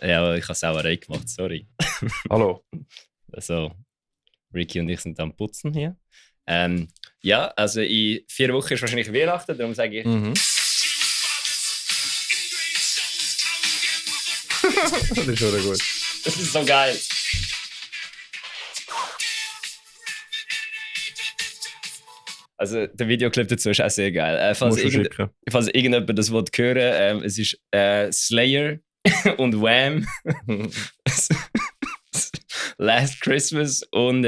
Ja, ich habe Sauerei gemacht, sorry. Hallo. Also, Ricky und ich sind am Putzen hier. Ja, also in 4 Wochen ist wahrscheinlich Weihnachten, darum sage ich... Das ist schon gut. Das ist so geil. Also der Videoclip dazu ist auch sehr geil. Falls irgendjemand das hören will, es ist Slayer und Wham! Last Christmas und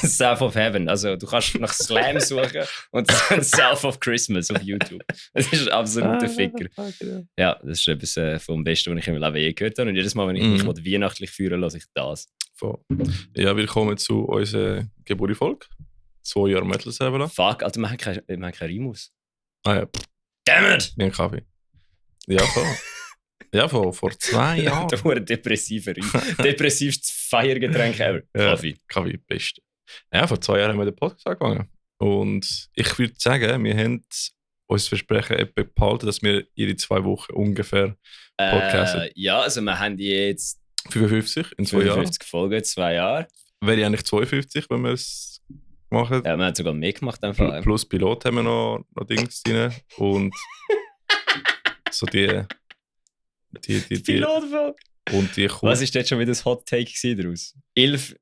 South of Heaven. Also du kannst nach Slam suchen und South of Christmas auf YouTube. Das ist ein absoluter Ficker. Ja, das ist etwas vom Besten, was ich im Leben je gehört habe. Und jedes Mal, wenn ich mich weihnachtlich fühle, lasse ich das. Ja, willkommen zu unserer Geburtstagsfolge. 2 Jahre Metal Server. Fuck, Alter, wir haben keinen Rimus. Ah ja. Damn it! Wie ein Kaffee. Ja, voll. Ja, vor 2 Jahren. Da wurde depressivstes Feiergetränk ever. Kaffee. Kaffee, beste. Ja, vor 2 Jahren haben wir den Podcast angefangen. Und ich würde sagen, wir haben uns Versprechen behalten, dass wir ihre 2 Wochen ungefähr podcasten. Ja, also wir haben jetzt 55 in 2 Jahren. 55 Folgen, 2 Jahre. Wäre eigentlich 52, wenn wir es machen. Ja, wir haben sogar mehr gemacht. Einfach. Plus Pilot haben wir noch Dings drin. Und so die Pilotfolge. Und die Was ist jetzt schon wieder das Hot Take daraus?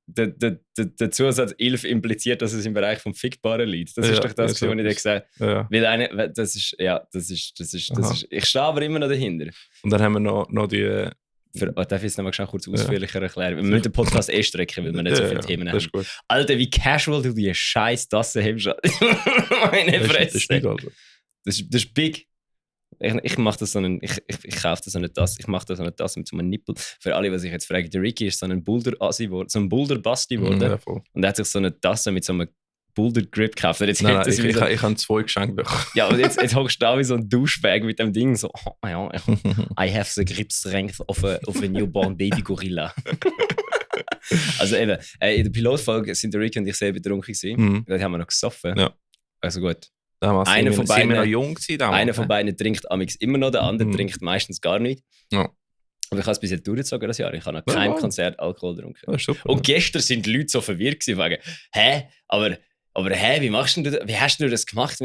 Der Zusatz 11 impliziert, dass es im Bereich vom Fickbaren liegt. Das ist doch das, was ich dir gesagt habe. Weil das ist, ich stehe aber immer noch dahinter. Und dann haben wir noch die... Darf ich es noch mal kurz ausführlicher erklären? Wir müssen den Podcast strecken, weil wir nicht so viele Themen haben. Gut. Alter, wie casual du die scheiß Tasse hast. Meine Fresse. Das ist big. Ich mache das ich kaufe da so eine Tasse. Ich mache da so eine Tasse mit so einem Nippel. Für alle, die sich jetzt fragen, der Ricky ist so ein Boulder-Assi geworden, so ein Boulder-Basti geworden. Ja, und er hat sich so eine Tasse mit so einem Boulder-Grip gekauft. Nein, ich habe 2 geschenkt bekommen. Ja, und jetzt hockst du da wie so ein Douchebag mit dem Ding so, oh ja, I have the grip strength of a newborn baby gorilla. Also eben, in der Pilotfolge sind der Ricky und ich sehr betrunken gewesen. Dort haben wir noch gesoffen. Ja. Also gut. Einer von beiden noch jung gewesen, einer von beiden trinkt amix immer noch, der andere trinkt meistens gar nicht. Ja. Aber ich habe es bis jetzt durchgezogen, das Jahr. Ich habe noch kein Konzert Alkohol getrunken. Ja, super, und gestern sind die Leute so verwirrt gewesen, wegen, aber wie hast du das gemacht?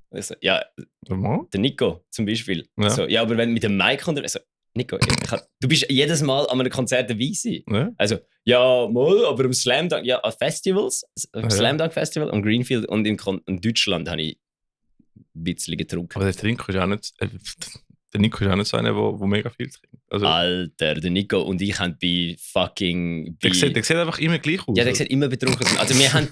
Also, ja, der Nico zum Beispiel. Ja. So, ja, aber wenn mit dem Mic kommt, also, Nico, du bist jedes Mal an einem Konzert dabei gewesen. Ja. Also, ja, mal, aber am Slam Dunk, ja, an Festivals, am Slam Dunk Festival, am Greenfield und in Deutschland habe ich ein bisschen getrunken. Aber der Nico ist auch nicht so einer, der mega viel trinkt. Also, Alter, der Nico und ich haben bei fucking... Der sieht einfach immer gleich aus. Ja, der sieht immer betrunken aus. Also wir haben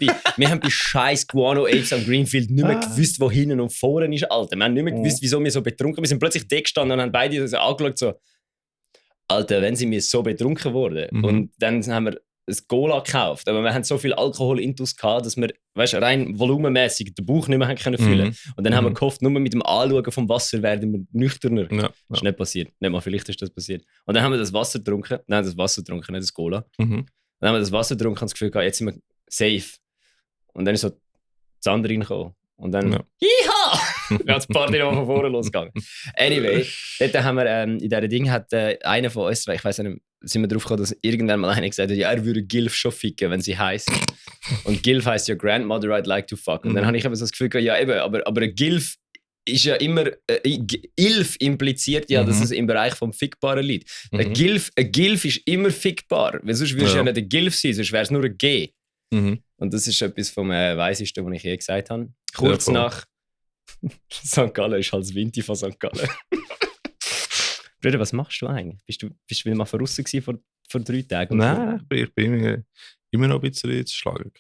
bei scheiß Guano Apes am Greenfield nicht mehr gewusst, wo hinten und vorne ist, Alter. Wir haben nicht mehr gewusst, wieso wir so betrunken sind. Wir sind plötzlich da gestanden und haben beide so angeschaut, so... Alter, wenn sie mir so betrunken wurden. Und dann haben wir ein Cola gekauft, aber wir haben so viel Alkohol-Intus gehabt, dass wir, weißt, rein volumenmäßig den Bauch nicht mehr füllen können. Und dann haben wir gehofft, nur mit dem Anschauen vom Wasser werden wir nüchterner. Ja. Das ist nicht passiert. Nicht mal, vielleicht ist das passiert. Und dann haben wir das Wasser getrunken. Nein, das Wasser getrunken, nicht das Cola. Dann haben wir das Wasser getrunken und das Gefühl gehabt, jetzt sind wir safe. Und dann ist so das andere reingekommen. Und dann, Hiha! Dann hat die Party noch von vorne losgegangen. Anyway, dort haben wir, in dieser Ding hat einer von uns, ich weiß nicht, sind wir darauf gekommen, dass irgendwann mal einer gesagt hat, ja, er würde Gilf schon ficken, wenn sie heiß ist. Und Gilf heisst ja Grandmother I'd like to fuck. Und dann habe ich eben so das Gefühl gehabt, ja eben, aber ein Gilf ist ja immer, Ilf impliziert ja, dass es im Bereich vom Fickbaren liegt. Ein Gilf ist immer fickbar, weil sonst würdest du ja nicht ein Gilf sein, sonst wäre es nur ein G. Und das ist etwas vom Weisesten, was ich je gesagt habe. Kurz nach St. Gallen ist halt das Winti von St. Gallen. Bruder, was machst du eigentlich? Bist du wieder mal voraus vor 3 Tagen? Nein, ich bin immer noch ein bisschen zu schlagen.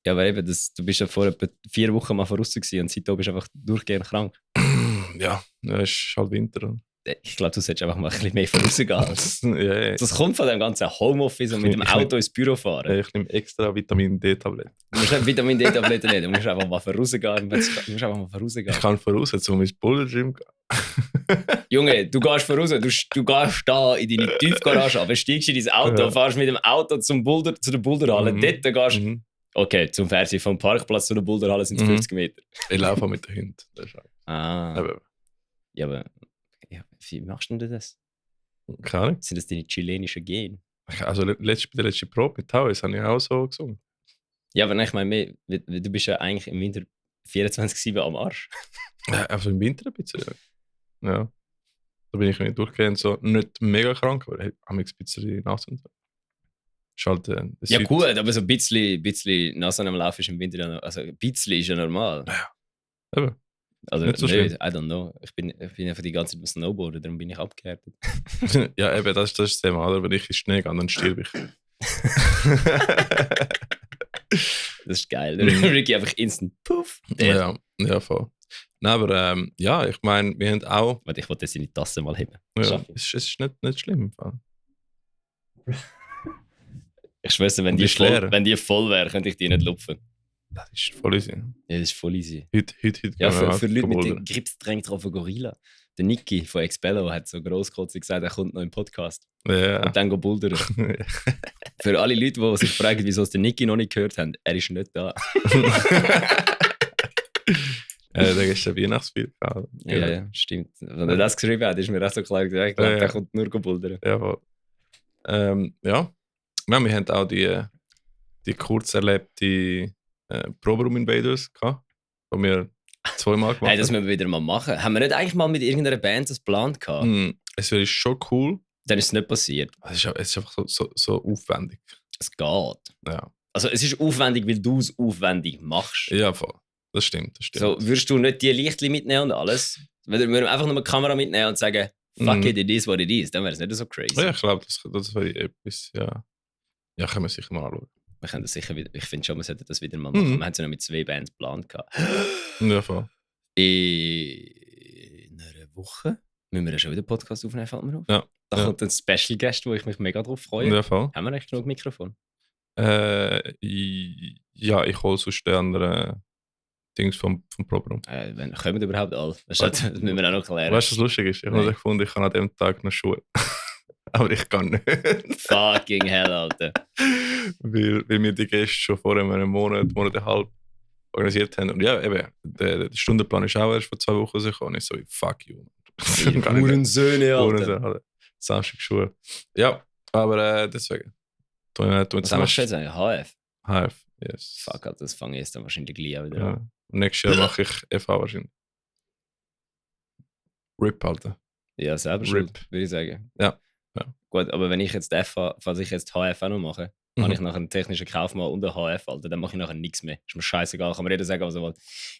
Ja, aber eben, du bist ja vor etwa 4 Wochen mal voraus und seitdem bist du einfach durchgehend krank. Ja, es ist halt Winter. Ich glaube, du solltest einfach mal ein bisschen mehr vorausgehen. Das kommt von dem ganzen Homeoffice und mit dem Auto ins Büro fahren. Ich nehme extra Vitamin D-Tabletten. Du musst nicht Vitamin D-Tabletten nehmen, du musst einfach mal vorausgehen. Ich kann voraus, um ins Boulder-Gym gehen. Junge, du gehst voraus, du gehst da in deine Tiefgarage, aber steigst in dein Auto, fahrst mit dem Auto zu der Boulderhalle, dort gehst du... Okay, zum Fernsehen vom Parkplatz zu der Boulderhalle sind es 50 Meter. Ich laufe mit dem Hund. Ja, aber... Ja, wie machst du denn das? Keine Ahnung. Sind das deine chilenischen Gene? Also bei der letzten Probe mit Taues habe ich auch so gesungen. Ja, aber nein, ich meine, du bist ja eigentlich im Winter 24/7 am Arsch. Ja, also im Winter ein bisschen. Ja. Da bin ich nicht durchgehend so nicht mega krank, aber ich habe mich ein bisschen nass und so. Ist halt, Ja gut, aber so ein bisschen nass am Laufen ist im Winter ja noch, also ein bisschen ist ja normal. Eben. Also Nicht so nicht, schlimm. I don't know. Ich bin einfach die ganze Zeit am Snowboarden, darum bin ich abgehärtet. Ja, eben, das ist das Thema, oder? Wenn ich in den Schnee gehe, dann stirb ich. Das ist geil. Ricky einfach instant puff. Ja, voll. Nein, aber ja, ich meine, wir haben auch. Warte, ich wollte jetzt in die Tasse mal heben. Ja, es ist nicht schlimm im Fall. Ich schwöre, wenn die voll wäre, könnte ich die nicht lupfen. Das ist voll easy. Ja, das ist voll easy. Heute Ja, gehen wir für Leute mit Boulder. dem Gripsdrängen drauf von Gorilla. Der Niki von Expello hat so grosskotzig gesagt, er kommt noch im Podcast. Ja. Und dann go bouldern. Für alle Leute, die sich fragen, wieso es den Niki noch nicht gehört haben, er ist nicht da. Der gestern Weihnachtsfeier gehabt. Ja, stimmt. Wenn er das geschrieben hat, ist mir auch so klar gesagt, ich glaube, der kommt nur go bouldern. Ja, voll. Ja, wir haben auch die kurz erlebte Proberaum Invaders gehabt, die wir zweimal gemacht haben. Hey, das müssen wir wieder mal machen. Haben wir nicht eigentlich mal mit irgendeiner Band das geplant gehabt? Es wäre schon cool. Dann ist es nicht passiert. Es ist einfach so aufwendig. Es geht. Ja. Also es ist aufwendig, weil du es aufwendig machst. Ja, voll. Das stimmt. So, würdest du nicht die Lichtli mitnehmen und alles? Wenn wir einfach nur eine Kamera mitnehmen und sagen, fuck it is what it is, dann wäre es nicht so crazy. Ja, ich glaube, das wäre etwas, ja. Ja, können wir sicher mal anschauen. Wir können das sicher wieder, ich finde schon, wir sollten das wieder mal machen. Wir haben es ja noch mit 2 Bands geplant gehabt. Ja, voll. In einer Woche müssen wir ja schon wieder einen Podcast aufnehmen, fällt mir auf. Ja. Da kommt ein Special Guest, wo ich mich mega drauf freue. Ja, voll. Haben wir echt genug Mikrofon? Ja, ich hole sonst die anderen Dings vom Proberaum. Wenn kommen überhaupt alle? Das müssen wir auch noch klären. Weißt du, was lustig ist? Ich habe gefunden, ich habe an dem Tag noch Schuhe. Aber ich kann nicht. Fucking hell, Alter. weil wir die Gäste schon vor einem Monat und ein halb organisiert haben. Und ja, eben, der Stundenplan ist auch erst vor 2 Wochen rausgekommen. Ich so, fuck you. Hurensöhne, Alter. Samstag Schuhe. Ja, aber deswegen. Was machst du jetzt eigentlich? HF? HF, yes. Fuck, Alter, das fange ich jetzt dann wahrscheinlich gleich auch wieder Ja. an. Und nächstes Jahr mache ich FH wahrscheinlich. RIP, Alter. Ja, selber schuld, würde ich sagen. Ja. Gut, aber wenn ich jetzt falls ich jetzt HF auch noch mache, habe ich nachher einen technischen Kaufmann und einen HF, Alter, dann mache ich nachher nichts mehr. Ist mir scheißegal, kann mir jeder sagen, was er will.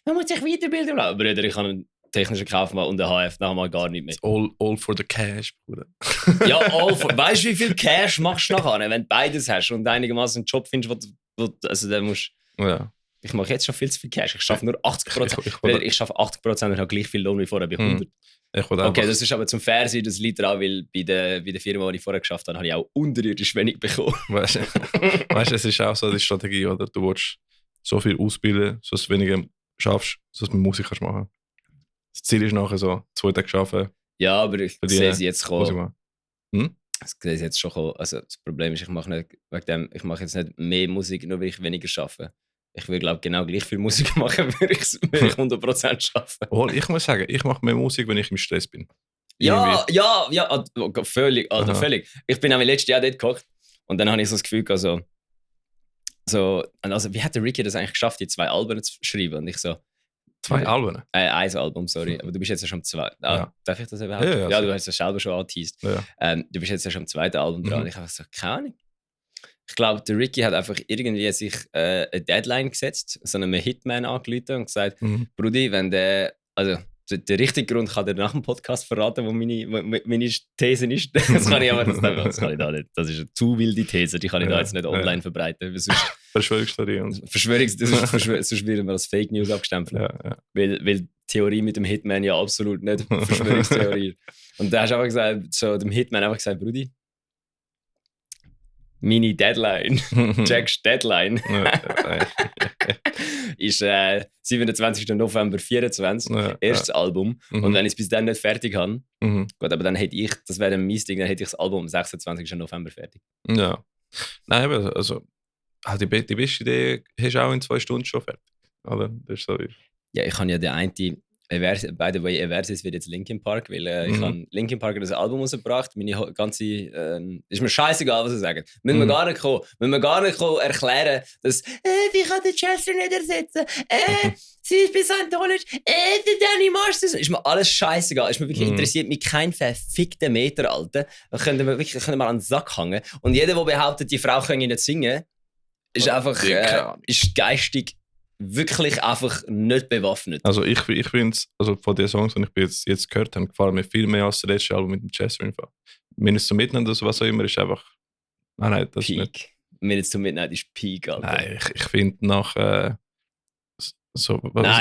Man muss sich weiterbilden. Brüder, ich habe einen technischen Kaufmann und einen HF, nachher mal gar nicht mehr. All for the cash, Bruder. Ja, weißt du, wie viel Cash machst du nachher, wenn du beides hast und einigermaßen einen Job findest, also dann musst Ja. Ich mache jetzt schon viel zu viel Cash. Ich schaffe nur 80%. Ich schaffe 80% und habe gleich viel Lohn wie vorher bei 100. Okay, das ist aber zum Fernsehen, das liegt daran, weil bei der Firma, die ich vorher geschafft habe, habe ich auch unterirdisch wenig bekommen. Weißt du, es ist auch so die Strategie, oder? Du willst so viel ausbilden, dass du weniger schaffst, dass du mit Musik kannst machen. Das Ziel ist nachher so 2 Tage arbeiten. Ja, aber ich sehe sie jetzt kommen. Ich sehe sie jetzt schon kommen. Also das Problem ist, ich mache jetzt nicht mehr Musik, nur weil ich weniger arbeite. Ich würde, glaube genau gleich viel Musik machen, würde ich 100% schaffen. Oh, ich muss sagen, ich mache mehr Musik, wenn ich im Stress bin. Ja, völlig, Alter, völlig. Ich bin nämlich letztes Jahr dort gekocht und dann habe ich so das Gefühl, also wie hat der Ricky das eigentlich geschafft, die 2 Alben zu schreiben? Und ich so... 2 Alben? Ein Album, sorry. Aber du bist jetzt ja schon am 2. Darf ich das überhaupt? Ja, du hast es ja selber schon angeteased. Ja. Du bist jetzt ja schon am 2. Album dran. Ich habe so, keine Ahnung. Ich glaube, der Ricky hat einfach irgendwie sich eine Deadline gesetzt, so einem Hitman angerufen und gesagt, Brudi, wenn der richtige Grund kann er nach dem Podcast verraten, wo meine These ist. Das kann ich da nicht. Das ist eine zu wilde These, die kann ich da jetzt nicht online verbreiten. Verschwörungstheorie und so. Sonst werden wir als Fake News abgestempelt. Ja. Weil Theorie mit dem Hitman ja absolut nicht Verschwörungstheorie. Und da hast du einfach gesagt, so dem Hitman einfach gesagt, Brudi, meine Deadline, Jack's Deadline, ist 27. November 24, erstes Album. Und wenn ich es bis dann nicht fertig habe, gut, aber dann hätte ich, das wäre ein Mistake, dann hätte ich das Album am 26. November fertig. Ja. Nein, also die beste Idee hast du auch in 2 Stunden schon fertig. Oder? Das ist so wie... Ja, ich habe ja den einen By the way, Eversis wird jetzt Linkin Park, weil ich habe Linkin Park das Album rausgebracht. Meine ganze, ist mir scheißegal, was sie sagen. Müssen wir gar nicht kommen erklären, dass ich kann den Chester nicht ersetzen. Sie ist bis Scientology. Der Danny Marston. Ist mir alles scheißegal. Ist mir wirklich interessiert mich kein verfickter Meter, Alter. Da können wir wirklich mal an den Sack hängen. Und jeder, der behauptet, die Frau könne nicht singen, ist einfach ist geistig wirklich einfach nicht bewaffnet. Also ich finde es, also von den Songs, die ich jetzt gehört habe, gefallen mir viel mehr als das letzte Album mit dem Chester im Fall. Minutes to Midnight oder was auch immer ist einfach... Nein, das Peak. ist nicht... Minutes to Midnight ist Peak, Alter. Nein, ich finde nach... Nein,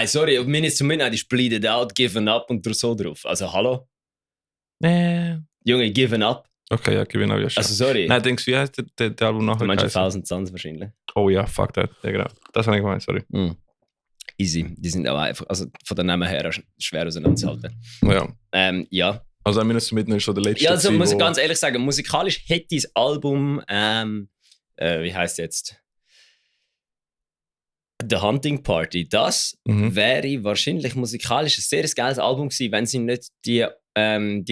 sorry, Minutes to Midnight ist Bleeded Out, Given Up und so drauf. Also hallo? Junge, Given Up. Okay, ja, Given Up, ja schon. Also sorry. Nein, denkst du, wie heißt der Album nachher? Du meinst 1000 Suns wahrscheinlich. Oh ja, fuck that. Ja, genau. Das habe ich gemeint, sorry. Easy. Die sind aber einfach, also von der Namen her schwer auseinanderzuhalten. Ja. Ja. Also Minutes to Midnight ist so der letzte. Ja, also muss ich ganz ehrlich sagen, musikalisch hätte das Album, wie heißt jetzt? The Hunting Party. Das wäre wahrscheinlich musikalisch ein sehr geiles Album gewesen, wenn sie nicht die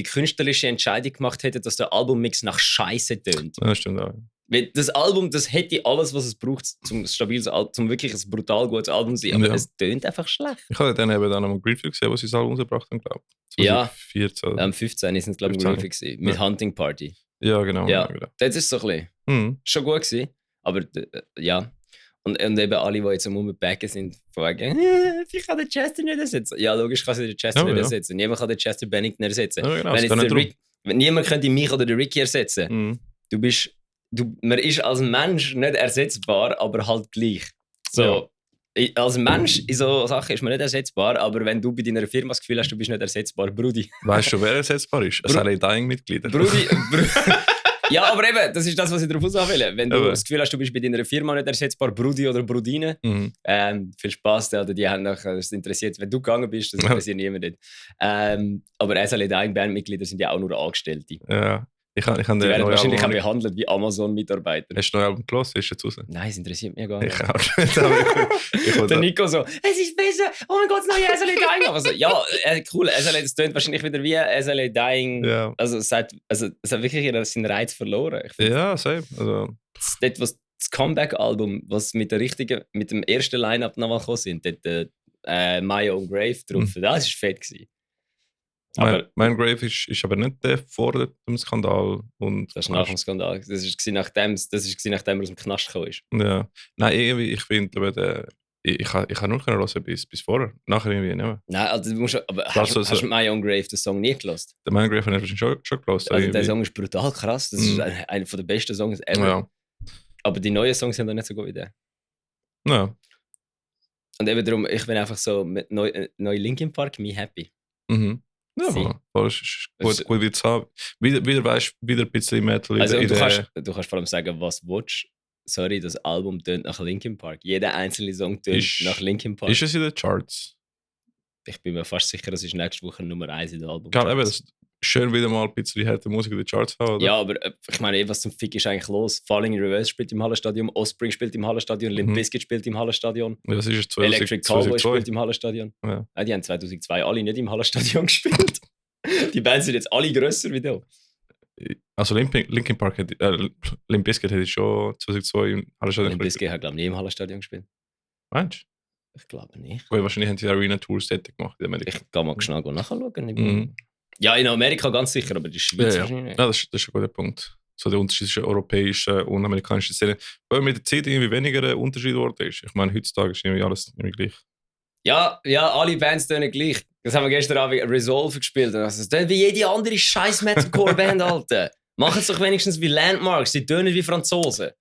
künstlerische Entscheidung gemacht hätten, dass der Albummix nach Scheiße tönt. Ja, das stimmt auch. Weil das Album, das hätte alles, was es braucht, zum stabiles Album, zum wirklich ein brutal gutes Album zu sein, aber es tönt einfach schlecht. Ich habe dann eben am Greenfield gesehen, wo sie das Album rausgebracht haben, glaube ich. Ja. 2014. Am 15. sind es, glaube ich, Greenfield gewesen, mit Hunting Party. Ja, genau. Ja, das ist so ein bisschen schon gut gewesen, aber ja. Und eben alle, die jetzt am Umbacken sind, fragen, ich kann den Chester nicht ersetzen. Ja, logisch kann sie den Chester nicht ersetzen. Niemand kann den Chester Bennington ersetzen. Ja, genau, wenn niemand könnte mich oder den Ricky ersetzen. Man ist als Mensch nicht ersetzbar, aber halt gleich. So, als Mensch in so Sachen ist man nicht ersetzbar, aber wenn du bei deiner Firma das Gefühl hast, du bist nicht ersetzbar, Brudi. Weißt du, wer ersetzbar ist? Es sind Dying-Mitglieder. Brudi. Ja, aber eben, das ist das, was ich darauf sagen will. Wenn du das Gefühl hast, du bist bei deiner Firma nicht ersetzbar, Brudi oder Brudine, viel Spaß, Alter, die haben das interessiert, wenn du gegangen bist, das interessiert niemanden. Aber SLA Dying Bandmitglieder sind ja auch nur Angestellte. Ja. Die werden wahrscheinlich auch behandelt wie Amazon-Mitarbeiter. Hast du ein neues Album gelesen? Ist jetzt raus? Nein, es interessiert mich gar nicht. Ich auch nicht. Der Nico so, es ist besser, oh mein Gott, das neue SLA Dying. Also, ja, cool, SLA, das tönt wahrscheinlich wieder wie SLA Dying. Ja. Also, es hat wirklich seinen Reiz verloren. Ja, same. Also. Das Comeback-Album, was mit dem ersten Line-Up nochmal gekommen sind, dort My Own Grave drauf, das war fett gewesen. Mein Grave ist aber nicht der vor dem Skandal. Und das ist nach dem Skandal. Das war nachdem er aus dem Knast gekommen ist. Ja. Nein, irgendwie, ich finde, ich kann nur hören bis vorher. Nachher irgendwie nicht mehr. Nein, also du musst, aber hast du My Own Grave den Song nie gehört? Den My Own Grave habe ich schon gehört. Also der Song ist brutal krass. Das ist einer der besten Songs ever. Ja. Aber die neuen Songs sind dann nicht so gut wie der. Ja. Und eben darum, ich bin einfach so mit neu Linkin Park, me happy. Ja, das ist gut wie zu haben. Wieder ein bisschen Metal. Also, du kannst vor allem sagen, was du willst. Sorry, das Album tönt nach Linkin Park. Jeder einzelne Song tönt nach Linkin Park. Ist es in den Charts? Ich bin mir fast sicher, das ist nächste Woche Nummer 1 in den Album. Klar, eben, das ist schön wieder mal ein bisschen härte Musik in den Charts haben, oder? Ja, aber ich meine, was zum Fick ist eigentlich los? Falling in Reverse spielt im Hallenstadion, Offspring spielt im Hallenstadion, Limp Bizkit spielt im Hallenstadion. Ja, was ist es? Electric Cowboy spielt im Hallenstadion. Ja. Die haben 2002 alle nicht im Hallenstadion gespielt. Die Bands sind jetzt alle grösser wie du. Also Linkin Park Limp Bizkit hätte schon 2002 im Hallenstadion gespielt. Limp Bizkit hat, glaube ich, nie im Hallenstadion gespielt. Meinst du? Ich glaube nicht. Weil wahrscheinlich haben sie Arena-Tours gemacht in Amerika. Ich kann mal schnell nachschauen. Ja, in Amerika ganz sicher, aber die Schweiz wahrscheinlich nicht. Ja, das ist ein guter Punkt. So der Unterschied zwischen europäischen und amerikanischen Szene. Weil mit der Zeit irgendwie weniger ein Unterschied geworden ist. Ich meine, heutzutage ist irgendwie alles gleich. Ja, alle Bands tönen gleich. Das haben wir gestern Abend Resolve gespielt. Das tönt wie jede andere scheiß Metalcore-Band, Alter. Machen es doch wenigstens wie Landmarks, die tönen wie Franzosen.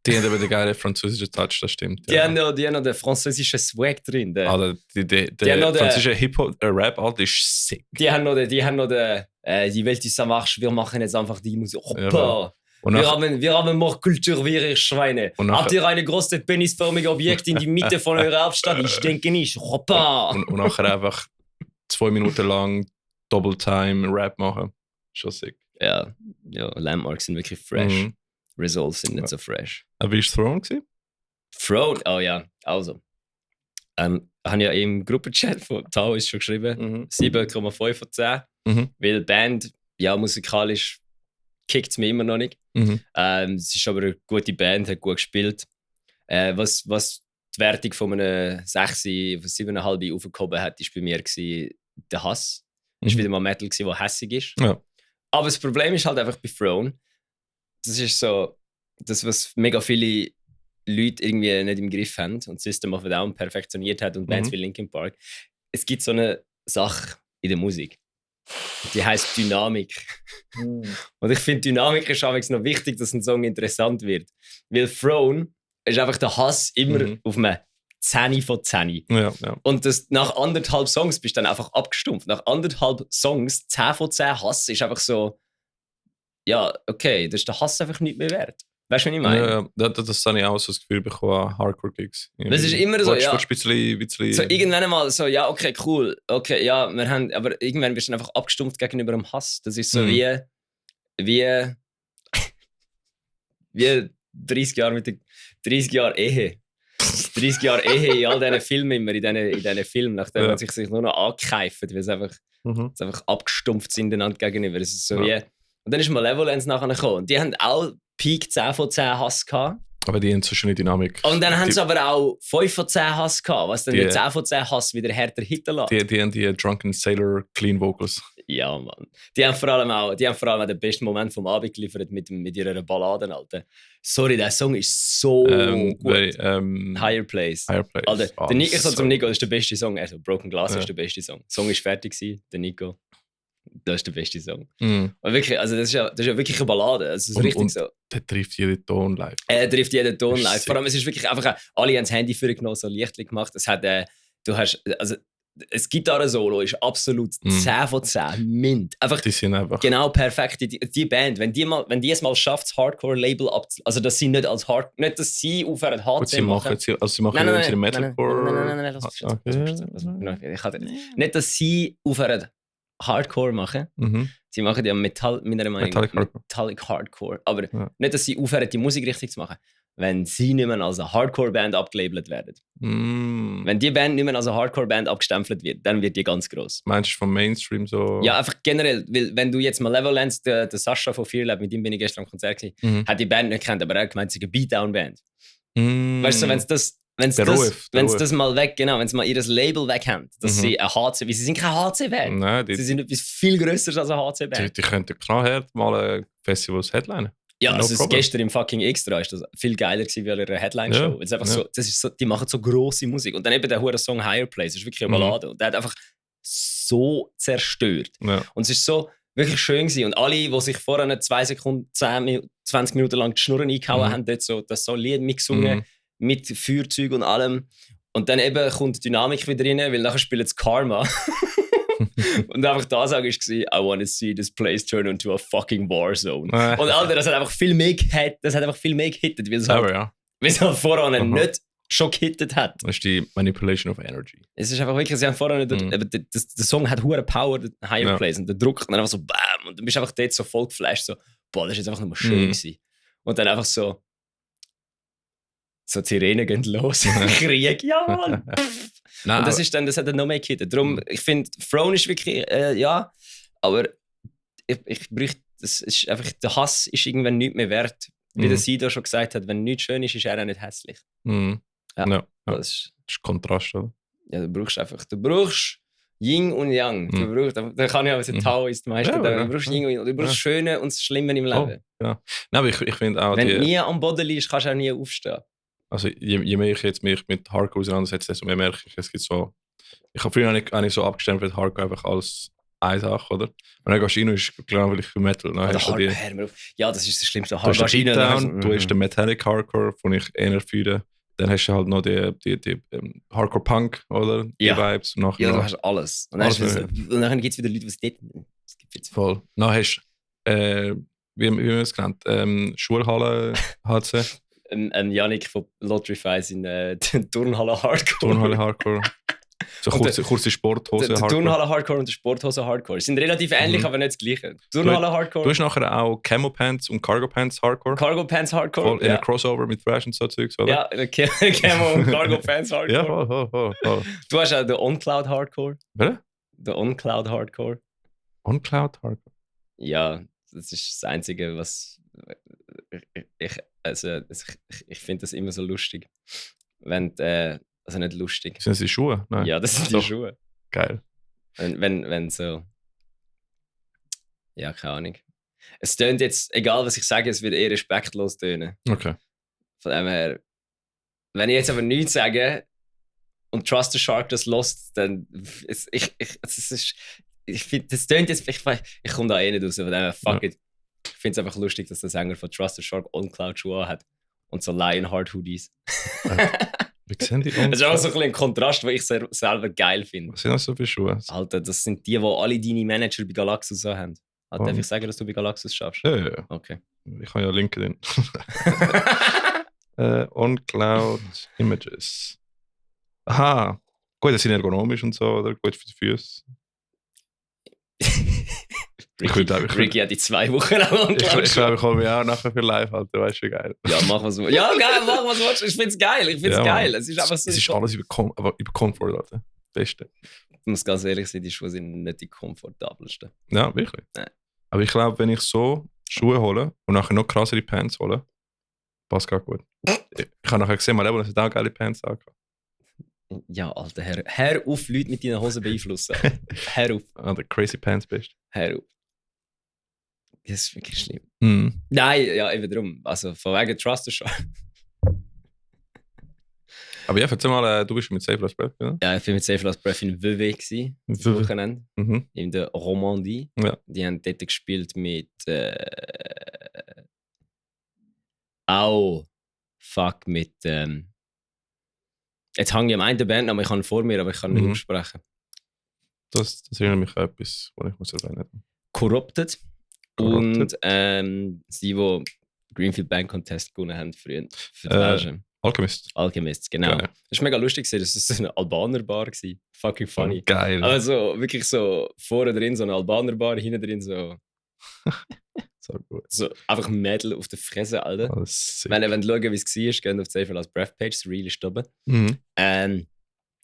Die haben aber den geilen französischen Touch, das stimmt. Die haben noch den französischen Swag drin. Der französische Hip-Hop-Rap, Alter, ist sick. Die haben noch den die Welt ist marche, wir machen jetzt einfach die Musik. Hoppa! Wir haben more Kultur wie ihr Schweine. Habt ihr eine große penisförmige Objekt in die Mitte von eurer Hauptstadt? Ich denke nicht. Hoppa! Und nachher einfach 2 Minuten lang Double-Time-Rap machen. Schon sick. Ja, Landmarks sind wirklich fresh. Resolve sind nicht so fresh. Wie war Throne? Throne? Oh ja, also. habe ja im Gruppenchat von Tao ist schon geschrieben, 7,5 von 10. Weil die Band, ja, musikalisch kickt es mir immer noch nicht. Es ist aber eine gute Band, hat gut gespielt. Was die Wertung von einem 6, von 7,5 aufgehoben hat, war bei mir der Hass. Es war wieder mal Metal, der hässig ist. Ja. Aber das Problem ist halt einfach bei Throne, das ist so, das, was mega viele Leute irgendwie nicht im Griff haben und System of a Down perfektioniert hat und Bands wie Linkin Park. Es gibt so eine Sache in der Musik, die heisst Dynamik. Und ich finde, Dynamik ist auch noch wichtig, dass ein Song interessant wird. Weil Throne ist einfach der Hass immer auf einem 10 von 10. Ja. Und das, nach 1,5 Songs bist du dann einfach abgestumpft. Nach 1,5 Songs 10 von 10 Hass ist einfach so, ja, okay, das ist der Hass einfach nicht mehr wert. Weißt du, was ich meine? Ja, das habe ich auch so das Gefühl bekommen an Hardcore-Gigs. Das ist immer so, ja. Ein bisschen so irgendwann mal so, ja, okay, cool. Okay, ja, wir haben, aber irgendwann bist du einfach abgestumpft gegenüber dem Hass. Das ist so wie 30 Jahre mit der 30 Jahre Ehe. 30 Jahre Ehe in all diesen Filmen immer, in diesen Filmen, nachdem man sich nur noch angekeift, weil sie einfach abgestumpft sind einander gegenüber. Das ist so wie... Und dann ist Malevolence nachher gekommen. Und die haben auch Peak 10 von 10 Hass gehabt. Aber die haben so schöne Dynamik. Und dann haben sie aber auch 5 von 10 Hass gehabt, was dann die 10 von 10 Hass wieder härter hinterlässt. Die haben die Drunken Sailor Clean Vocals. Ja, Mann. Die haben vor allem auch den besten Moment vom Abend geliefert mit ihrer Ballade, Alter. Sorry, der Song ist so gut. Higher Place. Alter, der Nico, ich sag zum Nico, das ist der beste Song. Also Broken Glass ist der beste Song. Der Song ist fertig gewesen, der Nico. Das ist der beste Song. Und wirklich, also das ist ja wirklich eine Ballade. Also das ist richtig so. Der trifft jeden Ton live. Er trifft jeden Ton live. Vor allem, es ist wirklich einfach, alle haben das Handy vorgenommen, so Lichtli gemacht. Es hat, das Gitarren-Solo ist absolut 10 von 10. Mint. Die sind einfach... Genau perfekt. Die Band, wenn die es mal schafft, das Hardcore-Label also dass sie nicht als nicht, dass sie aufhören HC sie machen. Sie machen nein, Metalcore... Nein. Nicht, dass sie aufhören Hardcore machen. Sie machen ja meiner Meinung nach Metallic Hardcore. Aber nicht, dass sie aufhören, die Musik richtig zu machen. Wenn sie nicht mehr als eine Hardcore-Band abgelabelt werden. Wenn die Band nicht mehr als eine Hardcore-Band abgestempelt wird, dann wird die ganz gross. Meinst du vom Mainstream so? Ja, einfach generell. Weil, wenn du jetzt Malevolence, der Sascha von Fearlab, mit dem bin ich gestern am Konzert gewesen, hat die Band nicht gekannt, aber er hat gemeint, sie ist eine Beatdown-Band. Weißt du, wenn sie das mal weg, genau, wenn sie mal ihr Label weg haben, dass sie ein HC, weil sie sind kein HC-Band. Nein, sie sind etwas viel Grösseres als ein HC-Band. Die könnten knallhart mal ein Festivals headlinen. Ja, also gestern im fucking Extra ist das viel geiler gewesen wie ihre Headline-Show. Ja, einfach so, das ist so, die machen so grosse Musik. Und dann eben der hure Song Higher Place, das ist wirklich eine Ballade. Und der hat einfach so zerstört. Ja. Und es ist so wirklich schön gewesen. Und alle, die sich vorher 2 Sekunden, 20 Minuten lang die Schnurren eingehauen haben, dort so, das so Lied mitgesungen, mit Feuerzeug und allem. Und dann eben kommt die Dynamik wieder rein, weil nachher spielt es Karma. Und einfach die Ansage war, I want to see this place turn into a fucking war zone. Und Alter, das hat einfach viel mehr gehittet, weil es halt vorher nicht schon gehittet hat. Das ist die Manipulation of Energy. Es ist einfach wirklich, sie haben vorher nicht, der Song hat hohe Power, der Higher Place, und der Druck, und dann einfach so BAM, und du bist einfach dort so voll geflasht, so, boah, das ist jetzt einfach nur schön gewesen. Und dann einfach so die Sirenen gehen los, Krieg, ja Mann. Nein, und das hat dann noch mehr gehittet. Darum, ich finde, Throne ist wirklich, ja, aber ich bräuchte, das ist einfach, der Hass ist irgendwann nicht mehr wert. Wie der Sido schon gesagt hat, wenn nichts schön ist, ist er auch nicht hässlich. Ja. Das ist Kontrast, oder? Ja, du brauchst Yin und Yang. Da kann ich auch sagen, Tao ist das meiste. Du brauchst Yin und Yang. Du brauchst das Schöne und das Schlimme im Leben. Ja. Nein, aber ich finde auch... Wenn du nie am Boden liegst, kannst du auch nie aufstehen. Also je mehr ich jetzt mich mit Hardcore auseinandersetze, desto mehr merke ich, es gibt so... Ich habe früher nicht so abgestempelt, Hardcore einfach als eine Sache, oder? Und dann gehst du rein und ist glaube für Metal. Ja, das ist das Schlimmste. Du hast den den Metallic Hardcore, den ich eher fühle. Dann hast du halt noch die Hardcore Punk, oder? Die Vibes. Und ja, du hast alles. Und dann gibt es wieder Leute, die es dort... Voll. Dann hast du, wie haben wir es genannt? Schulhalle HC. Yannick von Lotterify in Turnhalle Hardcore. Turnhalle Hardcore. So kurze Sporthose Der Turnhalle-Hardcore und der Sporthose-Hardcore sind relativ ähnlich, aber nicht das Gleiche. Turnhalle-Hardcore. Du hast nachher auch Camo-Pants und Cargo-Pants-Hardcore. Cargo-Pants-Hardcore. In einem Crossover mit Thrash und so Zeugs, oder? Ja, Camo und Cargo-Pants-Hardcore. Ja, voll. Du hast auch den On-Cloud-Hardcore. Wer? Der On-Cloud-Hardcore. On-Cloud-Hardcore? Ja, das ist das Einzige, was... Ich finde das immer so lustig. Wenn... Also nicht lustig. Sind das die Schuhe? Nein. Ja, das sind die Schuhe. Geil. Wenn so... Ja, keine Ahnung. Es tönt jetzt, egal was ich sage, es wird eher respektlos tönen. Okay. Von dem her, wenn ich jetzt aber nichts sage und Trust the Shark das lost, dann... Ich finde, das tönt jetzt... Ich komme da eh nicht raus, von dem her, fuck it. Ich finde es einfach lustig, dass der Sänger von Trust the Shark On-Cloud-Schuhe hat und so Lionheart-Hoodies. Wie sehen die Das ist auch so ein bisschen ein Kontrast, den ich selber geil finde. Was sind das so für Schuhe? Alter, das sind die alle deine Manager bei Galaxus so haben. Darf ich sagen, dass du bei Galaxus schaffst? Ja. Okay. Ich habe ja LinkedIn. On Cloud Images. Aha. Gut, das sind ergonomisch und so, oder? Gut für die Füße. Ricky hat die 2 Wochen lang On Cloud. Ich glaube, ich komme ja auch nachher für live, Alter. Weißt du, wie geil. Ja, mach was du willst. Ja, geil, mach was du willst. Ich finde es geil. Es ist einfach so. Es ist alles über Komfort, Alter. Beste. Ich muss ganz ehrlich sein, die Schuhe sind nicht die komfortabelsten. Ja, wirklich. Nein. Aber ich glaube, wenn ich so Schuhe hole und nachher noch krassere Pants hole, passt gar gut. Ich habe nachher gesehen, mein Leben hat auch geile Pants angehabt. Ja, Alter, hör auf, Leute mit deinen Hosen beeinflussen. Hör auf. Der Crazy Pants bist. Hör auf. Das ist wirklich schlimm. Mhm. Nein, ja, eben darum. Also von wegen Trust the Shark. Aber ja, erzähl mal, du bist mit Safe Last Breath, oder? Ja, ich war mit Safe Last Breath in Vevey gewesen, das Wochenende. Mhm. In der Romandie. Ja. Die haben dort gespielt mit mit jetzt hänge ich am einen Band, aber ich kann vor mir, aber ich kann nicht aussprechen. Das erinnert mich an etwas, was ich muss erwähnen. Corrupted. Und sie, die Greenfield Band Contest gewonnen haben früher. Für die Belgien. Alchemist, genau. Geil. Das war mega lustig, das war so eine Albaner-Bar. Fucking funny. Oh, geil. Also wirklich so vorne drin so eine Albaner-Bar, hinten drin so... so gut. So einfach Mädel auf der Fresse, Alter. Oh, wenn ihr schauen, wie es war, geht auf die Safe Last Breath Page, das Reel ist oben. Mhm.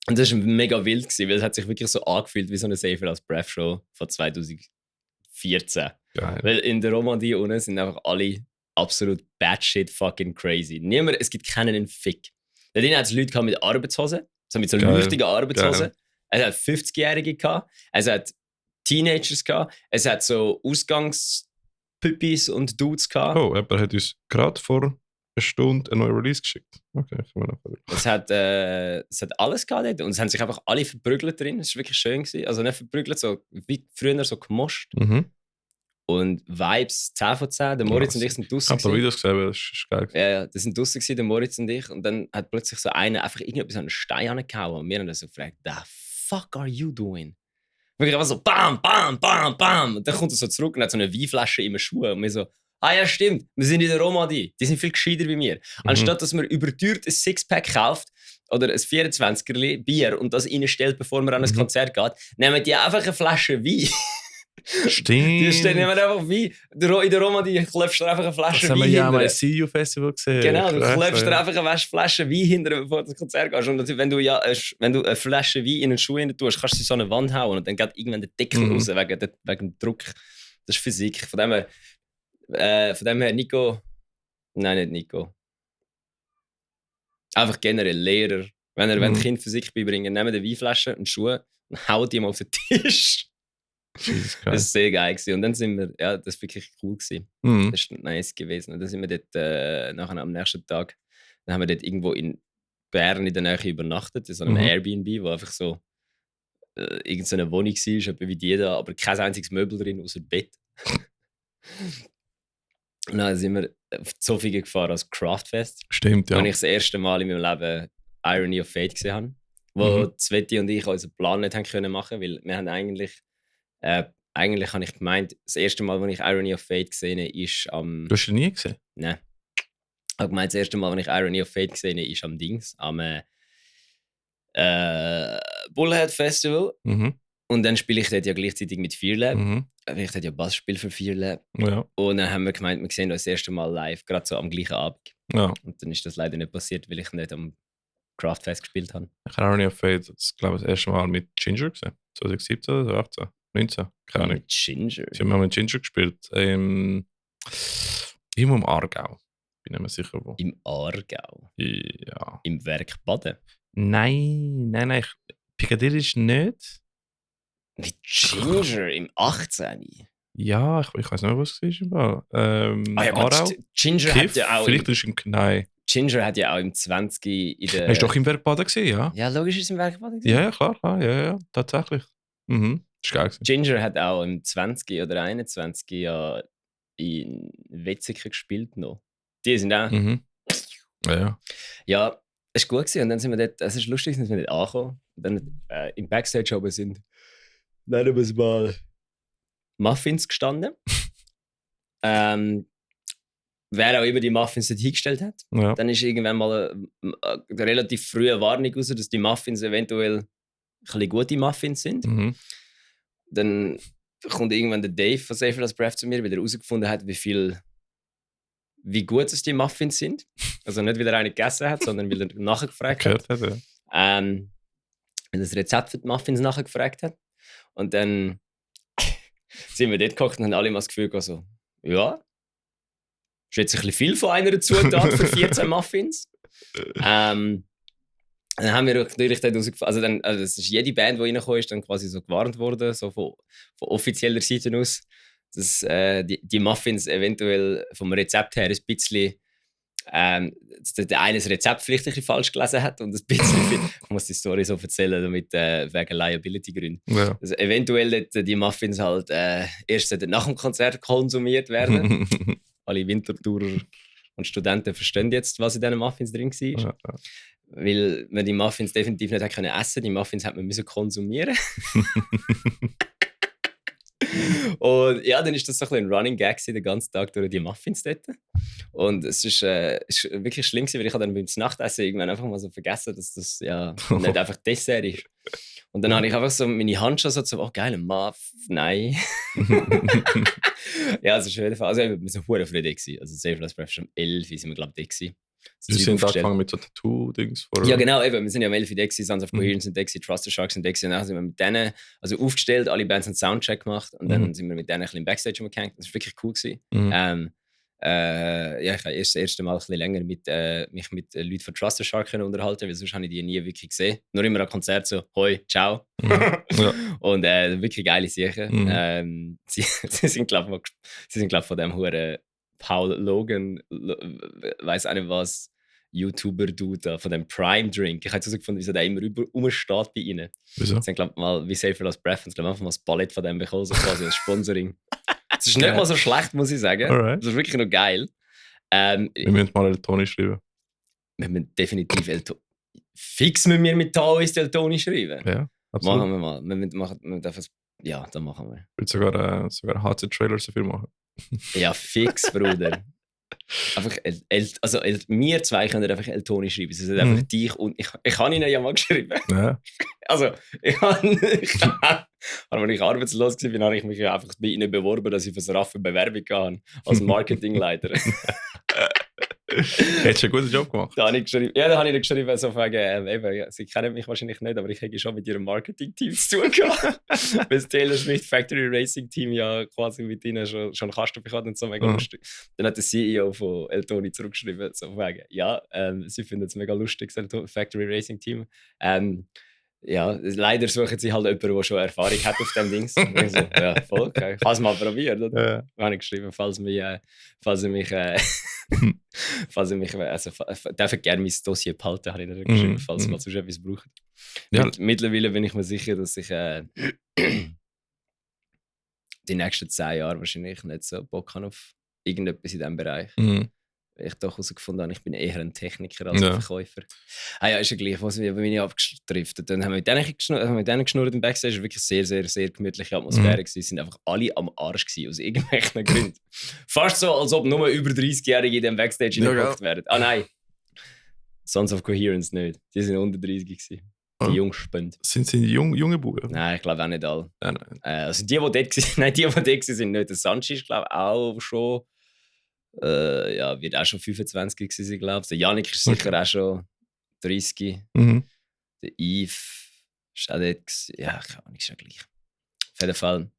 Und das war mega wild, weil es hat sich wirklich so angefühlt wie so eine Safe Last Breath Show von 2014. Geil. Weil in der Romandie unten sind einfach alle absolut batshit fucking crazy. Es gibt keinen Fick. Da drinnen hat es Leute mit Arbeitshosen, so mit so leuchtigen Arbeitshosen. Es hat 50-Jährige gehabt, es hat Teenagers gehabt, es hat so Ausgangspüppis und Dudes gehabt. Oh, jemand hat uns gerade vor einer Stunde einen neuen Release geschickt. Okay, können wir noch es hat alles gehabt dort und es haben sich einfach alle verprügelt drin. Es war wirklich schön gewesen. Also nicht verprügelt, so wie früher so gemoscht. Mhm. Und Vibes 10 von 10. Der Moritz und ich sind draussen. Ich habe Videos gesehen, das ist geil. Ja, das sind draussen gewesen, der Moritz und ich. Und dann hat plötzlich so einer einfach irgendetwas an einen Stein angehauen. Und wir haben dann so gefragt, the fuck are you doing? Wirklich einfach so bam, bam, bam, bam. Und dann kommt er so zurück und hat so eine Weinflasche in den Schuhen. Und wir so, ja stimmt, wir sind in der Romandie. Die sind viel gescheiter wie wir. Anstatt dass man überteuert ein Sixpack kauft oder ein 24er Bier und das reinstellt, bevor man an ein Konzert geht, nehmen die einfach eine Flasche Wein. Stimmt. Die stehen einfach Wein. In der Romandie klopfst du einfach eine Flasche Wein. Das haben wir ja mal ein CU Festival gesehen. Genau, du klopfst dir einfach eine Flasche Wein hinter, bevor du ins Konzert gehst. Und wenn du eine Flasche Wein in den Schuh hinter tust, kannst du sie so eine Wand hauen und dann geht irgendwann der Deckel raus wegen dem Druck. Das ist Physik. Von dem her Nico. Nein, nicht Nico. Einfach generell Lehrer. Wenn ihr Kind Physik beibringen, nehmt eine Weinflasche und Schuhe und haut die mal auf den Tisch. Das war sehr geil gewesen. Und dann sind wir, das war wirklich cool gewesen. Das war nice gewesen. Und dann sind wir dort nachher am nächsten Tag, dann haben wir dort irgendwo in Bern in der Nähe übernachtet, in so einem Airbnb, wo einfach so irgendeine Wohnung war, etwa wie die da, aber kein einziges Möbel drin, außer Bett. Und dann sind wir auf die Zofingen gefahren als Craftfest. Stimmt, ja. Wo ich das erste Mal in meinem Leben Irony of Fate gesehen habe. Wo Sveti und ich unseren Plan nicht haben können machen, weil wir haben eigentlich habe ich gemeint, das erste Mal, als ich Irony of Fate gesehen habe, ist am... Du hast ihn nie gesehen? Nein. Ich habe gemeint, das erste Mal, als ich Irony of Fate gesehen habe, ist am Dings, am Bullhead Festival. Mhm. Und dann spiele ich dort ja gleichzeitig mit Fearlab. Mhm. Ich dort ja Bass spiele für Fearlab. Ja. Und dann haben wir gemeint, wir sehen uns das erste Mal live, gerade so am gleichen Abend. Ja. Und dann ist das leider nicht passiert, weil ich nicht am Craftfest gespielt habe. Ich habe auch nicht auf Fade, das glaube ich das erste Mal mit Ginger gesehen. 2017 oder 18, 19, keine Ahnung. Mit Ginger. Sie haben mal mit Ginger gespielt. Irgendwo im Aargau. Bin nicht mehr sicher wo. Im Aargau. Ja. Im Werk Baden. Nein. Piccadilly ist nicht. Mit Ginger im 18. Ja, ich weiß nicht mehr, was es war. Ja, Aarau. Ginger Kiff, hat ja auch. vielleicht ist es im Knei. Ginger hat ja auch im 20. in der. Er ist doch im Werkbaden gesehen, ja? Ja, logisch ist es im Werk Baden. Ja, klar, ja, tatsächlich. Mhm. Das ist geil gewesen. Ginger hat auch im 20. oder 21. ja in Wetzikon gespielt noch. Die sind auch. Mhm. Ja. Ja, es war gut gewesen. Und dann sind wir dort, es ist lustig, sind wir dort angekommen. Und dann im Backstage oben sind, nennen wir es mal, Muffins gestanden. Wer auch immer die Muffins dort hingestellt hat. Ja. Dann ist irgendwann mal eine relativ frühe Warnung raus, dass die Muffins eventuell ein bisschen gute Muffins sind. Mhm. Dann kommt irgendwann der Dave von Safer Last Breath zu mir, weil er herausgefunden hat, wie gut es die Muffins sind. Also nicht, weil er eine gegessen hat, sondern weil er nachgefragt hat. Gehört hat, ja. Weil er das Rezept für die Muffins nachgefragt hat. Und dann sind wir dort gekocht und haben alle mal das Gefühl gehabt, so, ja, ist jetzt ein bisschen viel von einer Zutat für 14 Muffins. Dann haben wir natürlich dort herausgefunden, also das ist jede Band, die reingekommen ist, dann quasi so gewarnt worden, so von offizieller Seite aus, dass die Muffins eventuell vom Rezept her ein bisschen dass der eine das Rezept vielleicht ein bisschen falsch gelesen hat und ein bisschen, ich muss die Story so erzählen, damit wegen Liability-Gründen. Ja. Also eventuell die Muffins halt erst nach dem Konzert konsumiert werden. Alle Wintertourer und Studenten verstehen jetzt, was in diesen Muffins drin war. Ja. Weil man die Muffins definitiv nicht essen konnte. Die Muffins hat man müssen konsumieren. Und ja, dann ist das so ein bisschen ein Running Gag den ganzen Tag durch die Muffins dort. Und es ist wirklich schlimm gewesen, weil ich dann beim Nachtessen irgendwann einfach mal so vergessen, dass das ja nicht einfach Dessert ist. Und dann habe ich einfach so meine Hand schon so, oh geil, Muff, nein. Ja, also auf jeden Fall, also wir waren so verdammt früh da gewesen. Also Safer Last Breath schon um 11 sind wir glaube ich da gewesen. Wir sind angefangen mit so Tattoo-Dings vorher. Ja, genau, eben. Wir sind ja am 11 da gewesen, Sons of Coherence sind da gewesen, Trust the Sharks sind da gewesen. Und dann sind wir mit denen, also aufgestellt, alle Bands haben Soundcheck gemacht und dann sind wir mit denen ein bisschen im Backstage umgehängt. Das war wirklich cool gewesen. Ja, ich habe das erste Mal ein bisschen länger mich mit Leuten von Trust the Shark unterhalten, weil sonst habe ich die nie wirklich gesehen. Nur immer an Konzert so, hoi, ciao. Ja. Und wirklich geile Sachen. Sie sind, glaube ich, von dem Huren Paul Logan, weiß auch nicht was, YouTuber-Dude von dem Prime-Drink. Ich habe herausgefunden, wieso der immer rumsteht bei ihnen. Wieso? Sie haben, glaube ich, mal wie Safer Last Breath und einfach mal das Ballett von dem bekommen, so quasi als Sponsoring. Das ist nicht mal so schlecht, muss ich sagen. Alright. Das ist wirklich noch geil. Wir müssen mal Eltoni schreiben. Wir müssen definitiv fix mit mir mit Taoist Eltoni schreiben. Ja, absolut. Machen wir mal. Wir dürfen ja, dann machen wir. Ich würde sogar HC-Trailer so viel machen. Ja, fix, Bruder. Einfach wir zwei können einfach Eltoni schreiben. Es ist einfach dich und ich habe ihnen ja mal geschrieben. Ja. Also, als ich arbeitslos war, habe ich mich ja einfach bei ihnen beworben, dass ich für das RAF eine Bewerbung habe als Marketingleiter. Hättest du einen guten Job gemacht? Da habe ich ihnen geschrieben, so wegen, sie kennen mich wahrscheinlich nicht, aber ich hätte schon mit ihrem Marketing-Team zu tun gehabt. Weil das Taylor Swift Factory Racing Team ja quasi mit ihnen schon Kasten bekommen und so mega lustig. Dann hat der CEO von Eltoni zurückgeschrieben, so wegen, ja, sie finden es mega lustig, das Factory Racing Team. Ja, leider suchen sie halt jemanden, der schon Erfahrung hat auf dem Dings. Und so, ja, voll, okay. Ich habe es mal probiert. Oder? Ja. Habe ich geschrieben, falls ich darf ich gerne mein Dossier behalten, habe ich dann geschrieben, falls man sonst etwas braucht. Ja. Mittlerweile bin ich mir sicher, dass ich die nächsten 10 Jahre wahrscheinlich nicht so Bock habe auf irgendetwas in diesem Bereich. Weil ich doch herausgefunden habe, ich bin eher ein Techniker als ein Verkäufer. Ja, ist ja gleich, was wir bin ich abgedriftet. Dann haben wir mit denen geschnurrt im Backstage. Es war wirklich sehr, sehr, sehr gemütliche Atmosphäre. Sie sind einfach alle am Arsch gewesen, aus irgendwelchen Gründen. Fast so, als ob nur über 30-Jährige in dem Backstage hineingebracht werden. Ah nein, Sons of Coherence nicht. Die sind unter 30 gewesen. Die Jungspende. Sind sie junge Buben? Nein, ich glaube auch nicht alle. Nein. Also die dort waren, nein, die dort waren, nicht. Der Sanchi ist, glaube ich, auch schon, wird auch schon 25 gewesen sein, glaube ich. Der Yannick ist sicher auch schon 30. Mhm. Der Yves ist auch dort gewesen. Ja, keine Ahnung, ist ja gleich. Auf jeden Fall.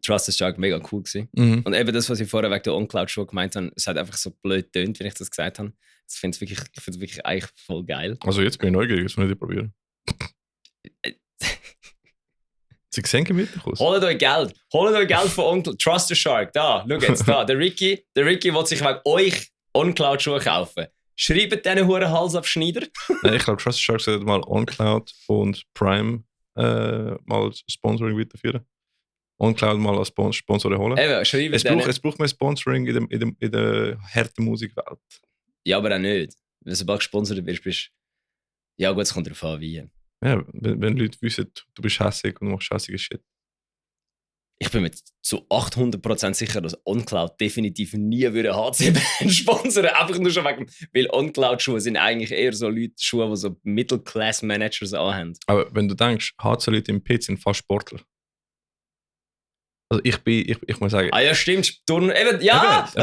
Trust the Shark, mega cool gewesen. Mhm. Und eben das, was ich vorher wegen der OnCloud-Show gemeint habe, es hat einfach so blöd tönt, wenn ich das gesagt habe. Ich finde es wirklich eigentlich voll geil. Also jetzt bin ich neugierig, das muss ich probieren. Sie sehen gemütlich aus. Holt euch Geld von OnCloud. Trust the Shark. Da, schau jetzt, da. Der Ricky will sich wegen euch OnCloud-Schuhe kaufen. Schreibt diesen Huren Hals auf Schneider. Nein, ich glaube, Trust the Shark sollte mal OnCloud und Prime mal Sponsoring weiterführen. OnCloud mal als Sponsoren holen. Eben, schreibt Es braucht mehr Sponsoring in der harten Musikwelt. Ja, aber auch nicht. Wenn du bald gesponsert wirst, bist ja gut, es kommt darauf an, wie. Ja, wenn Leute wissen, du bist hässig und machst hässige Shit. Ich bin mir zu 800% sicher, dass OnCloud definitiv nie HC-Band sponsern. Einfach nur schon wegen, weil OnCloud-Schuhe sind eigentlich eher so Leute-Schuhe, die so Middle-Class-Managers anhaben. Aber wenn du denkst, HC-Leute im PC sind fast Sportler. Also ich muss sagen... Ah ja, stimmt. Das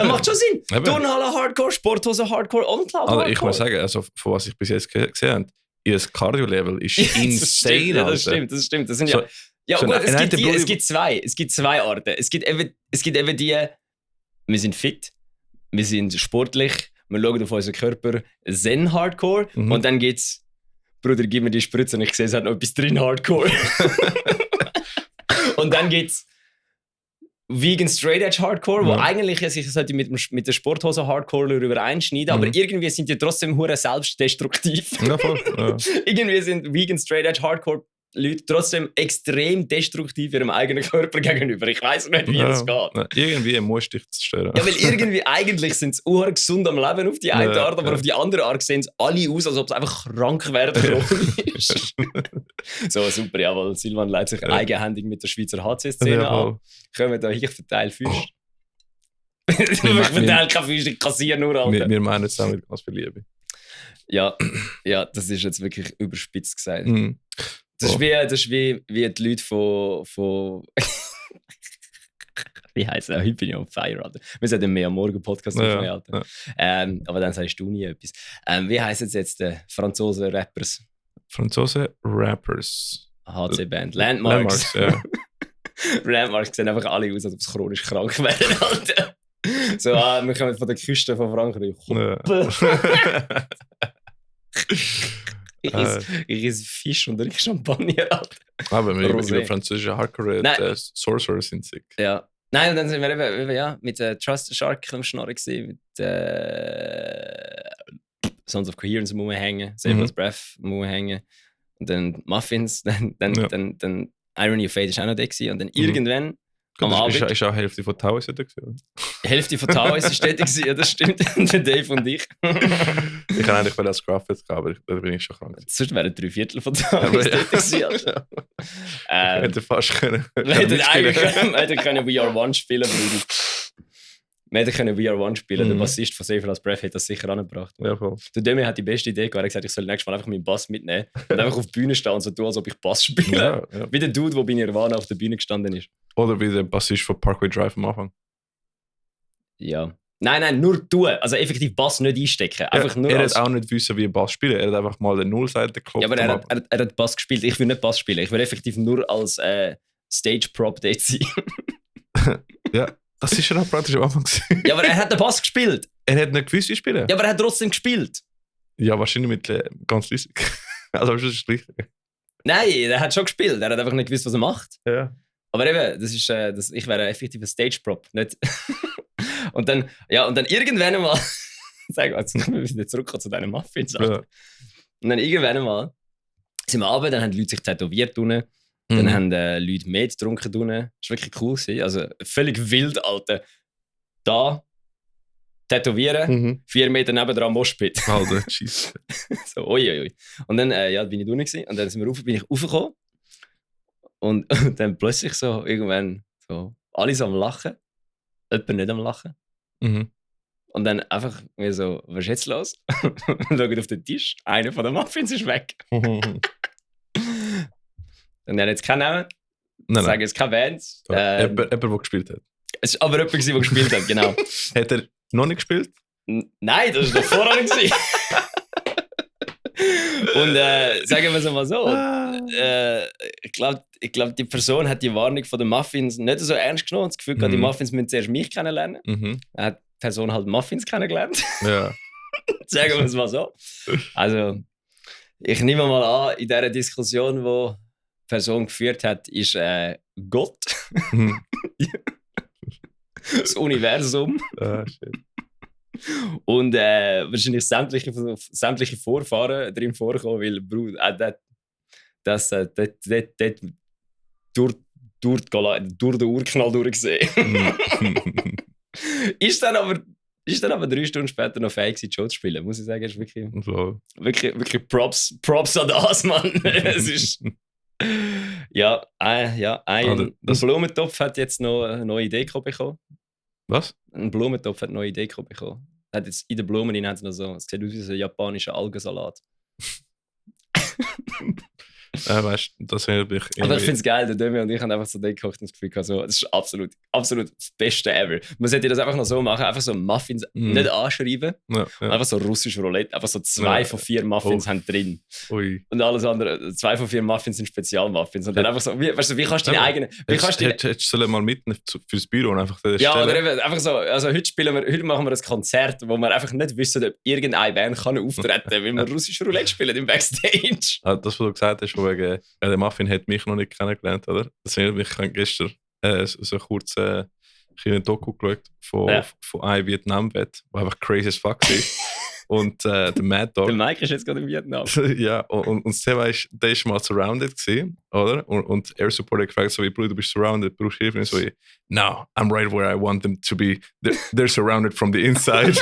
macht schon Sinn. Turnhalle Hardcore, Sporthose Hardcore, OnCloud Also Hardcore. ich muss sagen, also von was ich bis jetzt gesehen habe, ihr Cardio-Level ist insane. Ja, das stimmt. Das sind So- es gibt zwei Arten. Es gibt eben die, wir sind fit, wir sind sportlich, wir schauen auf unseren Körper, Zen Hardcore, Mhm. und dann gibt's, Bruder, gib mir die Spritze und ich sehe, es hat noch etwas drin, Hardcore. Und dann gibt's Vegan Straight Edge Hardcore, wo Ja. eigentlich sich sollte mit der Sporthose Hardcore übereinschneiden, aber irgendwie sind die trotzdem hure selbstdestruktiv. Ja, voll. Ja. Irgendwie sind Vegan Straight Edge Hardcore Leute trotzdem extrem destruktiv ihrem eigenen Körper gegenüber. Ich weiß nicht, wie das geht. Ja, irgendwie musst du dich zerstören. Ja, weil irgendwie eigentlich sind sie gesund am Leben auf die eine Ja, Art, aber ja. auf die andere Art sehen sie alle aus, als ob sie einfach krank werden chronisch. So, super, jawohl. Silvan leitet sich eigenhändig mit der Schweizer HC-Szene Ja, an. voll. Können wir da, ich verteile Füße. Ich verteile keine Füße, ich kassiere nur, Alter. Wir meinen es auch mit ganz viel Liebe. Ja, das ist jetzt wirklich überspitzt gesagt. Mhm. Das ist wie die Leute von wie heisst es? Heute bin ich on fire, Alter. Wir sollten mehr am Morgen-Podcast machen, Alter. Ja. Aber dann sagst du nie etwas. Wie heissen es jetzt die Franzosen-Rappers? Franzosen-Rappers. HC-Band. Landmarks. Ja. Landmarks sehen einfach alle aus, als ob sie chronisch krank wären, Alter. So, wir kommen von der Küste von Frankreich. Ja. Ich esse Fisch und rieche Champagner, Alter. Aber mit Rosé. französischen Hardcore Nein. Sorcerer sind sick. Ja. Nein, und dann sind wir eben mit Trust the Shark am Schnorren gewesen, mit Sons of Coherence am Rumhängen, Saber's Breath am Rumhängen, und dann Muffins, dann Irony of Fate ist auch noch da gewesen, und dann irgendwann am Abend, Ist auch Hälfte von Tau da gewesen. die Hälfte von Taois ist dort gewesen, ja, das stimmt, der Dave und ich. Ich kann eigentlich als Graph jetzt gehen, aber da bin ich schon krank. Sonst wären 3/4 von Taois dort gewesen. Alter. Hätte fast können. Wir hätten eigentlich können We Are One spielen, Bruder. Wir hätten können We Are One spielen. Der Bassist von Safer als Breath hat das sicher angebracht. Ja, voll. Der Demi hat die beste Idee gehabt. Er hat gesagt, ich soll nächstes Mal einfach meinen Bass mitnehmen und einfach auf die Bühne stehen und so tun, als ob ich Bass spiele. Ja. Wie der Dude, der bei Nirvana auf der Bühne gestanden ist. Oder wie der Bassist von Parkway Drive am Anfang. Ja. Nein, nur tun. Also effektiv Bass nicht einstecken. Einfach nur er als... hat auch nicht wissen, wie Bass spielen. Er hat einfach mal den Nullseite geklopft. Ja, aber er hat Bass gespielt. Ich will nicht Bass spielen. Ich will effektiv nur als Stage-Prop dort sein. Ja, das ist ja auch praktisch am Anfang gewesen. Ja, aber er hat den Bass gespielt. Er hat nicht gewusst, wie spielen. Ja, aber er hat trotzdem gespielt. Ja, wahrscheinlich mit ganz leise. Also, das ist richtig. Nein, er hat schon gespielt. Er hat einfach nicht gewusst, was er macht. Ja. Aber eben, ich wäre effektiv ein Stage-Prop. Nicht. und dann irgendwann einmal, sag mal, jetzt kommen wir wieder zurück zu deinen Muffins. Ja. Und dann irgendwann einmal sind wir runter, dann haben die Leute sich tätowiert unten, dann haben Leute mehr getrunken unten. Das war wirklich cool gewesen. Also völlig wild, Alter. Da tätowieren, 4 Meter nebendran Moshpit. Alter, tschüss. So, oi. Und dann bin ich unten gewesen, und dann bin ich raufgekommen. Und dann plötzlich so irgendwann so alles am Lachen, jemand nicht am Lachen. Mhm. Und dann einfach mir so, was ist jetzt los? Und schauen auf den Tisch, einer von den Muffins ist weg. Und er hat jetzt keinen Namen. Nein, Sagen jetzt keine Bands. Jemand, der gespielt hat. Es war aber jemand, der gespielt hat, genau. Hat er noch nicht gespielt? Nein, das war doch vorher gewesen. Und sagen wir es mal so. Ich glaube, die Person hat die Warnung von den Muffins nicht so ernst genommen. Das Gefühl gehabt, die Muffins müssen zuerst mich kennenlernen. Dann hat die Person halt Muffins kennengelernt. Ja. Sagen wir es mal so. Also, ich nehme mal an, in dieser Diskussion, die die Person geführt hat, ist Gott. Das Universum. Shit. Und wahrscheinlich sämtliche Vorfahren drin vorkommen, weil Bruder, das durch den Urknall durchgesehen. Ist dann aber 3 Stunden später noch fähig gewesen, Show zu spielen. Muss ich sagen, ist wirklich Props an das, Mann. Es ist... Ja, ein Blumentopf hat jetzt noch eine neue Idee bekommen. Was? Ein Blumentopf hat eine neue Idee bekommen. Hat jetzt in den Blumen hat es noch so, es sieht aus wie so ein japanischer Algensalat. Weißt du, das erinnert mich Aber ich finde es geil, der Demi und ich haben einfach so gekocht und das Gefühl gehabt, so, das ist absolut das Beste ever. Man sollte das einfach noch so machen, einfach so Muffins nicht anschreiben. Ja. Einfach so russisch Roulette, einfach so 2 von 4 Muffins haben drin. Ui. Und alles andere, 2 von 4 Muffins sind Spezialmuffins. Und dann einfach so, wie kannst du deine eigenen... Hättest du mal mitnehmen fürs Büro und einfach ja, oder eben, einfach so, also heute machen wir ein Konzert, wo wir einfach nicht wissen, ob irgendeine Band kann auftreten kann, weil wir russisch Roulette spielen im Backstage. Das, was du gesagt hast, wegen, der Muffin hat mich noch nicht kennengelernt, oder? Das erinnert mich, ich habe gestern so kurz ein Doku geschaut von einem Vietnam-Vet, der einfach crazy as fuck ist. Und der Mad Dog. Der Mike ist jetzt gerade in Vietnam. Ja, und das Thema ist, der war mal surrounded gewesen, oder? Und Air Support hat gefragt, so wie, Bruder, du bist surrounded, brauchst du Hilfe? Und so wie, no, I'm right where I want them to be. They're surrounded from the inside.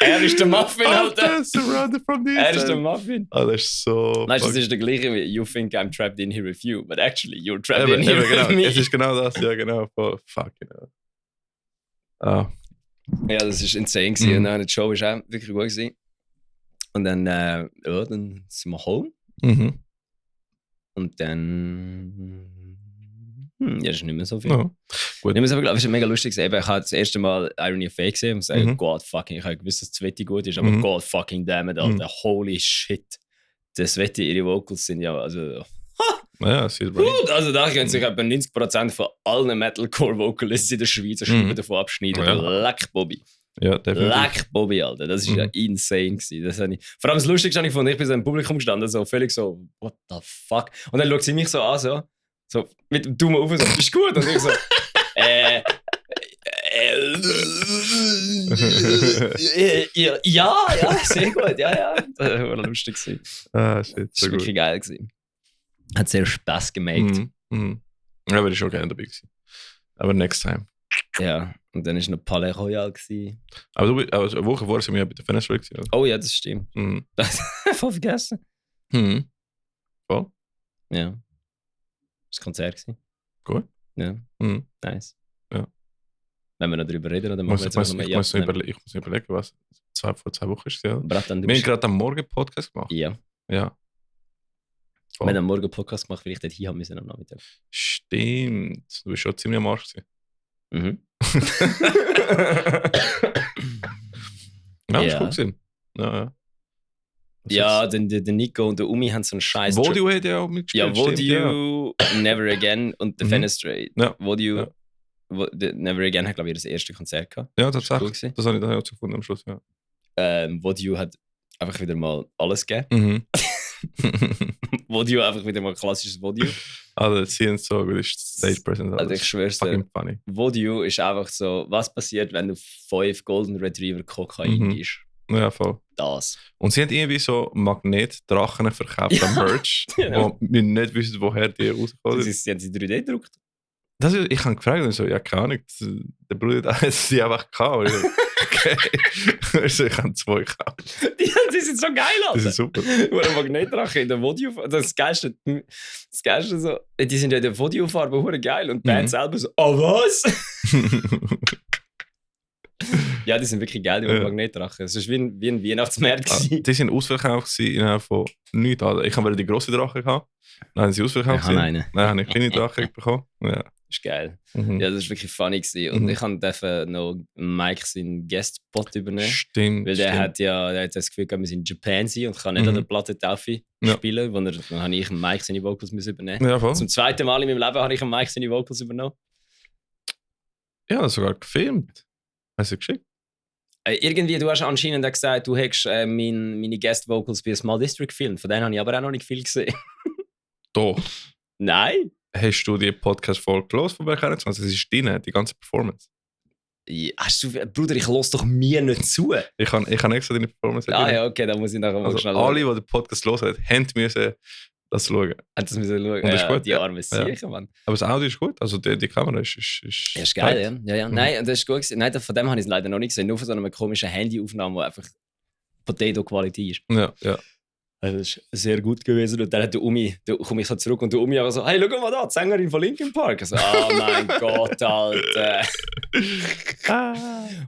Er ist der Muffin, Alter. Surrounded from the inside. Er ist der Muffin. Oh, das ist so... Weißt du, das ist der gleiche wie You think I'm trapped in here with you, but actually you're trapped in here genau. with me. Es ist genau das, ja genau. Fuck, genau. Ja, das war insane gewesen. Und dann die Show war auch wirklich gut gewesen. Und dann, dann sind wir home. Und dann... ja, das ist nicht mehr so viel. No. Gut. Nicht mehr so viel, aber es ist mega lustig. Ich habe das erste Mal Irony of Fate gesehen und gesagt, God fucking, ich habe gewusst, dass das Wetti gut ist, aber God fucking damn it, Alter, holy shit. Das Wetti, ihre Vocals sind ja, also... Ja, sie ist gut, also da können sich etwa 90% von allen Metalcore-Vocalists in der Schweiz davon abschneiden. Ja. Leck Bobby. Ja, definitiv. Leck Bobby, Alter. Das war ja insane gewesen. Das vor allem das Lustigste habe ich gefunden, ich bin so im Publikum gestanden, so völlig so, what the fuck? Und dann schaut sie mich so an, so mit dem Daumen auf und so, bist gut? Und ich so, ja, sehr gut, ja. Das war lustig gewesen. Shit, das war wirklich geil gewesen. Hat sehr Spaß gemacht. Ja, aber ich schon gerne dabei gewesen. Aber next time. Ja, und dann war noch Palais Royal gewesen. Aber eine Woche vorher sind wir ja bei der Venezuela gewesen. Oh ja, das stimmt. Voll vergessen. Voll? Ja. Das war ein Konzert gewesen. Gut. Ja. Nice. Ja. Wenn wir noch darüber reden, dann machen wir jetzt noch ich muss überlegen, was vor 2 Wochen ist. Ja. Wir haben gerade am Morgen Podcast gemacht. Ja. Ja. Wir haben am Morgen Podcast gemacht, weil ich dort hin haben müssen am Nachmittag. Stimmt. Du bist schon ziemlich am Arsch gewesen. Ja, das war gut gewesen. Ja. Ja, der Nico und der Umi haben so einen Scheiß. Vodio hat ja auch mitgespielt. Ja, Vodio, Never Again und The Fenestrate. Ja. Vodio, Never Again hat, glaube ich, das erste Konzert gehabt. Ja, tatsächlich. Das habe ich dann auch gefunden am Schluss, ja. Vodio hat einfach wieder mal alles gegeben. Vodio einfach wieder mal klassisches Vodio. Also, sie sind so gut, ist Stage Presence. Also, ich schwör's dir. Vodio ist einfach so, was passiert, wenn du 5 Golden Retriever Kokain gibst. Ja, voll. Das. Und sie haben irgendwie so Magnetdrachen verkauft am Merch, wo wir nicht wissen, woher die rauskommen. Sie haben sie 3D gedruckt. Ich habe gefragt und so, ja, keine Ahnung, der Bruder hat sie einfach gehabt. Okay. Also, ich habe 2 gekauft. Die sind so geil, Alter. Die sind super. Nur ein Magnetdrache in der Vodio. Das Geilste so, die sind ja in der Vodio-Farbe geil und die Band selber so, oh was? Ja, die sind wirklich geil, die Magnetdrachen. Es war wie ein Weihnachtsmarkt. Die sind ausverkauft innerhalb von nichts. Ich habe die grosse Drache gehabt. Dann haben sie ausverkauft. Ich habe eine. Dann habe ich kleine Drache bekommen. Ja. Das ist geil. Mhm. Ja, das war wirklich funny gewesen. Und ich durfte noch Mike seinen Guest-Spot übernehmen. Stimmt. Weil der hat das Gefühl gehabt, wir sind in Japan sein und kann nicht an der Platte Taufe spielen. Dann habe ich Mike seine Vocals übernehmen. Ja, voll. Zum zweiten Mal in meinem Leben habe ich Mike seine Vocals übernommen. Ja, sogar gefilmt. Hast du geschickt? Irgendwie, du hast anscheinend auch gesagt, du hättest meine Guest-Vocals bei Small District gefilmt. Von denen habe ich aber auch noch nicht viel gesehen. Doch. Nein? Hast du die Podcast-Folge gelesen von Berg 21? Das ist deine, die ganze Performance. Hast du, Bruder, ich höre doch mir nicht zu. Ich kann extra deine Performance ja, okay, dann muss ich nachher mal schnell alle, die den Podcast hören, müssen das schauen. Das müssen schauen. Und das ist gut, die arme Sicher, Mann. Aber das Audio ist gut, also die Kamera ist ja, ist geil, ja. Nein, das ist gut gewesen. Nein, von dem habe ich es leider noch nicht gesehen. Nur von so einer komischen Handyaufnahme, die einfach Potato-Qualität ist. Ja. Also das ist sehr gut gewesen. Und dann hat der Umi, da komme ich so zurück und der Umi auch so, hey, schau mal da, die Sängerin von Linkin Park. Also, oh mein Gott, Alter.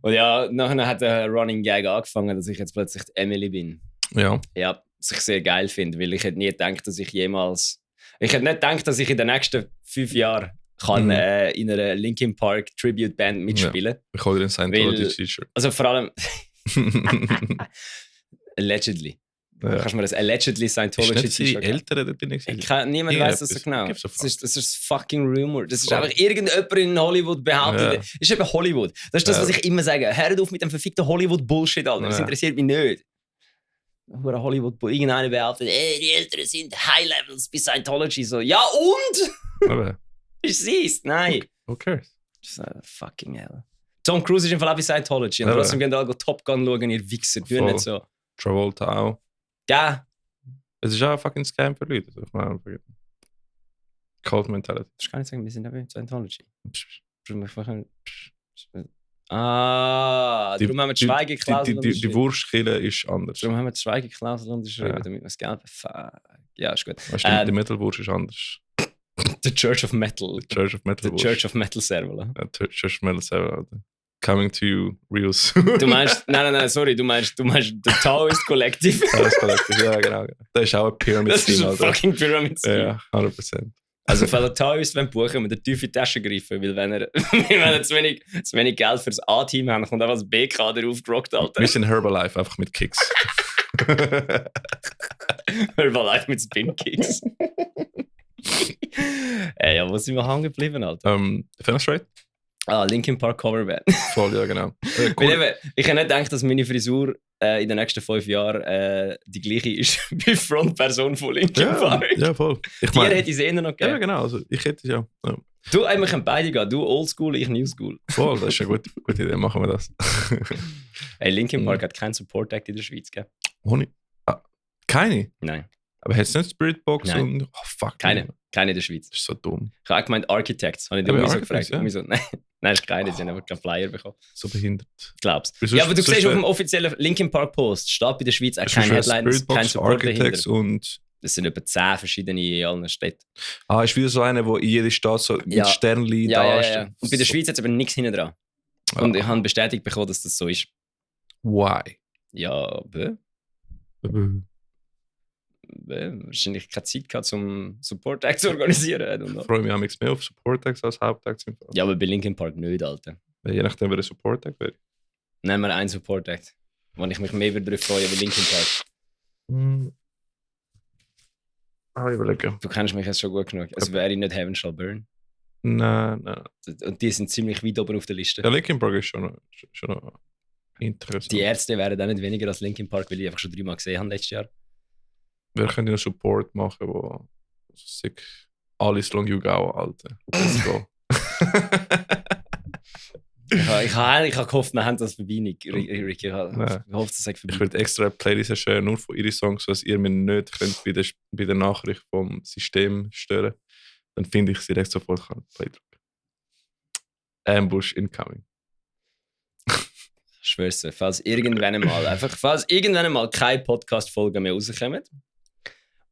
Und ja, nachher hat der Running Gag angefangen, dass ich jetzt plötzlich die Emily bin. Ja. Ja, was ich sehr geil finde, weil ich hätte nie gedacht, dass ich jemals... Ich hätte nicht gedacht, dass ich in den nächsten 5 Jahren kann, in einer Linkin Park Tribute Band mitspielen. Ich hole dir ein Scientology-T-Shirt. Also vor allem... Allegedly. Ja. Kannst du mir das Allegedly Scientology-T-Shirt Ältere dort drin? Niemand weiß das so genau. Das ist fucking Rumor. Das ist einfach irgendjemand in Hollywood behauptet. Das ist eben Hollywood. Das ist das, was ich immer sage. Hört auf mit dem verfickten Hollywood-Bullshit, Alter. Das interessiert mich nicht. Hollywood, irgendeiner behauptet, die Älteren sind High Levels bei Scientology. So, ja und? Aber Ich sieh's. Nein. who cares? Fucking hell. Tom Cruise ist im Fall auch bei Scientology. Und trotzdem gehen alle Top Gun schauen, ihr Wichser. Du nicht so. Travolta auch. Ja. Es ist auch ein fucking Scam für Leute. Ich meine, Cold Mentality. Das kann ich sagen, wir sind auch bei Scientology. Darum haben wir die Schweigeklausel Die Wurstkille ist anders. Darum haben wir die Schweigeklausel unterschrieben, damit wir das Geld... Ja, ist gut. Stimmt, die Metal-Wurst ist anders. The Church of Metal. The Church of Metal. The Church of Metal Server. Ja, Church of Metal Server. Coming to you real soon. Du meinst, nein, sorry, du meinst The Taoist Collective. Taoist Collective, ja, genau. Das ist auch ein Pyramid-Scheme. Das ist ein fucking Pyramid-Scheme. Ja, 100%. Also, wenn ihr Taoist buchen, müsst ihr tief in die Tasche greifen, weil wenn ihr zu wenig Geld für das A-Team habt, kommt einfach das B-Kader aufgerockt, Alter. Wir sind Herbalife, einfach mit Kicks. Herbalife mit Spin-Kicks. Ja, wo sind wir hängen geblieben, Alter? Fenestrate? Linkin Park Coverband. Voll, ja, genau. Cool. Ich habe nicht gedacht, dass meine Frisur in den nächsten 5 Jahren die gleiche ist wie Frontperson von Linkin Park. Ja, voll. Ich meine, hätte ich sie noch gegeben. Ja, genau. Also, ich hätte ja. Du, wir können beide gehen. Du Oldschool, ich Newschool. Voll, das ist eine gute Idee. Machen wir das. Hey, Linkin Park hat keinen Support-Act in der Schweiz, gell? Keine? Nein. Aber hättest du nicht Spiritbox Nein. und... Oh, fuck. Keine in der Schweiz. Das ist so dumm. Ich habe auch gemeint Architects. Habe ich dir so gefragt. Ja. So, nein, ist keine. Sie haben einfach keinen Flyer bekommen. So behindert. Glaubst du? Ja, aber du siehst auf dem offiziellen Linkin Park Post, steht bei der Schweiz auch kein Headline, kein Support Architects dahinter. Und... Das sind etwa 10 verschiedene in allen Städten. Ist wieder so eine, wo in jeder Stadt so mit Sternli da ist. Ja. Und bei der Schweiz hat es aber nichts hinten dran. Und ich habe bestätigt bekommen, dass das so ist. Why? Ja, wahrscheinlich keine Zeit gehabt, um Support-Act zu organisieren. Ich freue mich auch nichts mehr auf Support-Acts als Hauptact. Ja, aber bei Linkin Park nicht, Alter. Je nachdem, wer ein Support-Act wäre. Nehmen wir einen Support-Act, wo ich mich mehr darauf freue wie Linkin Park. Ich überlege. Du kennst mich jetzt schon gut genug. Es wäre nicht Heaven Shall Burn. Nein. Und die sind ziemlich weit oben auf der Liste. Ja, Linkin Park ist schon noch interessant. Die Ärzte wären auch nicht weniger als Linkin Park, weil ich einfach schon 3-mal gesehen habe letztes Jahr. Wer könnte einen Support machen, wo sich alles Long You Go, Alter. Let's go. Ich habe gehofft, wir haben das vorbei, Ricky. Ich hoffe, das sagt vorbei. Ich würde extra eine Playlist erstellen, nur von ihren Songs, was ihr mir nicht könnt bei der Nachricht vom System stören. Dann finde ich sie direkt sofort Play drücken. Ambush incoming. Ich schwör's dir, falls irgendwann mal keine Podcast-Folgen mehr rauskommen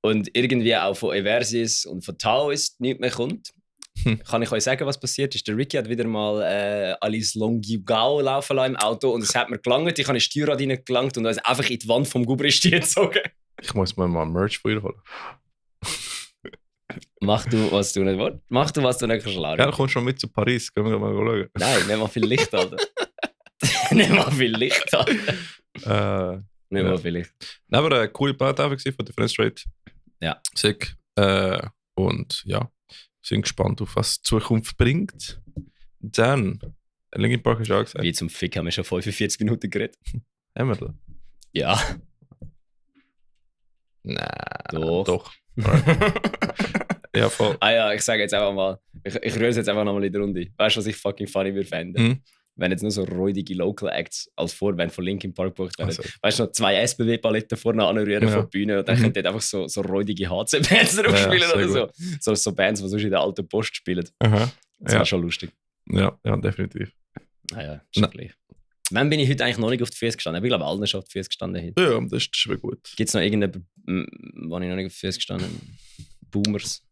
und irgendwie auch von Eversis und von Taoist nichts mehr kommt, kann ich euch sagen, was passiert ist? Der Ricky hat wieder mal Alice Longuigao laufen lassen im Auto und es hat mir gelangt. Ich habe in das Steuerrad reingelangt und es einfach in die Wand vom Gubristi gezogen. Ich muss mir mal Merch von ihr holen. Mach du, was du nicht willst. Mach du, was du nicht kannst. Ja, du kommst schon mit zu Paris. Können wir mal schauen. Nein, nicht mal viel Licht, Alter. Nicht mal viel Licht, Alter. Nicht mal viel Licht. Nein, aber eine coole Platte von Different Straight. Ja. Sick. Und ja, sind gespannt, auf was die Zukunft bringt. Dann, Linkin Park ist auch gesagt. Wie zum Fick haben wir schon 45 Minuten geredet. Haben wir das? Ja. Nein. Doch. Ja, voll. Ja, ich sage jetzt einfach mal, ich rühre es jetzt einfach nochmal in die Runde. Weißt du, was ich fucking funny würde fänden? Wenn jetzt nur so räudige Local Acts als Vorband von Linkin Park gebucht werden. Also. Weißt du, noch 2 SBW-Paletten vorne anrühren von der Bühne und dann könnt ihr einfach so räudige HC-Bands drauf spielen oder so. So Bands, die sonst in der alten Post spielen. Aha. Das wäre schon lustig. Ja, definitiv. Ja, ist gleich. Wann bin ich heute eigentlich noch nicht auf die Füße gestanden? Ich glaube, allen schon auf die Füße gestanden heute. Ja, das ist schon gut. Gibt es noch irgendeinen, wo ich noch nicht auf die Füße gestanden? Boomers?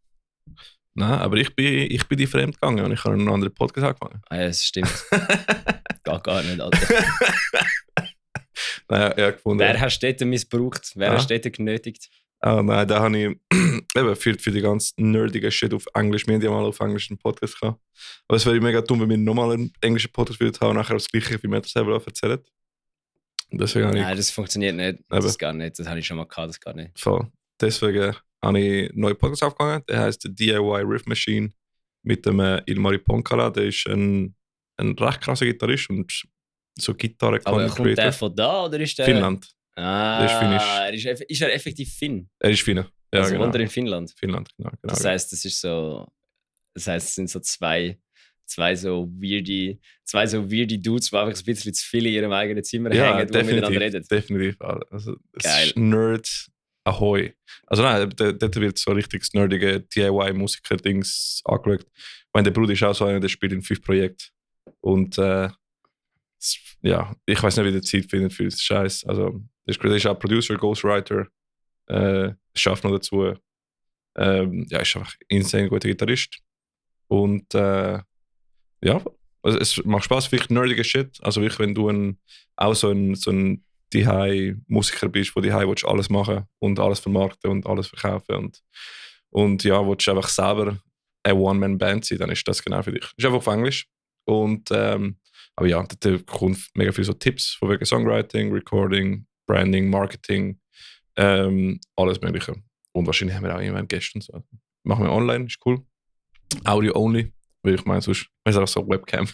Nein, aber ich bin die fremd gegangen und ich habe einen anderen Podcast angefangen. Ja, das stimmt. gar nicht, Alter. Naja, ja, gefunden. Wer hast du dort missbraucht? Wer hast du dort genötigt? Nein, da habe ich eben für die ganz nerdige Shit auf Englisch. Wir haben ja mal auf Englisch einen Podcast gehabt. Aber es wäre mega dumm, wenn wir nochmal einen englischen Podcast würden haben und nachher das Gleiche, wie wir das selber erzählen. Nein, das funktioniert nicht. Das ist gar nicht. Das habe ich schon mal gehabt, das gar nicht. Voll. Deswegen habe ich einen neuen Podcast aufgegangen. Der heißt DIY Riff Machine mit dem Ilmari Ponkala. Der ist ein recht krasser Gitarrist und so Gitarre. Aber kommt der von da oder ist der? Finnland. Der ist finnisch. Ist er effektiv Finn? Er ist Finne. Ja, also genau. wohnt er in Finnland? Genau. Das heißt, es sind so zwei so weirdy Dudes, die einfach ein bisschen zu viel in ihrem eigenen Zimmer hängen und miteinander reden. Definitiv. Also, geil. Ist Nerd Ahoy. Also nein, dort wird so richtig nerdige DIY-Musiker-Dings angeschaut. Ich meine, der Bruder ist auch so einer, der spielt in 5 Projekten. Und ja, ich weiß nicht, wie der Zeit findet für das Scheiß. Also, der ist auch Producer, Ghostwriter, schafft noch dazu. Ist einfach insane guter Gitarrist. Und ja, also es macht Spaß, vielleicht nerdige Shit. Also wirklich, wenn du auch so ein DIY-Musiker bist, wo DIY willst alles machen und alles vermarkten und alles verkaufen und ja, willst einfach selber eine One-Man-Band sein, dann ist das genau für dich. Ist einfach auf Englisch. Und aber ja, da kommt mega viel so Tipps von wegen Songwriting, Recording, Branding, Marketing, alles Mögliche. Und wahrscheinlich haben wir auch irgendwann Gäste und so. Machen wir online, ist cool. Audio only, weil ich meine, sonst ist es auch so Webcam.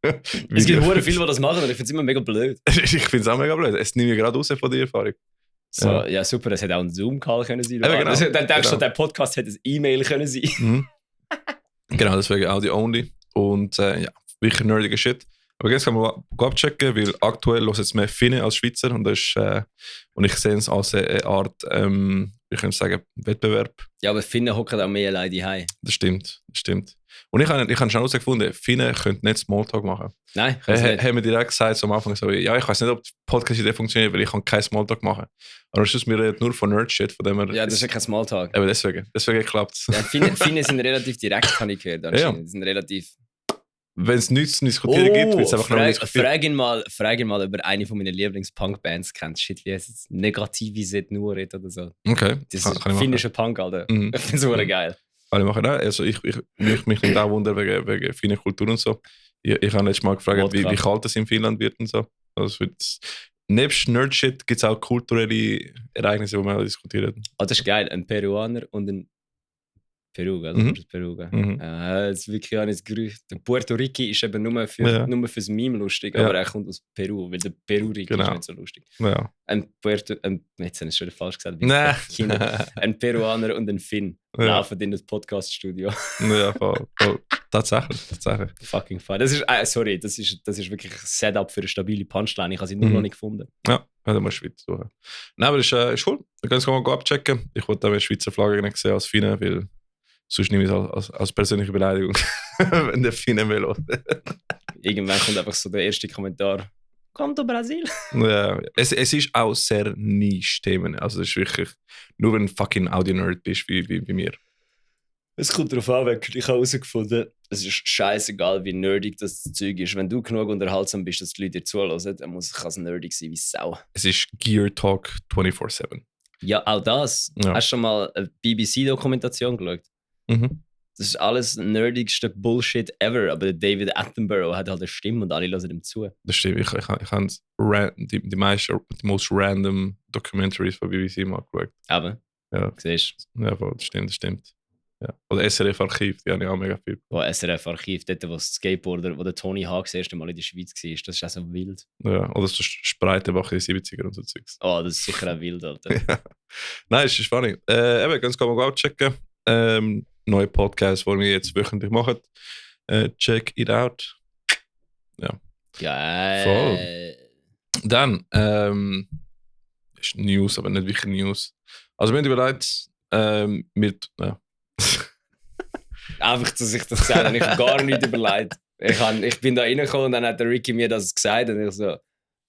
Es gibt viele, die das machen und ich finde es immer mega blöd. Ich finde es auch mega blöd. Es nehme ich gerade raus von der Erfahrung. So, ja, super, es hätte auch ein Zoom-Call können sein. Genau, dann denkst du, der Podcast hätte ein E-Mail können sein. Genau, deswegen Audio only. Und ja, wirklich nerdige Shit. Aber jetzt kann man abchecken, weil aktuell hören jetzt mehr Finnen als Schweizer und ich sehe es als eine Art, ich könnte sagen, Wettbewerb. Ja, aber Finnen hocken auch mehr alleine daheim. Das stimmt. Und ich habe schon herausgefunden, Finnen können nicht Smalltalk machen. Nein, kann nicht. Haben wir direkt gesagt so am Anfang so, ja, ich weiß nicht, ob die Podcast-Idee funktioniert, weil ich kann keinen Smalltalk machen. Aber wir reden nur von Nerd-Shit, von dem wir... Ja, das ist ja kein Smalltalk. Aber deswegen klappt es. Ja, Finnen sind relativ direkt, habe ich gehört. Ja. Die sind relativ... Wenn es nichts zu diskutieren gibt, wird es einfach noch diskutiert. Frag ihn mal, ob er eine von meinen Lieblings-Punk-Bands kennt. Shit, wie heißt es? Negativiset nur oder so. Okay. Das ist finnischer Punk, Alter. Ich finde es super geil. Alle machen das. Also ich mich nicht auch wundern wegen finner Kultur und so. Ich habe letztes Mal gefragt, wie kalt es in Finnland wird und so. Also nebst Nerd-Shit gibt es auch kulturelle Ereignisse, die wir diskutieren. Das ist geil. Ein Peruaner und ein Peru, also Peru. Das ist wirklich ein Gerücht. Der Puerto Rico ist eben nur fürs Meme lustig, aber er kommt aus Peru, weil der Peru-Rico ist nicht so lustig. Ja. Jetzt habe ich es schon falsch gesagt. Ein Peruaner und ein Finn laufen in das Podcast-Studio. Ja, voll. Tatsächlich. Fucking fun. Das ist wirklich ein Setup für eine stabile Punchline. Ich habe sie nur noch nicht gefunden. Ja, dann musst du weiter suchen. Nein, aber das ist cool. Wir können es mal abchecken. Ich wollte auch eine Schweizer Flagge nicht sehen als Finne, weil sonst nehme ich es als persönliche Beleidigung, wenn der Finne will. Irgendwann kommt einfach so der erste Kommentar. Kommt du Brasil? Ja, es ist auch sehr Niche-Themen. Also es ist wirklich, nur wenn du fucking Audio-Nerd bist wie mir. Es kommt darauf an, ich habe herausgefunden, es ist scheißegal, wie nerdig das Zeug ist. Wenn du genug unterhaltsam bist, dass die Leute dir zuhören, dann kann es nerdig sein wie Sau. Es ist Gear Talk 24/7. Ja, auch das. Ja. Hast du schon mal eine BBC-Dokumentation geschaut? Mhm. Das ist alles nerdigste Bullshit ever, aber David Attenborough hat halt eine Stimme und alle hören ihm zu. Das stimmt. Ich habe die meisten, die most random Documentaries von BBC mal geschaut. Aber, Ja, siehst du, ja voll, das stimmt. Ja. Oder SRF-Archiv, die habe ich auch mega viel. wo SRF-Archiv, dort, wo das Skateboarder, wo der Tony Hawk das erste Mal in der Schweiz war, das ist auch so wild. Ja, oder so Spreitenbach in den 70er und so Zeugs. Oh, das ist sicher auch wild, Alter. Ja. Nein, es ist spannend. Eben, ganz kann man auch checken. Neue Podcasts, die wir jetzt wöchentlich machen. Check it out. Geil. Dann, ist News, aber nicht wirklich News. Also, wir haben überlegt, Einfach, dass ich das gesagt habe, ich habe gar nicht überlegt. Ich bin da reingekommen und dann hat der Ricky mir das gesagt und ich so,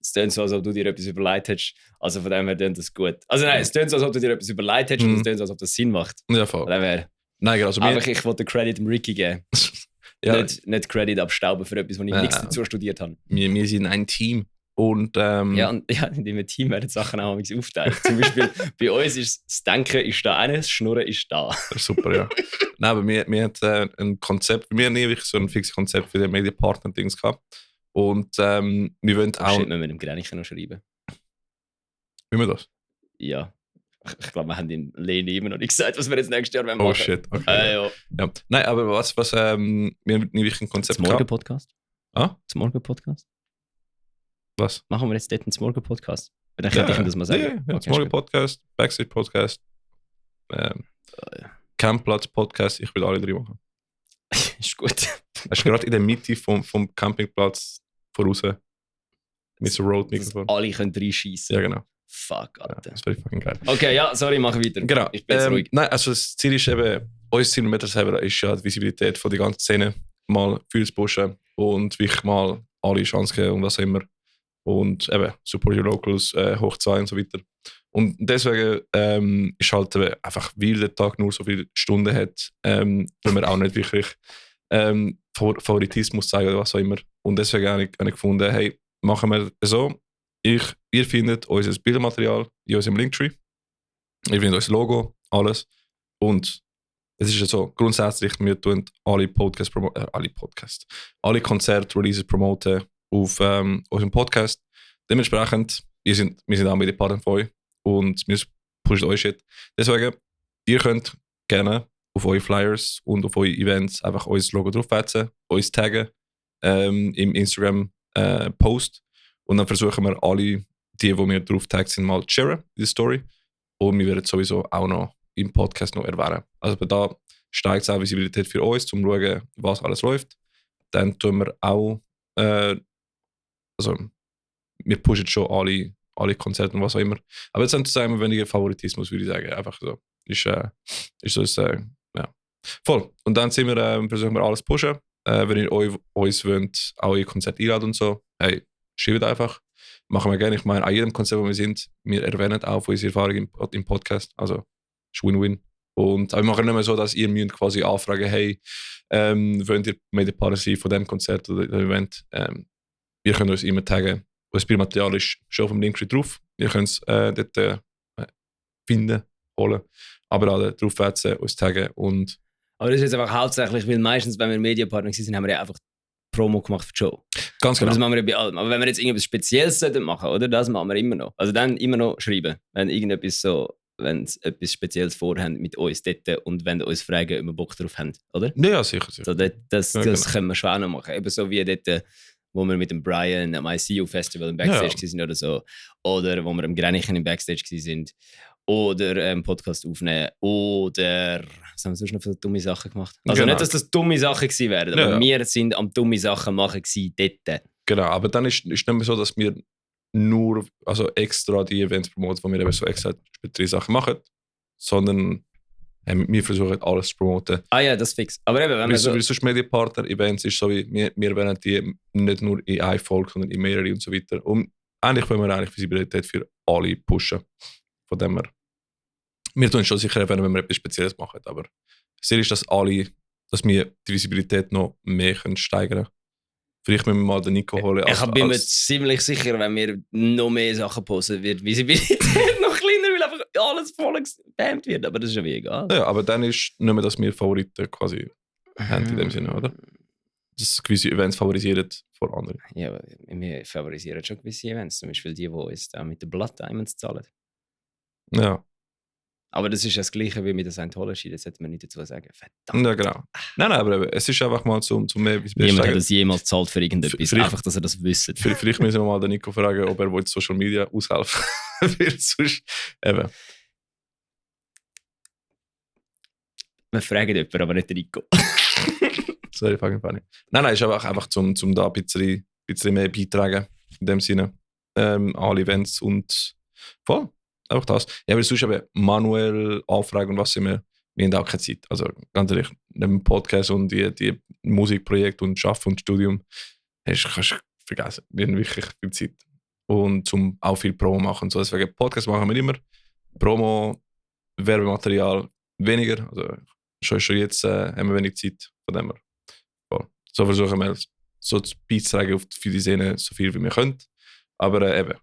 es klingt so, als ob du dir etwas überlegt hättest. Also von dem her klingt das gut. Also nein, es klingt so, als ob du dir etwas überlegt hättest und es klingt so, als ob das Sinn macht. Ja, voll. Von dem her. Nein, also Einfach, ich wollte den Credit dem Ricky geben. ja, Nicht Credit abstauben für etwas, wo ich nichts dazu studiert habe. wir sind ein Team. Und, Ja, und ja, in dem Team werden Sachen auch manchmal aufteilen. Zum Beispiel bei uns ist das Denken ist da eine, das Schnurren ist da. Das ist super, ja. Nein, aber wir haben ein Konzept, wir haben nie wirklich so ein fixes Konzept für den Medienpartner-Dings gehabt. Und wir wollen auch... Shit, wir mit dem Grenchen noch schreiben. Wie wir das? Ja. Ich glaube, wir haben den Leni immer noch nicht gesagt, was wir jetzt nächstes Jahr machen. Oh shit, okay. Ja. Ja. Nein, aber wir haben nie wirklich ein Konzept Das Morgen-Podcast? Ah? Das Morgen-Podcast? Was? Machen wir jetzt dort einen Morgen-Podcast? Dann könnte ich ihm das mal sagen. Ja, Okay, das Morgen-Podcast, Backstage-Podcast, Campplatz-Podcast, ich will alle drei machen. Ist gut. Er ist gerade in der Mitte vom Campingplatz voraus. Mit so Road-Mikrofon. Alle können reinschießen. Ja, genau. Fuck, Ja, Alter. das wäre fucking geil. Okay, ja, sorry, mach weiter. Genau. Ich bin jetzt ruhig. Nein, also das Ziel ist eben, unser Ziel mit Metal ist ja die Visibilität von der ganzen Szene mal für zu pushen und wirklich mal alle Chancen geben und was auch immer. Und eben, support your locals, hoch 2 und so weiter. Und deswegen ist halt einfach, weil der Tag nur so viele Stunden hat, weil wir auch nicht wirklich Favoritismus zeigen oder was auch immer. Und deswegen habe ich gefunden, hey, machen wir so. Ihr findet unser Bildmaterial in unserem Linktree. Ihr findet unser Logo, alles. Und es ist ja so, grundsätzlich, wir tun alle Konzert-Releases promoten auf unserem Podcast. Dementsprechend, wir sind auch mit den Partnern von euch und wir pushen euch Shit. Deswegen, ihr könnt gerne auf eure Flyers und auf eure Events einfach unser Logo draufsetzen, uns taggen im Instagram-Post und dann versuchen wir alle, die wir drauf taggen sind, mal zu sharen, die Story. Und wir werden sowieso auch noch im Podcast noch erwähnen. Also da steigt auch Visibilität für uns, um zu schauen, was alles läuft. Dann tun wir auch also wir pushen schon alle Konzerte und was auch immer. Aber jetzt haben wir sagen, weniger Favoritismus, würde ich sagen. Einfach so. Ist so ja. Voll. Und dann versuchen wir alles pushen. Wenn ihr uns wollt, auch ihr Konzert einladen und so, hey, schreibt einfach. Machen wir gerne. Ich meine, an jedem Konzert, wo wir sind, wir erwähnen auch unsere Erfahrung im Podcast. Also, ist Win-Win. Aber wir machen nicht mehr so, dass ihr müsst quasi anfragen, hey, wollt ihr Medienpartner sein von diesem Konzert oder dem Event? Wir können uns immer taggen. Das Bildmaterial ist schon auf dem Link drauf. Ihr könnt es dort finden, holen. Aber alle draufsetzen, uns taggen und... Aber das ist jetzt einfach hauptsächlich, weil meistens, wenn wir Medienpartner sind, haben wir ja einfach Promo gemacht für die Show. Ganz genau. Aber das machen wir ja bei allem. Aber wenn wir jetzt irgendetwas Spezielles machen, oder? Das machen wir immer noch. Also dann immer noch schreiben. Wenn sie etwas Spezielles vorhaben mit uns dort und wenn uns fragen, ob wir Bock drauf haben, oder? Ja, sicher. So, das können wir schon auch noch machen. Eben so wie dort, wo wir mit dem Brian am ICU Festival im Backstage waren oder so. Oder wo wir am Grenichen im Backstage waren. Oder einen Podcast aufnehmen. Oder was haben wir sonst noch für dumme Sachen gemacht? Also genau. nicht, dass das dumme Sachen gewesen wären, aber wir sind am dumme Sachen machen dort. Genau, aber dann ist nicht mehr so, dass wir nur extra die Events promoten, wo wir eben so extra spezielle Sachen machen, sondern wir versuchen alles zu promoten. Ah ja, das ist fix. Aber eben, wenn wir sonst Medienpartner-Events ist so wie, wir wollen die nicht nur in eine Folge, sondern in mehrere und so weiter. Und eigentlich wollen wir Visibilität für alle pushen. Von dem her. Wir tun schon sicher, wenn wir etwas Spezielles machen, aber Das Ziel ist, dass wir die Visibilität noch mehr steigern können. Vielleicht müssen wir mal den Nico holen. Ich bin mir ziemlich sicher, wenn wir noch mehr Sachen posten, wird die Visibilität noch kleiner, weil einfach alles voll gespammt wird. Aber das ist ja wie egal. Ja, aber dann ist nicht mehr, dass wir Favoriten quasi haben in dem Sinne, oder? Dass gewisse Events favorisieren vor anderen. Ja, aber wir favorisieren schon gewisse Events. Zum Beispiel die uns auch mit den Blood Diamonds zahlen. Ja. Aber das ist ja das Gleiche wie mit der St. Hology, das sollte man nicht dazu sagen. Verdammt. Ja, genau. Nein, aber es ist einfach mal zum mehr Niemand hat das jemals zahlt für irgendetwas. Einfach, dass er das wüsste. Vielleicht müssen wir mal den Nico fragen, ob er Social Media aushelfen will. Sonst eben. Wir fragen jemanden, aber nicht den Nico. Sorry, fucking funny. Nein, ist einfach zum da ein bisschen mehr beitragen. In dem Sinne. Alle Events und voll. Einfach das. Ja, weil sonst eben manuell anfragen und was immer, wir haben auch keine Zeit. Also ganz ehrlich, neben dem Podcast und die Musikprojekte und Arbeiten und Studium, kannst du vergessen. Wir haben wirklich viel Zeit. Und zum auch viel Promo machen und so. Deswegen Podcast machen wir immer. Promo, Werbematerial weniger. Also schon jetzt haben wir wenig Zeit von dem her. So versuchen wir so beizutragen für die Szene so viel wie wir können. Aber eben,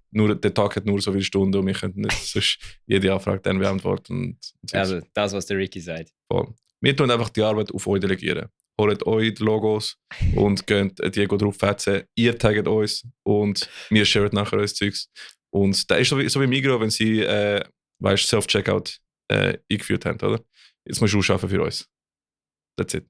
der Tag hat nur so viele Stunden und wir könnten nicht sonst jede Anfrage dann beantworten. Also das, was der Ricky sagt. Voll. Wir tun einfach die Arbeit auf euch delegieren. Holt euch die Logos und könnt Diego drauf fetzen. Ihr taggt uns und wir sharen nachher euer Zeugs. Und das ist so wie Migros, wenn sie Self-Checkout eingeführt haben, oder? Jetzt musst du ausschaffen für uns. That's it.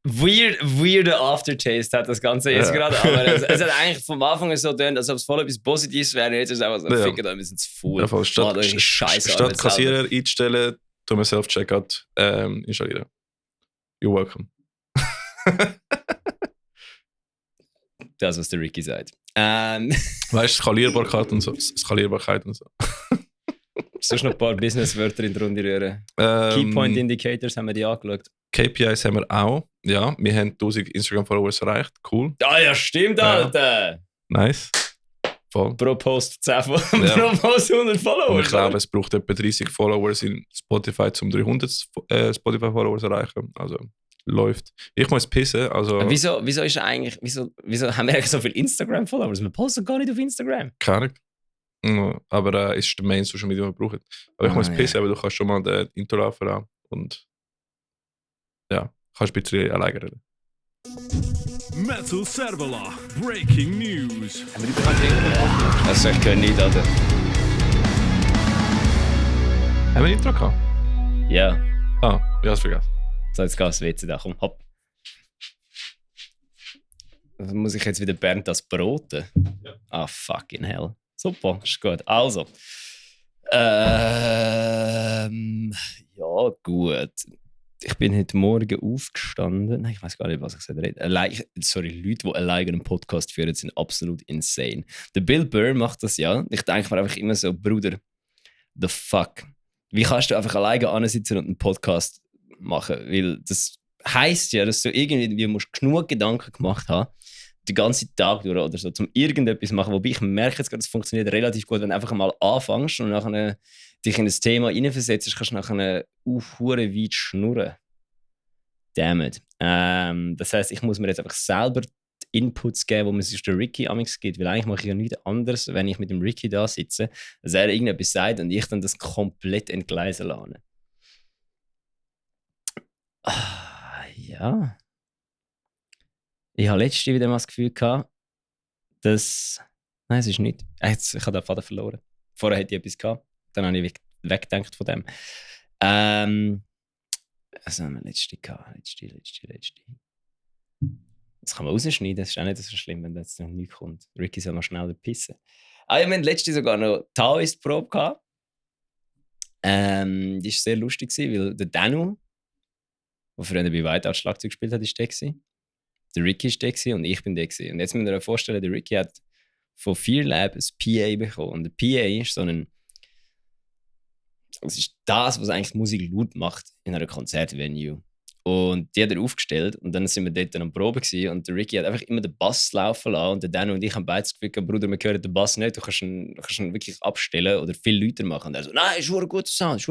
Weirder Aftertaste hat das Ganze jetzt gerade, aber es hat eigentlich vom Anfang so gedacht, als ob es voll etwas Positives wäre. Jetzt ist es einfach so, ficken da, wir sind zu faul. Ja, statt Kassierer einzustellen, tun wir Self-Checkout installieren. You're welcome. Das, was der Ricky sagt. Weißt du, Skalierbarkeit und so. Sonst noch ein paar Businesswörter in der Runde rühren. Keypoint Indicators haben wir die angeschaut. KPIs haben wir auch. Ja, wir haben 1000 Instagram-Followers erreicht. Cool. Ah ja, stimmt, Alter. Nice. Voll. Pro Post 10 pro Post 100 Followers. Und ich glaube, es braucht etwa 30 Followers in Spotify, um 300 Spotify-Followers zu erreichen. Also läuft. Ich muss pissen. Also, wieso ist eigentlich, wieso haben wir eigentlich so viele Instagram-Followers? Wir posten gar nicht auf Instagram. Keine Ahnung. Aber ist der Main Social Media, den wir brauchen. Aber ich muss pissen, aber du kannst schon mal den Intro laufen lassen. Und ja, kannst ein bisschen alleine reden. Metal Servola, Breaking News. Also ich kann nicht, Alter. Haben wir ein Intro gehabt? Ja. Ah, ich hab's vergessen. So, jetzt geht's WC da, komm, hopp. Also muss ich jetzt wieder Bernd das broten? Ja. Ah, fucking hell. Super, ist gut. Also. Ja, gut. Ich bin heute Morgen aufgestanden. Nein, ich weiß gar nicht, was ich gesagt habe. Leute, die alleine einen Podcast führen, sind absolut insane. Der Bill Burr macht das ja. Ich denke mir einfach immer so, Bruder, the fuck. Wie kannst du einfach alleine ansitzen und einen Podcast machen? Weil das heisst ja, dass du irgendwie musst genug Gedanken gemacht haben, den ganzen Tag durch oder so, um irgendetwas zu machen. Wobei ich merke jetzt gerade, es funktioniert relativ gut, wenn du einfach mal anfängst und nachher dich in das Thema reinversetzt, kannst du nachher hure weit schnurren. Damn it. Das heisst, ich muss mir jetzt einfach selber die Inputs geben, die mir sonst der Ricky amigs gibt, weil eigentlich mache ich ja nichts anderes, wenn ich mit dem Ricky da sitze, dass er irgendetwas sagt und ich dann das komplett entgleisen lasse. Ja. Ich habe letztens wieder mal das Gefühl gehabt, dass... Nein, es ist nicht. Ich habe den Faden verloren. Vorher hatte ich etwas gehabt. Dann habe ich weggedacht von dem. Also haben wir letzte gehabt. Letzte. Das kann man rausschneiden. Das ist auch nicht so schlimm, wenn jetzt noch nichts kommt. Ricky soll noch schneller pissen. Ah ja, wir hatten letzte sogar noch Taoist-Probe gehabt. Die war sehr lustig, weil der Danu, der früher bei Whiteout Schlagzeug gespielt hat, war der. Der Ricky war der und ich bin der. Und jetzt müsst ihr euch vorstellen, der Ricky hat von Fearlab ein PA bekommen. Und der PA ist so ein... Das ist das, was eigentlich Musik laut macht in einer Konzertvenue. Und die hat er aufgestellt und dann sind wir dort am Proben gewesen, und der Ricky hat einfach immer den Bass laufen lassen und der Daniel und ich haben beide das Gefühl gehabt, Bruder, wir hören den Bass nicht, du kannst ihn wirklich abstellen oder viel lauter machen. Und er so, nein, ist schon ein guter Sound.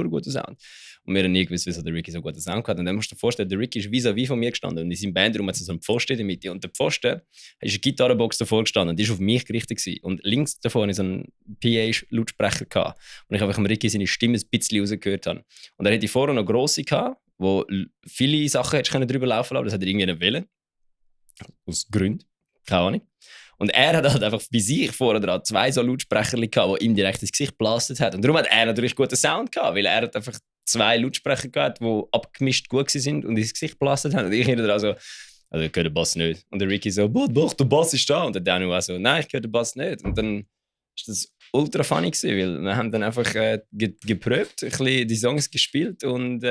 Und wir haben nie gewusst, wieso der Ricky so guten Sound hat. Und dann musst du dir vorstellen, der Ricky ist vis-à-vis von mir gestanden und in seinem Bandraum hat so einen Pfosten in der Mitte und der Pfosten ist eine Gitarrenbox davor gestanden und die war auf mich gerichtet gewesen. Und links davon hatte ich so einen PA-Lautsprecher gehabt und ich einfach dem Ricky seine Stimme ein bisschen rausgehört habe. Und er hatte vorne noch grosse gehabt, wo viele Sachen hättest du drüber laufen lassen, das hat er irgendwie nicht wollen. Aus Gründen. Keine Ahnung. Und er hat halt einfach bei sich vorne dran 2 so Lautsprecher gehabt, die ihm direkt ins Gesicht geblastet hat. Und darum hat er natürlich guten Sound gehabt, weil er hat einfach 2 Lautsprecher gehabt, die abgemischt gut waren und ins Gesicht geblastet haben. Und ich hinter dran so, also ich höre den Bass nicht. Und der Ricky so, doch, der Bass ist da. Und der Daniel auch so, nein, ich höre den Bass nicht. Und dann ist das ultra funny gewesen, weil wir haben dann einfach geprobt, ein bisschen die Songs gespielt und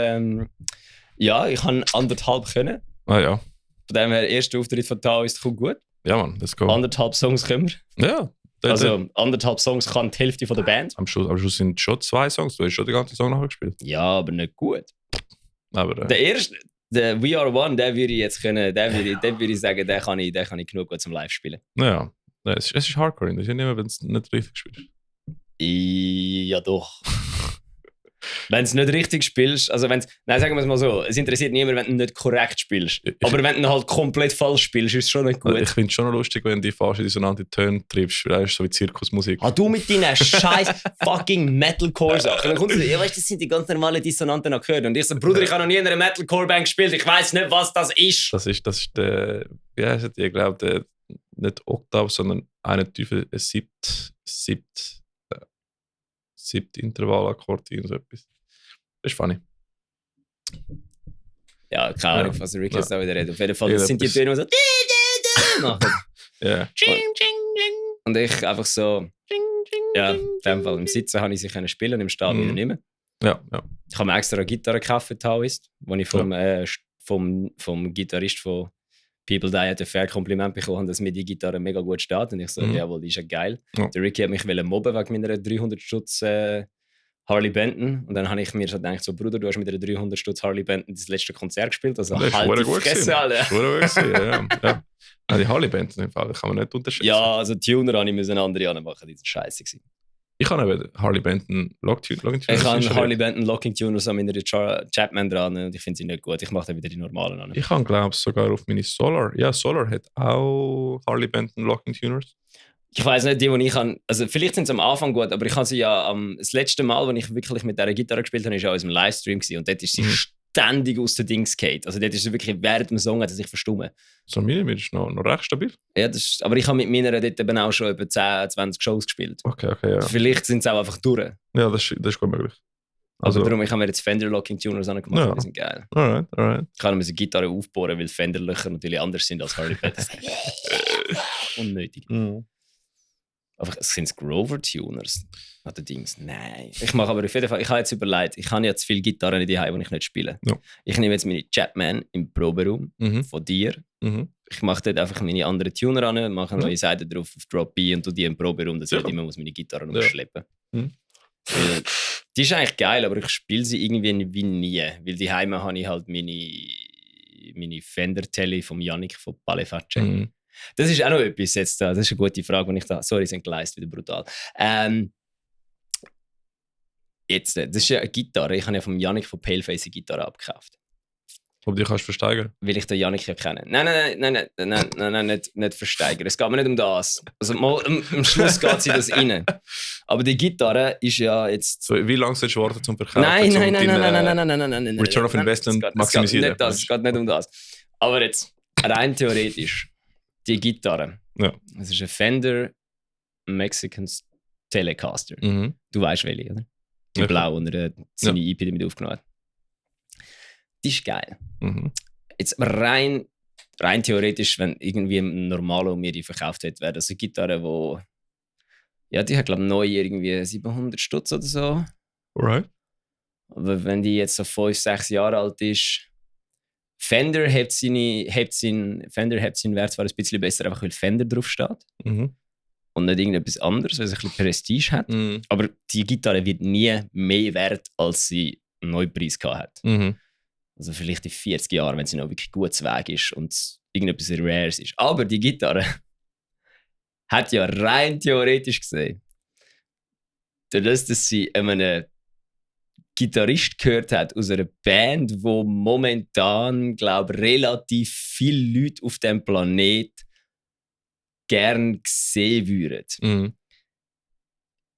ja, ich habe 1,5 können. Ah ja. Von dem her, der erste Auftritt von Taoist kommt gut. Ja, Mann, let's go. 1,5 Songs können wir. Ja. Also 1,5 Songs kann die Hälfte von der Band. Am Schluss sind schon 2 Songs, du hast schon den ganzen Song nachher gespielt. Ja, aber nicht gut. Aber Der erste, der We Are One, den würde ich jetzt können, den würde ich sagen, den kann ich genug gut zum Live spielen. ja, es ist Hardcore, das ist ja nicht mehr, wenn es nicht richtig spielst. Ja, doch. Wenn du es nicht richtig spielst, also nein, sagen wir es mal so, es interessiert niemand, wenn du nicht korrekt spielst. Aber wenn du halt komplett falsch spielst, ist es schon nicht gut. Also ich finde es schon noch lustig, wenn du die fast dissonante Töne triffst, weil das ist so wie Zirkusmusik. Du mit deinen scheiß fucking Metalcore-Sachen. Dann kommst du so, ja, weißt du, das sind die ganz normalen dissonanten Akkorde. Und ich so, Bruder, ich habe noch nie in einer Metalcore-Band gespielt, ich weiß nicht, was das ist. Das ist der, wie heißt der, ich glaube, nicht Oktav, sondern eine tiefe siebt Intervallakkord, so etwas. Das ist funny. Ja, keine Ahnung, was der Ricky jetzt da wieder redet. Auf jeden Fall, Ja, das sind die Töne, die so machen. Ja. Und ich einfach so, ja, in dem Fall im Sitzen habe ich sie spielen und im Stehen wieder nicht mehr. Ja. Ich habe mir extra eine Gitarre gekauft für Taoist, wo ich vom Gitarrist von People Die hat ein fair Kompliment bekommen, dass mir die Gitarre mega gut steht. Und ich so, jawohl, die ist ja geil. Ja. Der Ricky hat mich mobben wegen meiner 300 Stutz Harley Benton. Und dann habe ich mir so gedacht, so, Bruder, du hast mit einer 300 Stutz Harley Benton das letzte Konzert gespielt. Also Das ist halt die gut Fresse, Alter. ja. Ja, die Harley Benton im Fall kann man nicht unterschätzen. Ja, also Tuner habe ich andere anmachen, die sind scheiße gewesen. Ich habe eben Harley Benton Locking Tuner. Ich habe Harley Benton Locking Tuner so mit einer Chapman dran und ich finde sie nicht gut. Ich mache dann wieder die normalen an. Ich habe, glaube ich, sogar auf meine Solar. Ja, Solar hat auch Harley Benton Locking Tuners. Ich weiß nicht, die ich habe. Also vielleicht sind sie am Anfang gut, aber ich habe sie ja das letzte Mal, als ich wirklich mit dieser Gitarre gespielt habe, war ja in unserem Livestream gewesen, und dort ist sie ständig aus den Dings gefallen. Also dort ist sie wirklich während dem Song hat sie sich verstummen. So mir ist noch recht stabil. Ja, aber ich habe mit meiner dort eben auch schon über 10, 20 Shows gespielt. Okay, ja. Vielleicht sind sie auch einfach durch. Ja, das ist gut möglich. Also darum, ich habe mir jetzt Fender Locking Tuners angemacht, Ja. die sind geil. Alright. Ich kann mir eine Gitarre aufbohren, weil Fenderlöcher natürlich anders sind als Harley Benton. Unnötig. Einfach, sind es Grover-Tuners? Oder Dings? Nein. Ich mache aber auf jeden Fall, ich habe jetzt überlegt, ich habe ja zu viele Gitarren in die Hause, die ich nicht spiele. Ja. Ich nehme jetzt meine Chapman im Proberaum von dir. Ich mache dort einfach meine anderen Tuner an, mache neue Seiten drauf auf Drop B und die im Proberaum, dass ich nicht immer meine Gitarre noch schleppen. Die ist eigentlich geil, aber ich spiele sie irgendwie wie nie. Weil die Heime habe ich halt meine Fender-Telly vom Yannick von Paleface. Das ist auch noch etwas jetzt da. Das ist eine gute Frage, die ich da. Sorry, sind geleistet wieder brutal. Jetzt, das ist ja eine Gitarre. Ich habe ja vom Yannick von Paleface eine Gitarre abgekauft. Ob die kannst du versteigern? Weil ich den Yannick ja kenne. Nein, nicht versteigern. Es geht mir nicht um das. Also mal, am Schluss geht sie das rein. Aber die Gitarre ist ja jetzt. So, wie lange sollst du warten zum Verkaufen? Nein. Return of Investment maximisieren. Es geht nicht um das. Aber jetzt, rein theoretisch, die Gitarre. Ja. Das ist ein Fender Mexican Telecaster. Du weißt welche, oder? Die blau und seine EP damit aufgenommen hat. Die ist geil. Jetzt rein theoretisch, wenn irgendwie ein Normalo mir die verkauft hätte, wäre das eine Gitarre, wo ja, die hat glaube ich neu irgendwie 700 Stutz oder so. Alright. Aber wenn die jetzt so 5, 6 Jahre alt ist, Fender hebt seinen Wert zwar ein bisschen besser, einfach weil Fender drauf steht. Und nicht irgendetwas anderes, weil es ein bisschen Prestige hat. Aber die Gitarre wird nie mehr wert, als sie einen Neupreis gehabt hat. Also vielleicht in 40 Jahren, wenn sie noch wirklich gut zu Weg ist und es irgendetwas Rares ist. Aber die Gitarre hat ja rein theoretisch gesehen, dadurch, dass sie einen Gitarrist gehört hat aus einer Band, wo momentan, glaube ich, relativ viele Leute auf dem Planet gern sehen würden. Mhm.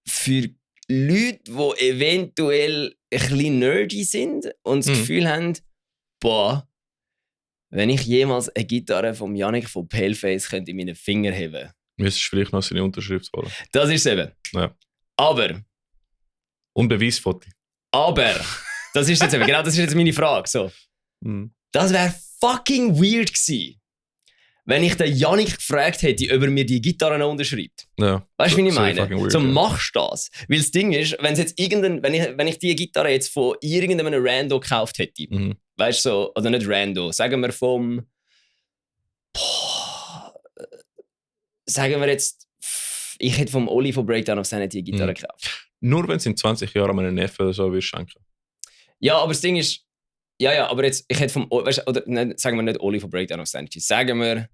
Für Leute, die eventuell ein bisschen nerdy sind und das Gefühl haben, boah, wenn ich jemals eine Gitarre von Yannick von Paleface könnte in meinen Finger heben. Müsstest du vielleicht noch seine Unterschrift holen. Das ist es eben. Ja. Aber, Und Beweisfoto. das ist jetzt eben, genau das ist jetzt meine Frage. So. Mhm. Das wäre fucking weird gewesen, wenn ich den Yannick gefragt hätte, ob er mir die Gitarre noch unterschreibt. Ja. Weißt du, wie ich So meine? fucking weird, So ja. machst du das. Weil das Ding ist, wenn ich die Gitarre jetzt von irgendeinem Rando gekauft hätte, Mhm. weißt du, so, oder nicht Rando, sagen wir vom. Sagen wir jetzt, ich hätte vom Oli von Breakdown of Sanity die Gitarre gekauft. Nur wenn es in 20 Jahren meinen Neffen oder so wirst schenken. Ja, aber das Ding ist, ja, aber jetzt, ich hätte vom, weißt, du, oder nein, sagen wir nicht Oli von Breakdown of Sanity, sagen wir,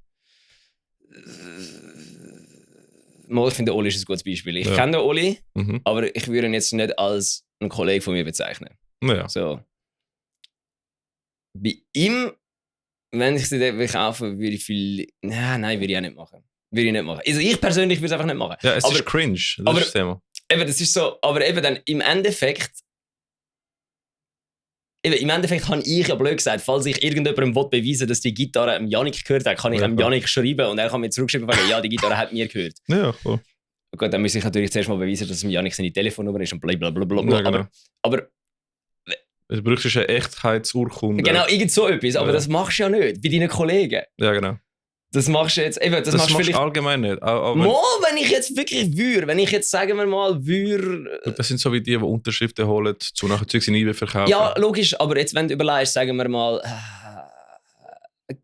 ich finde, Oli ist ein gutes Beispiel. Ich kenne den Oli, Mhm. aber ich würde ihn jetzt nicht als einen Kollegen von mir bezeichnen. Ja. So. Bei ihm, wenn ich sie dort kaufen würde ich viel. Nein, würde ich auch nicht machen. Würde ich nicht machen. Also ich persönlich würde es einfach nicht machen. Ja, es aber, ist cringe. Das aber- ist das Thema. Eben, das ist so, aber eben dann im Endeffekt habe ich ja blöd gesagt, falls ich irgendjemandem beweisen will, dass die Gitarre dem Yannick gehört hat, kann ich Ja, dem klar. Yannick schreiben und er kann mir zurückschreiben, ja, die Gitarre hat mir gehört. Ja, cool. Gut, dann muss ich natürlich zuerst mal beweisen, dass es dem Yannick seine Telefonnummer ist und blablabla. Ja, genau. Aber Du brauchst eine Echtheitsurkunde. genau, irgend so etwas. Aber Ja. das machst du ja nicht, bei deinen Kollegen. Ja, genau. Das machst du jetzt, eben, das Das machst du machst vielleicht. du allgemein nicht. Auch Mal, wenn ich jetzt wirklich wenn ich jetzt, sagen wir mal, das sind so wie die Unterschriften holen, zu nachher Zeugs in eBay verkaufen. ja, logisch, aber jetzt, wenn du überlegst, sagen wir mal,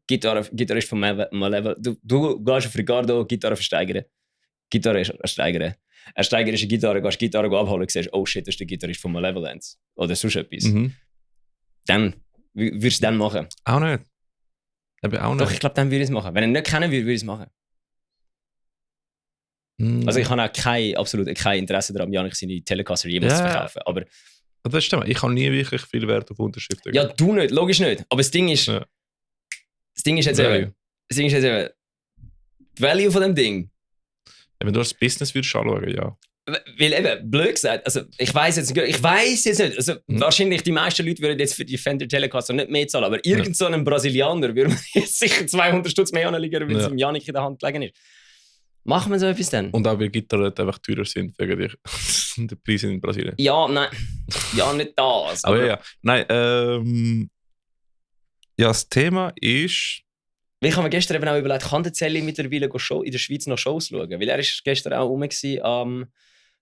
Gitarrist von Malevel, du gehst auf Ricardo, Gitarre versteigern. Gitarre ersteigern. Ersteigern ist eine Gitarre, gehst die Gitarre abholen und siehst, oh shit, das ist der Gitarrist von Malevolence. Oder sonst etwas. Mhm. Dann würdest du es dann machen. Auch nicht. Eben auch Doch, ich nicht. glaube, dann würde ich es machen. Wenn ich ihn nicht kennen würde, würde ich es machen. Mhm. Also ich habe auch absolut kein Interesse daran, Janik seine Telecaster jemals zu Ja. verkaufen. Aber Das stimmt. Ich habe nie wirklich viel Wert auf Unterschriften. ja, du nicht, logisch nicht. Aber das Ding ist, Ja. das Ding ist jetzt Value. eben, die Value von dem Ding. Wenn du als Business würdest anschauen, ja. Weil eben, blöd gesagt, also ich weiß jetzt nicht, also wahrscheinlich die meisten Leute würden jetzt für die Fender Telecaster nicht mehr zahlen, aber irgend so einen Brasilianer würde man jetzt sicher 200 Stutz mehr anlegen, weil es dem Janik in der Hand gelegen ist. Machen wir so etwas dann? Und auch weil Gitarren einfach teurer sind wegen der Preise in Brasilien. Ja, nein, ja, nicht das. Aber ja. Nein, ja, das Thema ist. Weil ich habe mir gestern eben auch überlegt, kann der Zelli mittlerweile in der Schweiz noch Shows schauen? Weil er ist gestern auch rum am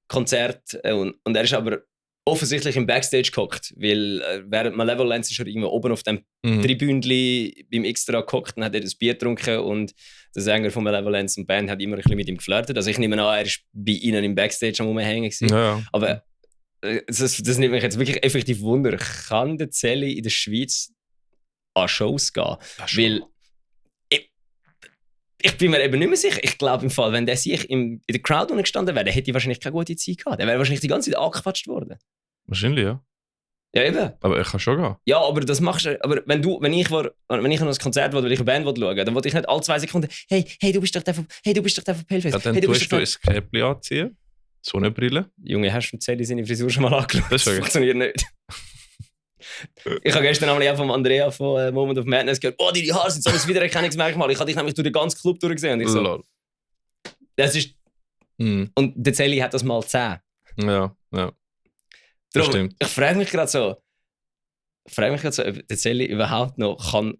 Konzert und er ist aber offensichtlich im Backstage gehockt, weil während Malevolence ist er irgendwo oben auf dem Tribünli beim Extra gehockt und hat dort ein Bier getrunken und der Sänger von Malevolence und Band hat immer ein bisschen mit ihm geflirtet. Also ich nehme an, er war bei ihnen im Backstage am Rumhängen gewesen. Ja. Aber das nimmt mich jetzt wirklich effektiv Wunder. Kann der Zelli in der Schweiz an Shows gehen? Weil ich bin mir eben nicht mehr sicher. Ich glaube im Fall, wenn der sich in der Crowd gestanden wäre, hätte ich wahrscheinlich keine gute Zeit gehabt. Der wäre wahrscheinlich die ganze Zeit angequatscht worden. Wahrscheinlich, ja. Ja, eben. Aber ich kann schon gehen. Ja, aber das machst du. Aber wenn ich an ein Konzert will, weil ich eine Band schauen will, dann wollte ich nicht alle 2 Sekunden, hey, du bist doch der von Paleface. Ja, dann Hey, tust du ein Käppli anziehen, Sonnenbrille. Junge, hast du Zelli seine Frisur schon mal angeschaut? Das ist okay. funktioniert nicht. Ich habe gestern einmal von Andrea von Moment of Madness gehört, oh, deine Haare sind so ein Wiedererkennungsmerkmal. Ich habe dich nämlich durch den ganzen Club durchgesehen. Und ich so, Lol. das ist... Mhm. Und der Zelli hat das mal 10. Ja, ja. Darum, Stimmt. ich frage mich gerade so, ob der Zelli überhaupt noch kann...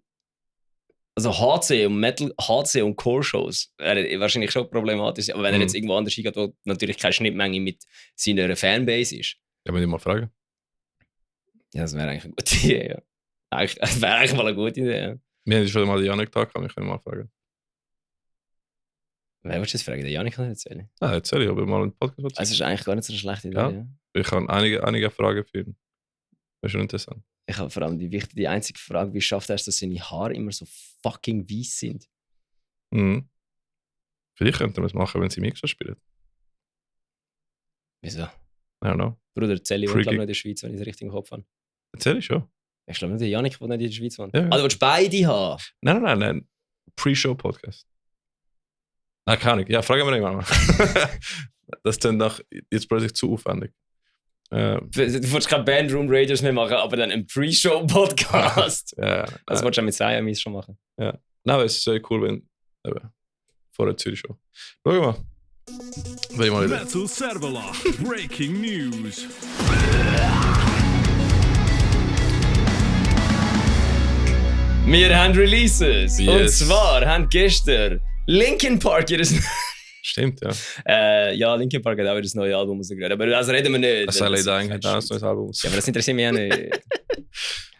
Also HC und Metal, HC und Core-Shows wären wahrscheinlich schon problematisch. Aber wenn er jetzt irgendwo anders hingeht, wo natürlich keine Schnittmenge mit seiner Fanbase ist. Ja, wenn ich mal fragen. Ja, das wäre eigentlich eine gute Idee, ja. Das wäre eigentlich mal eine gute Idee, ja. Wir haben schon mal die Janik da, kann ich mal fragen. Wer willst du jetzt fragen? Der Janik kann das erzählen. Ah, erzähl ich, ob ich mal einen Podcast Also, das ist eigentlich gar nicht so eine schlechte Idee. Ja. Ja. Ich habe einige Fragen für ihn. Das ist schon interessant. Ich habe vor allem die einzige Frage, wie schafft er es, dass seine Haare immer so fucking weiss sind? Mhm. Vielleicht könnten wir es machen, wenn sie Mixer spielen. Wieso? I don't know. Bruder Zelli wohnt, Freaky. glaube ich, noch in der Schweiz, wenn ich es richtig im Kopf habe. Erzähl ich schon. Ich glaube nicht, der Janik wohnt nicht in der Schweiz. Wohnt. Ja, ja. Ah, du willst beide haben? Nein. Pre-Show-Podcast. Nein, keine Ahnung. Ja, fragen wir irgendwann mal. Das klingt nach jetzt plötzlich zu aufwendig. Du willst keine Bandroom-Radios mehr machen, aber dann einen Pre-Show-Podcast. Ja, Das wolltest du auch mit Siamese schon machen. nein, aber es ist sehr cool, wenn vor der Zürich Show. Schau mal. Wenn ich mal wieder. Metal Servola. Breaking News. Wir haben Releases. Und Yes. zwar haben gestern Linkin Park ihres... Stimmt, ja. ja, Linkin Park hat auch wieder das neue Album rausgegeben. Aber das reden wir nicht. Das LA Dying hat auch ein neues Album. Ja, aber das interessiert mich auch nicht.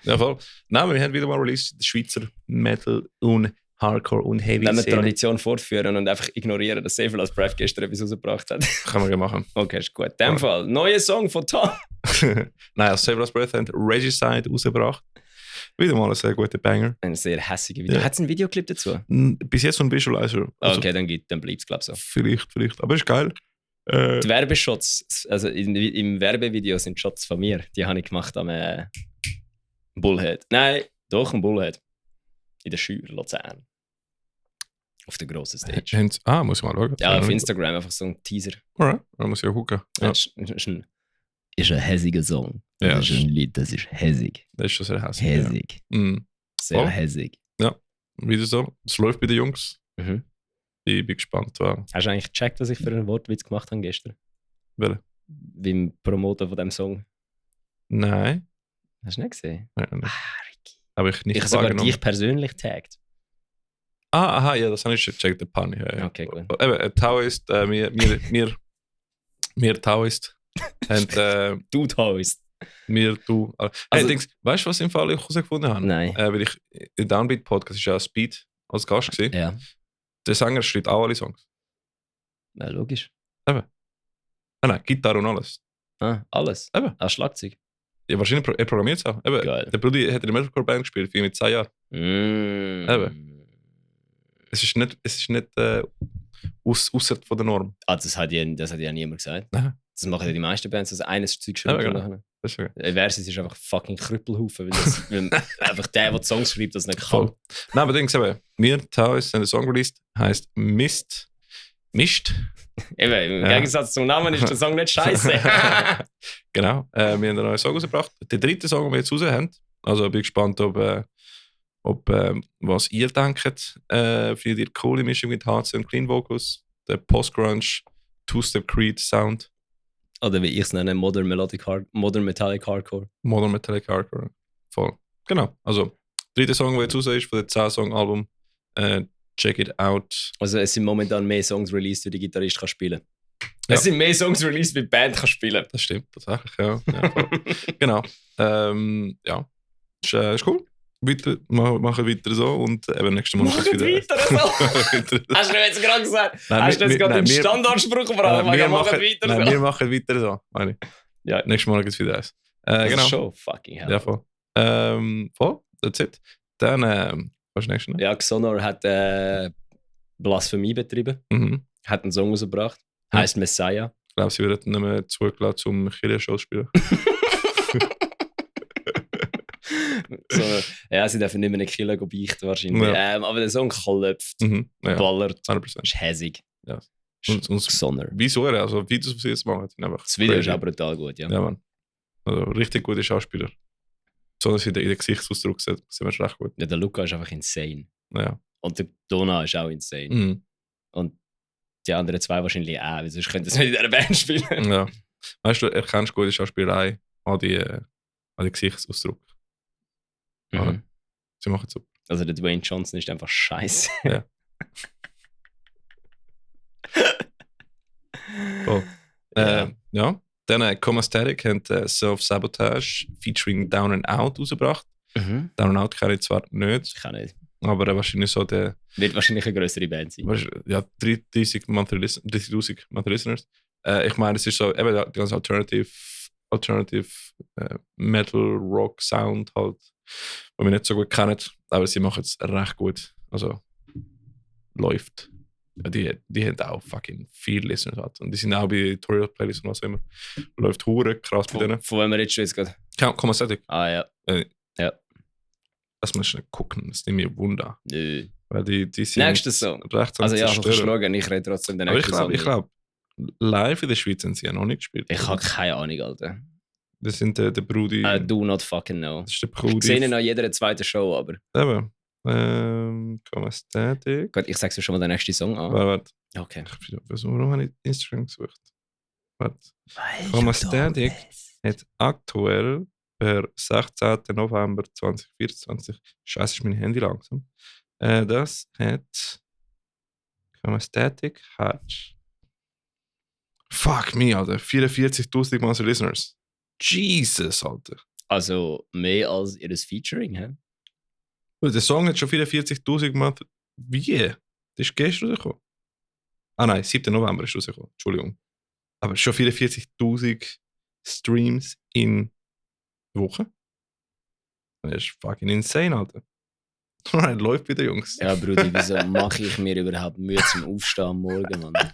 Ja, voll. Nein, wir haben wieder mal released Schweizer Metal und Hardcore und Heavy Wenn wir die Szene. Tradition fortführen und einfach ignorieren, dass Sevel als Breath gestern etwas rausgebracht hat. Kann man ja machen. Okay, ist gut. In dem Fall, neuer Song von Tom. Nein, als Save Last Breath haben Regicide rausgebracht. Wieder mal ein sehr guter Banger. Ein sehr hässiger Video. Ja. Hat es ein Videoclip dazu? Bis jetzt so ein Visualizer. Also Okay, dann bleibt es, glaube ich, so. Vielleicht. Aber ist geil. Die Werbeshots, also im Werbevideo sind Shots von mir. Die habe ich gemacht am Bullhead. Nein, doch, ein Bullhead. In der Schür, Luzern. Auf der grossen Stage. Muss ich mal schauen. Ja, auf Instagram einfach so ein Teaser. Alright, dann muss ich ja gucken. Ja, Das ist ein hässiger Song. Ja, Das ist ein Lied, das ist hässig. das ist schon sehr hässlich. Hässig. Ja. Mhm. Sehr Oh. hässig. Wieder so. Es läuft bei den Jungs. Mhm. Ich bin gespannt. Hast du eigentlich gecheckt, was ich für einen Wortwitz gemacht habe gestern? Welche? Beim Promoten von diesem Song. Nein. Hast du nicht gesehen? Nein, nicht. Ricky. Aber ich nicht Ich habe sogar wahrgenommen. dich persönlich tagged. Aha, ja, das habe ich schon gecheckt, der Panni. Ja. Okay, gut. Eben, Taoist, wir Taoist, haben Du toast. du. Hey, Also- Dings, weißt du, was im Fall ich herausgefunden habe? Nein. Weil ich im Downbeat-Podcast ist ja Speed als Gast gewesen. Ja. Der Sänger schreibt auch alle Songs. Ja, logisch. Nein, Gitarre und alles. Ah, alles. Eben. Auch Schlagzeug. Ja, wahrscheinlich er programmiert es auch. Eben, Geil. der Brudi hat in der Metalcore-Band gespielt, für mit 10 Jahren. Mm. Es ist nicht ausser von der Norm. Ah, das hat ja niemand gesagt. Nein. Das machen ja die meisten Bands, also eines Zeug schreibt. Ja, und genau. nachher- Das ist okay. Versus ist einfach fucking Krüppelhaufen, weil einfach der die Songs schreibt, das nicht kann. Voll. Nein, aber Dings eben, wir Taoist haben einen Song released, heisst Mischt. Eben, im Ja. Gegensatz zum Namen ist der Song nicht scheiße. Genau, wir haben einen neuen Song rausgebracht. Der dritte Song, den wir jetzt raus haben. Also bin gespannt, ob was ihr denkt. Findet ihr coole Mischung mit HC und Clean Vocals, der Post-Grunge, Two-Step Creed Sound, Oder wie ich es nenne, Modern Metallic Hardcore. Modern Metallic Hardcore. Voll. Genau, also dritter Song, der jetzt raus ist, von dem 10-Song-Album. Check it out. Also es sind momentan mehr Songs released, wie der Gitarrist kann spielen. Ja. Es sind mehr Songs released, wie die Band kann spielen. Das stimmt, tatsächlich, ja. Ja, voll. Genau. Ja, ist cool. Machen weiter so und eben nächsten Monat Machen weiter so. weiter. Hast du jetzt gerade gesagt? Nein, Hast du jetzt gerade den wir- Standardspruch gebracht? wir Machen weiter nein, so. wir machen weiter so, meine ich. Ja, Nächsten Monat gibt es wieder eins. das Genau. ist schon fucking hell. Ja, voll. Voll, that's it. Dann, was ist nächstes Mal? Ja, Xonor hat Blasphemie betrieben, Mhm. hat einen Song rausgebracht, Ja. heißt Messiah. Ich glaube, sie werden nicht mehr zugelassen zum Kirche-Show spielen. So, ja, sie dürfen nicht mehr in die Kirche beichten wahrscheinlich. Ja. Aber der Song klopft, Mhm. Ja, ballert, 100%. ist hässig. Ja. Ist Und- Xonor. Wieso? Also, Videos, die sie jetzt machen, sind einfach Das Video ist crazy. auch brutal gut, ja. Ja, Mann. Also, richtig gute Schauspieler. Besonders in der Gesichtsausdruck sind wir recht gut. Ja, der Luca ist einfach insane. Ja. Und der Dona ist auch insane. Mhm. Und die anderen zwei wahrscheinlich auch, weil sonst könnten sie nicht in dieser Band spielen. Ja. Weißt du, erkennst gute Schauspielerei an den Gesichtsausdruck. Mhm. Sie machen es super. Also der Dwayne Johnson ist einfach scheiße. Ja. Voll. Ja. Ja. Dann Comastatic hat Self-Sabotage featuring Down and Out rausgebracht. Mhm. Down and Out kenne ich zwar nicht, Ich kann nicht. aber wahrscheinlich so der Wird wahrscheinlich eine größere Band sein. 30.000 Monthly Listeners. Ich meine, es ist so eben die ganze Alternative Alternative Metal Rock Sound halt, den wir nicht so gut kennen, aber sie machen es recht gut. Also läuft. Ja, die haben auch fucking viel Listeners halt. Und die sind auch bei Tutorial Playlists und was auch immer. Läuft hure krass bei denen. Von wem wir jetzt gerade? Commastatic. Ah ja. Ja. Lass mal schnell gucken, das nimmt mir Wunder. Nö. Weil die sind Nächster Song. recht am Also ja, Zerstören. kannst du schauen, ich rede trotzdem den Aber nächsten Song. ich glaube, live in der Schweiz haben sie ja noch nicht gespielt. Ich habe keine Ahnung, Alter. Das sind der Brudi. I do not fucking know. Das ist der Ich Brudi. sehe ihn an jeder zweiten Show, aber... Eben. Commastatic. Gut, ich sage dir schon mal den nächsten Song an. Warte. Okay. Warum habe ich Instagram gesucht? Warte. Commastatic hat aktuell per 16. November 2024. Scheiße, ist mein Handy langsam. Das hat. Commastatic hat. Fuck me, Alter. 44.000 Monster Listeners. Jesus, Alter. Also mehr als ihr Featuring, hä? Der Song hat schon 44.000 gemacht. Wie? Das ist gestern rausgekommen. Ah nein, 7. November ist rausgekommen. Entschuldigung. Aber schon 44.000 Streams in Woche. Das ist fucking insane, Alter. Alright, läuft wieder, Jungs. Ja, Brudi, wieso mache ich mir überhaupt Mühe zum Aufstehen am Morgen, Mann?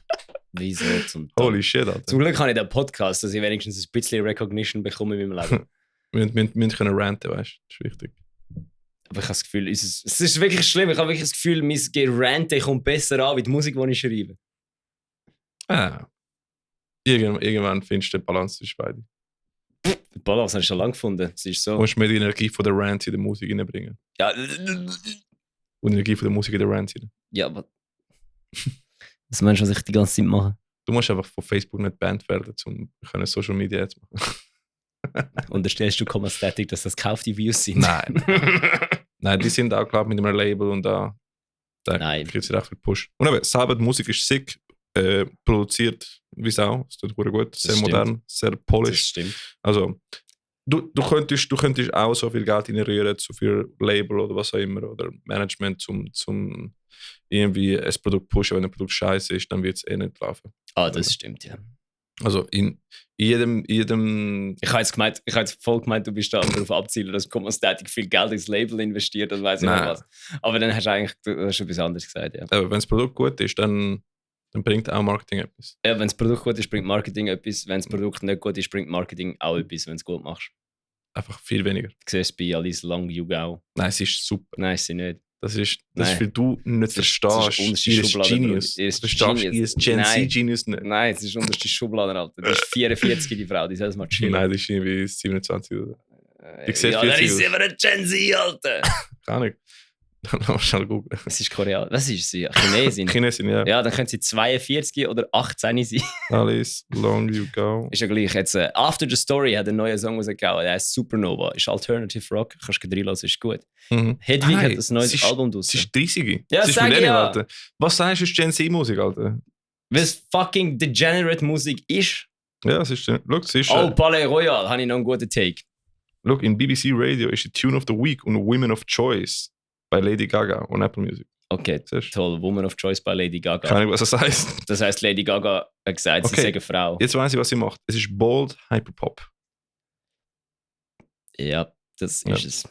Wieso zum Holy shit, Alter. Zum Glück habe ich den Podcast, dass ich wenigstens ein bisschen Recognition bekomme in meinem Leben. Wir können ranten, weißt du? Das ist wichtig. Aber ich habe das Gefühl, es ist wirklich schlimm. Ich habe wirklich das Gefühl, mein Gerante kommt besser an wie die Musik, die ich schreibe. Ah. Irgendwann findest du den Balance zwischen beiden. Die Balance habe ich schon lange gefunden. Es ist so. Du musst mehr die Energie von der Rant in der Musik reinbringen. Ja. Und die Energie von der Musik in der Rant rein. Ja, aber. Was meinst du, was ich die ganze Zeit mache? Du musst einfach von Facebook nicht banned werden, um Social Media zu machen. Unterstellst du Commastatic, dass das gekaufte Views sind? Nein. Nein, die sind auch, glaube ich, mit einem Label und da kriegt sie recht viel Push. Und aber selber die Musik ist sick, produziert wie Sau. Es tut gut, sehr modern, sehr polished. Das stimmt. Also, du könntest auch so viel Geld generieren, so viel Label oder was auch immer, oder Management, zum irgendwie ein Produkt pushen. Wenn ein Produkt scheiße ist, dann wird es nicht laufen. Ah, das stimmt, ja. Also in jedem. Ich habe jetzt voll gemeint, du bist da darauf abzielen, dass Commastatic viel Geld ins Label investiert und weiss ich nicht was. Aber dann hast du eigentlich etwas anderes gesagt, ja. Aber wenn das Produkt gut ist, dann bringt auch Marketing etwas. Ja, wenn das Produkt gut ist, bringt Marketing etwas. Wenn das Produkt nicht gut ist, bringt Marketing auch etwas, wenn du es gut machst. Einfach viel weniger. Du siehst bei Alice Lang Jugau. Nein, es ist super. Nein, sie nicht. Das ist, weil du nicht verstehst. Das ist Genius. Du verstehst ihr Gen Z Genius nicht. Nein, es ist unterste Schublade, Alter. Die ist 44, die Frau, die soll es mal chillen. Nein, die ist irgendwie 27 oder so. Ja, dann ist sie immer ein Gen Z, Alter. Keine Ahnung. Dann musst du schnell googeln. Es ist Koreaner. Was ist sie? Chinesin? Chinesin, ja. Ja, dann können sie 42 oder 18 sein. Alice, long you go. Ist ja gleich. Jetzt, After the Story hat einen neuen Song rausgehauen. Der heißt Supernova. Ist Alternative Rock. Kannst du reinlassen, ist gut. Hedwig hat ein neues Album draus. Sie ist 30. Ja, sie ist sag Millennial, ja. Alter. Was sagst du, ist Gen Z-Musik, Alter? Weil es fucking Degenerate Musik ist. Ja, es ist. Look, es ist. Oh, Palais Royal, habe ich noch einen guten Take. Look, in BBC Radio ist die Tune of the Week und Women of Choice bei Lady Gaga und Apple Music. Okay, Siehst du? toll. Woman of Choice bei Lady Gaga. Keine Ahnung, was das heißt. Das heisst, Lady Gaga hat gesagt, sie Okay. sei eine Frau. Jetzt weiß ich, was sie macht. Es ist Bold Hyperpop. Ja, das Ja. ist es.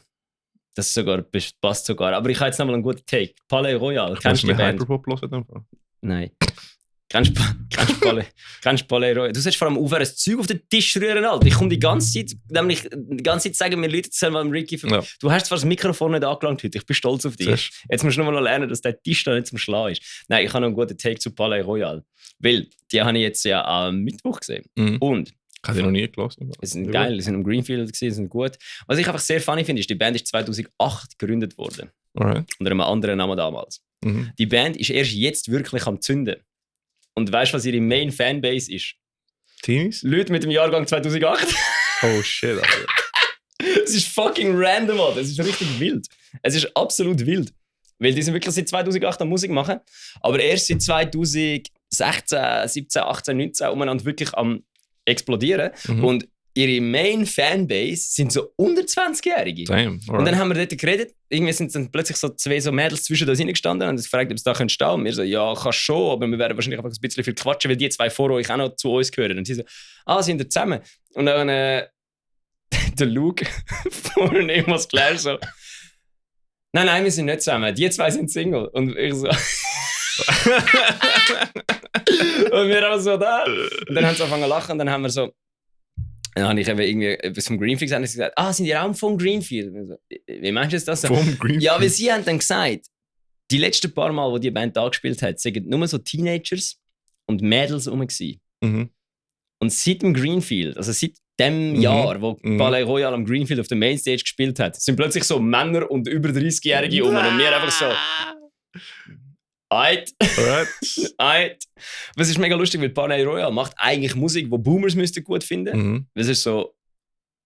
Das sogar, passt sogar. Aber ich habe jetzt nochmal einen guten Take. Palais Royal, kennst du die mir Band? Hyperpop hören? Dann? Nein. Kennst du Palais Royal? Du sollst vor allem aufhören, das Zeug auf den Tisch rühren, Alter. Ich komme die ganze Zeit sagen mir Leute, erzählen mal Ricky, Ja. du hast zwar das Mikrofon nicht angelangt heute, ich bin stolz auf dich. Siehst du? Jetzt musst du nur noch lernen, dass der Tisch da nicht zum Schlagen ist. Nein, ich habe noch einen guten Take zu Palais Royal. Weil, die habe ich jetzt ja am Mittwoch gesehen. Mhm. Und Ich habe die noch nie gelesen. sie sind geil, sie sind im Greenfield gewesen, sind gut. Was ich einfach sehr funny finde, ist, die Band ist 2008 gegründet worden. Alright. Unter einem anderen Namen damals. Mhm. Die Band ist erst jetzt wirklich am Zünden. Und weißt du, was ihre Main Fanbase ist? Teenies? Leute mit dem Jahrgang 2008. Oh shit, Alter. Es ist fucking random, Alter. Es ist richtig wild. Es ist absolut wild. Weil die sind wirklich seit 2008 am Musik machen, aber erst seit 2016, 17, 18, 19 umeinander wirklich am explodieren. Mhm. Und ihre Main-Fanbase sind so unter 20-Jährige. Damn. Und dann haben wir dort geredet, irgendwie sind dann plötzlich so zwei so Mädels zwischen uns reingestanden und haben uns gefragt, ob es da stehen können. Und wir so, ja, kannst schon, aber wir werden wahrscheinlich einfach ein bisschen viel quatschen, weil die zwei vor euch auch noch zu uns gehören. Und sie so, sind wir zusammen? Und dann der Luke vorne irgendwas klar so, nein, wir sind nicht zusammen, die zwei sind Single. Und ich so... und wir haben so da. Und dann haben sie angefangen zu lachen und dann haben wir so... Dann habe ich eben irgendwie etwas vom Greenfield gesagt, sind die auch vom Greenfield? So, wie meinst du jetzt das? Vom Greenfield? Ja, weil sie haben dann gesagt, die letzten paar Mal, wo die Band da gespielt hat, sind nur so Teenagers und Mädels rum gewesen. Mhm. Und seit dem Greenfield, also seit dem Jahr, wo Palais Royal am Greenfield auf der Mainstage gespielt hat, sind plötzlich so Männer und über 30-Jährige rum und wir einfach so... Alright. Was ist mega lustig, weil Palais Royal macht eigentlich Musik, die Boomers müssten gut finden. Mhm. Es ist so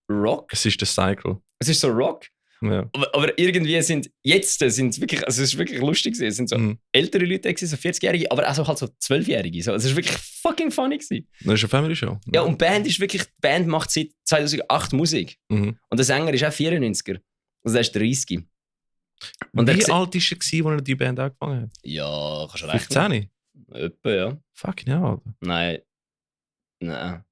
Rock. Es ist der Cycle. Es ist so Rock. Ja. Aber irgendwie sind wirklich, also es ist wirklich lustig gewesen. Es sind so ältere Leute gewesen, so 40-Jährige, aber auch so halt so 12-Jährige. So. Es ist wirklich fucking funny gewesen. Das ist eine Family Show. Ja, und die Band macht seit 2008 Musik. Mhm. Und der Sänger ist auch 94er. Also der ist 30. Und wie alt war er, als er die Band angefangen hat? Ja, kannst du rechnen. 15? Etwa, ja. Fucking hell, Alter. Nein.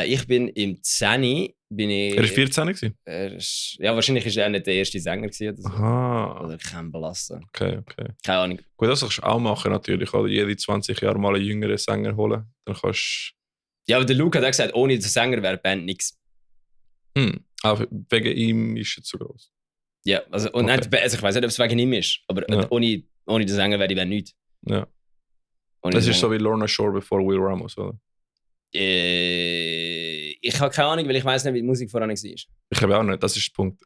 Ich bin im 10. Er war 14 gewesen? Ja, wahrscheinlich war er nicht der erste Sänger gewesen oder so. Aha. Oder kein belassen. Okay. Keine Ahnung. Gut, das kannst du auch machen natürlich. Oder jede 20 Jahre mal einen jüngeren Sänger holen. Dann kannst Ja, aber der Luke hat auch gesagt, ohne den Sänger wäre die Band nichts. Auch wegen ihm ist es zu groß. Ja, also, und Okay. nicht, also ich weiß nicht, ob es wegen ihm ist, aber Ja. ohne den Sänger wäre die Band nichts. Ja. Ohne Das den ist so wie Lorna Shore bevor Will Ramos, oder? Ich habe keine Ahnung, weil ich weiß nicht, wie die Musik voran war. Ich habe auch nicht, das ist der Punkt.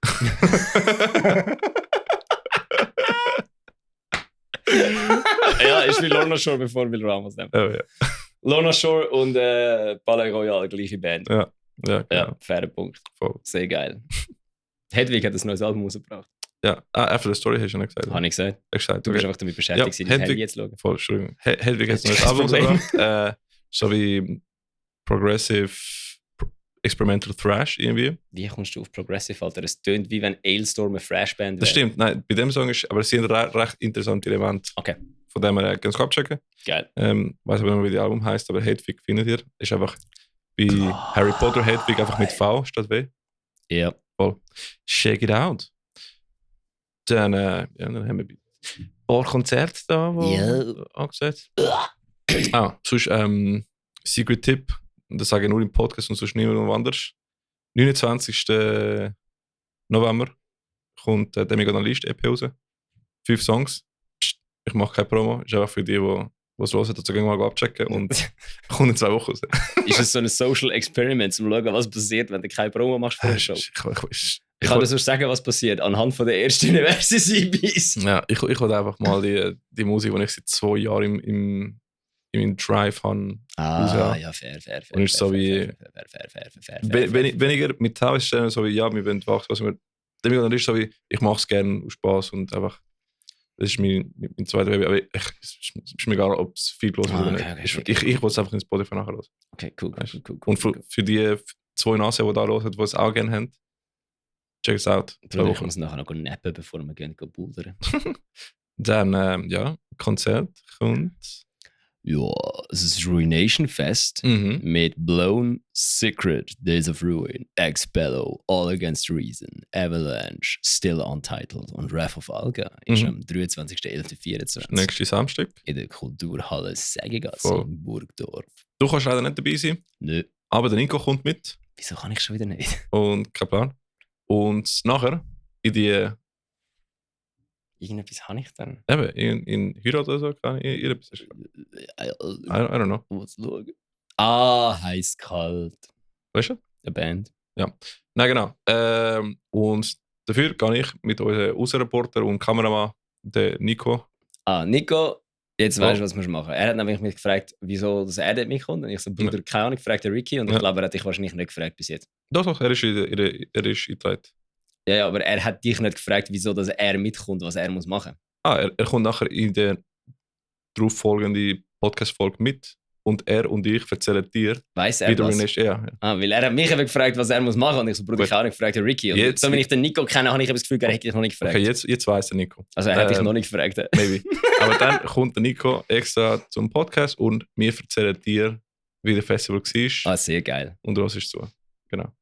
Ja, ist wie Lorna Shore bevor Will Ramos. Ja. Lorna Shore und Palais Royal, gleiche Band. Ja, genau. Ja, fairer Punkt. Voll. Sehr geil. Hedwig hat ein neues Album rausgebracht. Ja, after the story hast du nicht gesagt. Habe ich gesagt. Du bist einfach damit beschäftigt, Ja, dein Handy jetzt zu schauen. Voll, Entschuldigung. Hedwig hat ein neues Kein Album Problem. rausgebracht. So wie Progressive Experimental Thrash irgendwie. Wie kommst du auf Progressive, Alter? Es tönt wie wenn Ailstorm eine Thrashband wäre. Das stimmt, nein, bei dem Song ist, aber es sind recht interessante Elemente. Okay. Von dem her ganz abchecken. Geil. Weiß aber nicht mehr, wie das Album heißt, aber Hedwig findet ihr. Ist einfach bei Harry Potter Hedwig einfach mit V statt W. Ja. Voll. Check it out. Dann, dann haben wir ein paar Konzerte da, die angesetzt. Sonst Secret Tip, das sage ich nur im Podcast und sonst niemand anders. 29. November kommt der Meganalist EP raus. 5 Songs. Psst, ich mache keine Promo, ist einfach für die es hören, dazu gehen wir mal abchecken und kommt in 2 Wochen raus. Ist es so ein Social Experiment, um zu schauen, was passiert, wenn du keine Promo machst für eine Show? Ich kann dir sonst sagen, was passiert, anhand von der ersten University-CBs. Ja, ich will einfach mal die Musik, die ich seit 2 Jahren im Drive habe. Ja, fair. Und ist so wie. Weniger mit Tagesstellen, so wie, ja, wir wollen wachsen, was wir. Dann ist so wie, ich mache es gerne aus Spaß und einfach. Das ist mein zweiter Baby. Aber es ist mir egal, ob es viel los ist oder nicht. Okay. Ich will es einfach in Spotify nachher los. Okay, cool. Und für die 2 Nasen, die da hören, die es auch gerne haben, check es out. Bruder, ich muss nachher noch nappen, bevor wir gehen bouldern. Dann, Konzert kommt. Ja, es ist Ruination Fest mit Blown, Secret, Days of Ruin, Expello, All Against Reason, Avalanche, Still Untitled und Wrath of Alga ist am 23.11.24 Nächste Samstag. in der Kulturhalle Sägegasse Voll. in Burgdorf. Du kannst leider nicht dabei sein, Nö, aber der Nico kommt mit wieso kann ich schon wieder nicht? und kein Plan. Und nachher in die Irgendetwas habe ich dann. eben in Heirat oder so, kann ich irgendetwas. I don't know. Was schauen? Heiß kalt. Weißt du? Der Band. Nein, genau. Und dafür gehe ich mit unserem Außenreporter und Kameramann, der Nico. Nico, jetzt weißt du, Oh. was wir machen. Er hat nämlich mich gefragt, wieso dass er dort mitkommt. Und ich so, Bruder, keine Ahnung, fragt der Ricky. Und ich Ja. glaube, er hat dich wahrscheinlich nicht gefragt bis jetzt. Doch, er ist eingetragen. Ja, aber er hat dich nicht gefragt, wieso dass er mitkommt, was er muss machen. Er kommt nachher in der darauf folgenden Podcast-Folge mit und er und ich erzählen dir, Weiss er wie der was? René ist. Ja. Weil er hat mich eben gefragt, was er muss machen. Und ich so, Bruder, ich habe auch nicht gefragt, der Ricky. Und Jetzt- so, wenn ich den Nico kenne, habe ich eben das Gefühl, er hätte dich noch nicht gefragt. Okay, jetzt weiss der Nico. Also er hat dich noch nicht gefragt. Maybe. Aber dann kommt der Nico extra zum Podcast und wir erzählen dir, wie der Festival war. Ah, sehr geil. Und du hörst zu. Genau.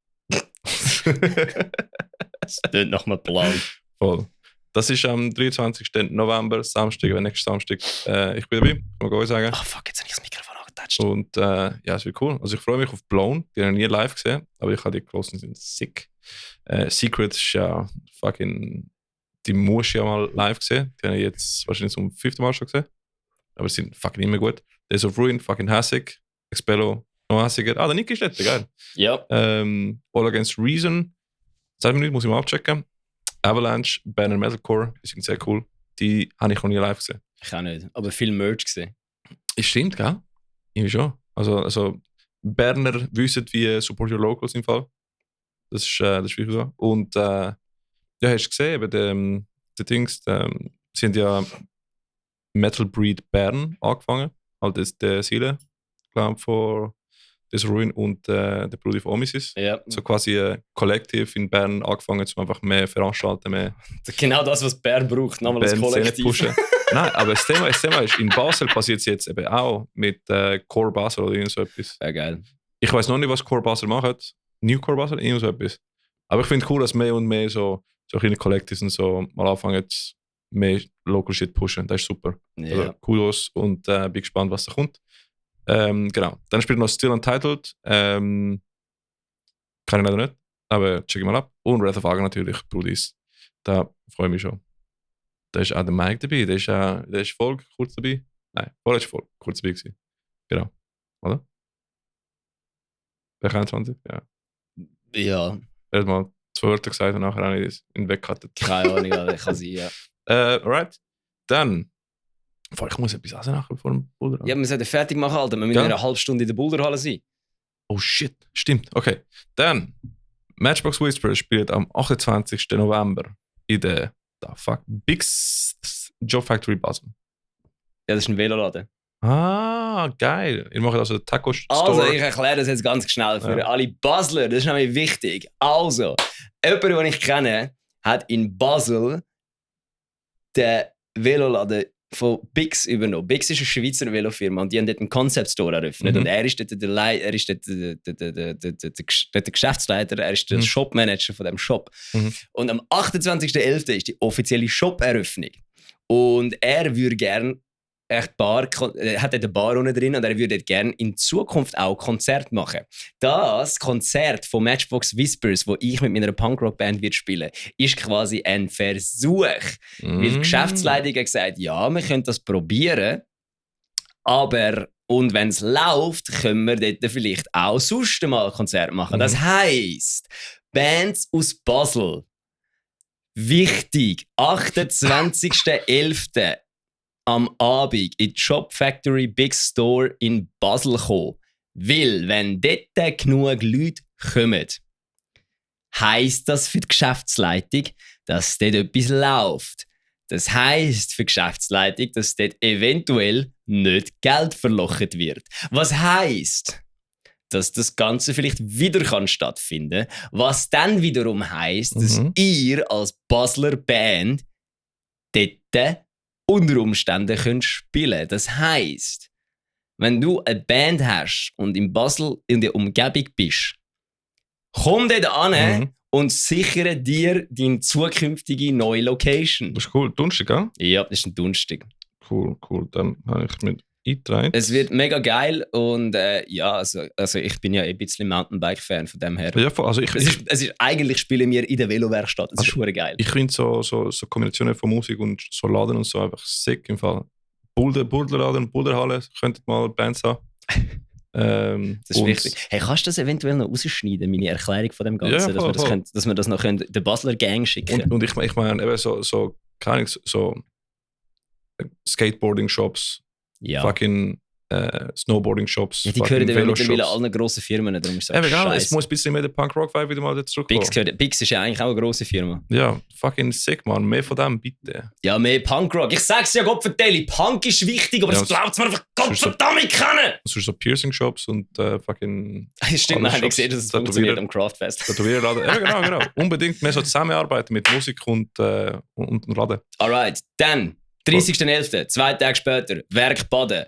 Das klingt nach einem Plan. Voll. Das ist am 23. November, Samstag, nächsten Samstag. Ich bin dabei, kann man gut sagen. Ah, fuck, jetzt habe ich das Mikrofon angetatscht. Und ja, es wird cool. Also ich freue mich auf Blown. Die habe ich nie live gesehen, aber ich habe die gelesen, sind sick. Secret ist ja fucking... Die musst du ja mal live gesehen. Die habe ich jetzt wahrscheinlich zum 5. Mal schon gesehen. Aber sie sind fucking immer gut. Days of Ruin, fucking hässig. Expello, noch hässiger. Ah, der Nick ist dort, geil. Ja. All Against Reason. 2 Minuten muss ich mal abchecken. Avalanche, Banner Metalcore, die sind sehr cool. Die habe ich noch nie live gesehen. Ich auch nicht. Aber viel Merch gesehen. Ist stimmt, gell? Irgendwie schon. Also Berner wissen, wie Support Your Locals im Fall. Das ist wirklich so. Und ja, hast du gesehen, eben die Dings, sie haben ja Metal Breed Bern angefangen. Halt das der Seele, glaube ich, von des Ruin und der Bruder von Omisis. Ja. So quasi ein Kollektiv in Bern angefangen, um einfach mehr veranstalten, mehr Genau das, was Bern braucht. Nochmal als Band-Szene Kollektiv. pushen. Nein, aber das Thema ist, in Basel passiert es jetzt eben auch mit Core Basel oder irgend so etwas. Ja, geil. Ich weiß noch nicht, was Core Basel macht. New Core Basel, irgend so etwas. Aber ich finde es cool, dass mehr und mehr so kleine Collectives und so mal anfangen, mehr Local Shit pushen. Das ist super. Ja. Also, Kudos und bin gespannt, was da kommt. Genau. Dann spielt noch Still Untitled. Kann ich leider nicht, aber check ich mal ab. Und Wrath of Agar natürlich, Brudis. Da freue ich mich schon. Da ist auch der Mike dabei. Der ist voll kurz dabei. Nein, voll ist voll kurz dabei gewesen. Genau. Oder? Der 21? Ja. Ja, Er hat mal 2 Wörter gesagt und nachher habe ich das hinweggekattet. keine Ahnung, aber ich kann sein, ja. Alright. Dann. Ich muss etwas essen nachher vor dem Boulder. Ja, wir sollten fertig machen, Alter. Wir müssen Ja. in einer halben Stunde in der Boulderhalle sein. Oh shit, stimmt. Okay. Dann, Matchbox Whisper spielt am 28. November in der Big Job Factory Basel. Ja, das ist ein Veloladen. Ah, geil. Ihr macht also Taco Store. Also, ich erkläre das jetzt ganz schnell für Ja. alle Basler. Das ist nämlich wichtig. Also, jemand, den ich kenne, hat in Basel den Veloladen von Bix übernommen. Bix ist eine Schweizer Velofirma und die haben dort einen Concept Store eröffnet. Mhm. Und er ist dort der Geschäftsleiter, er ist der Shopmanager von dem Shop. Mhm. Und am 28.11. ist die offizielle Shop-Eröffnung. Und er würde gerne hat eine Bar unten drin und er würde gerne in Zukunft auch Konzerte machen. Das Konzert von Matchbox Whispers, wo ich mit meiner Punkrock-Band wird spielen, ist quasi ein Versuch. Weil die Geschäftsleitung hat gesagt, ja, wir können das probieren, aber und wenn es läuft, können wir dort vielleicht auch sonst mal ein Konzert machen. Das heisst, Bands aus Basel, wichtig, 28.11. am Abend in die Shop Factory Big Store in Basel kommen. Weil, wenn dort genug Leute kommen, heisst das für die Geschäftsleitung, dass dort etwas läuft. Das heisst für die Geschäftsleitung, dass dort eventuell nicht Geld verlocht wird. Was heisst, dass das Ganze vielleicht wieder stattfinden kann. Was dann wiederum heisst, dass ihr als Basler Band dort unter Umständen könnt spielen. Das heisst, wenn du eine Band hast und in Basel in der Umgebung bist, komm dort an und sichere dir deine zukünftige neue Location. Das ist cool. Dunstig, gell? Ja, das ist ein Dunstig. Cool. Dann habe ich mit eingetragen. Es wird mega geil und ja, also ich bin ja ein bisschen Mountainbike-Fan von dem her. Ja, voll. Also Eigentlich spielen wir in der Velowerkstatt. Das ist schon geil. Ich finde so Kombinationen von Musik und so Laden und so einfach sick im Fall. Boulderladen, Boulderhalle, könnten mal Bands haben. Das ist wichtig. Hey, kannst du das eventuell noch rausschneiden, meine Erklärung von dem Ganzen, Ja, voll. dass wir das noch können, der Basler Gang schicken? Und ich meine eben so keine Ahnung, so Skateboarding-Shops, Ja. fucking Snowboarding-Shops, Ja, die gehören ja mittlerweile allen grossen Firmen, darum ist es egal, es muss ein bisschen mehr der Punk-Rock-Vibe wieder mal zurückkommen. Bix ist ja eigentlich auch eine grosse Firma. Ja, fucking sick, man. Mehr von dem, bitte. Ja, mehr Punk-Rock. Ich sag's ja, Gottverdeli, Punk ist wichtig, aber das glaubt's mir einfach Gottverdammt kennen! Sonst so Piercing-Shops und fucking... Stimmt, man hat nicht gesehen, dass es funktioniert am Craftfest. Tätowierladen. Ja, genau. Unbedingt mehr so zusammenarbeiten mit Musik und Laden. Alright, dann 30.11., 2 Tage später, Werk Baden.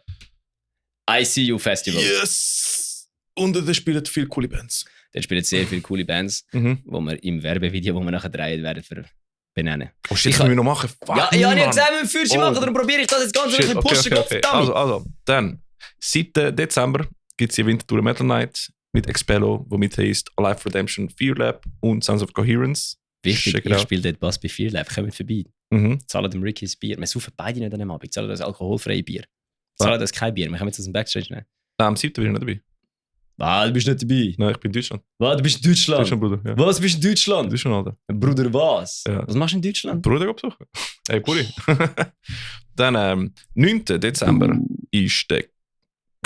ICU Festival. Yes! Und da spielen viele coole Bands. Dort spielen sehr viele coole Bands, wo wir im Werbevideo, wo wir nachher drehen werden, benennen. Oh shit, können wir noch machen? Fuck, ja, ich habe gesagt, wir müssen Führerschein machen, darum probiere ich das jetzt ganz ein bisschen pushen. Also, dann, 7. Dezember gibt es die Winterthur Metal Night mit Expello, wo mit heisst Alive Redemption, Fear Lab und Sons of Coherence. Wichtig, ich spiele dort Bass bei Fear Lab, kommt vorbei. Zahlen dem Ricky das Bier. Wir saufen beide nicht an dem Abend, zahlen das alkoholfreie Bier. Zahlen das kein Bier, wir kommen jetzt aus dem Backstage nehmen. Nein, am 7. bin ich nicht dabei. Du bist nicht dabei? Nein, ich bin in Deutschland. Du bist in Deutschland? Deutschland, Bruder. Ja. Was, bist du in Deutschland? Deutschland, Alter. Bruder, was? Ja. Was machst du in Deutschland? Bruder besuchen. Hey, Puri. Dann, 9. Dezember ist der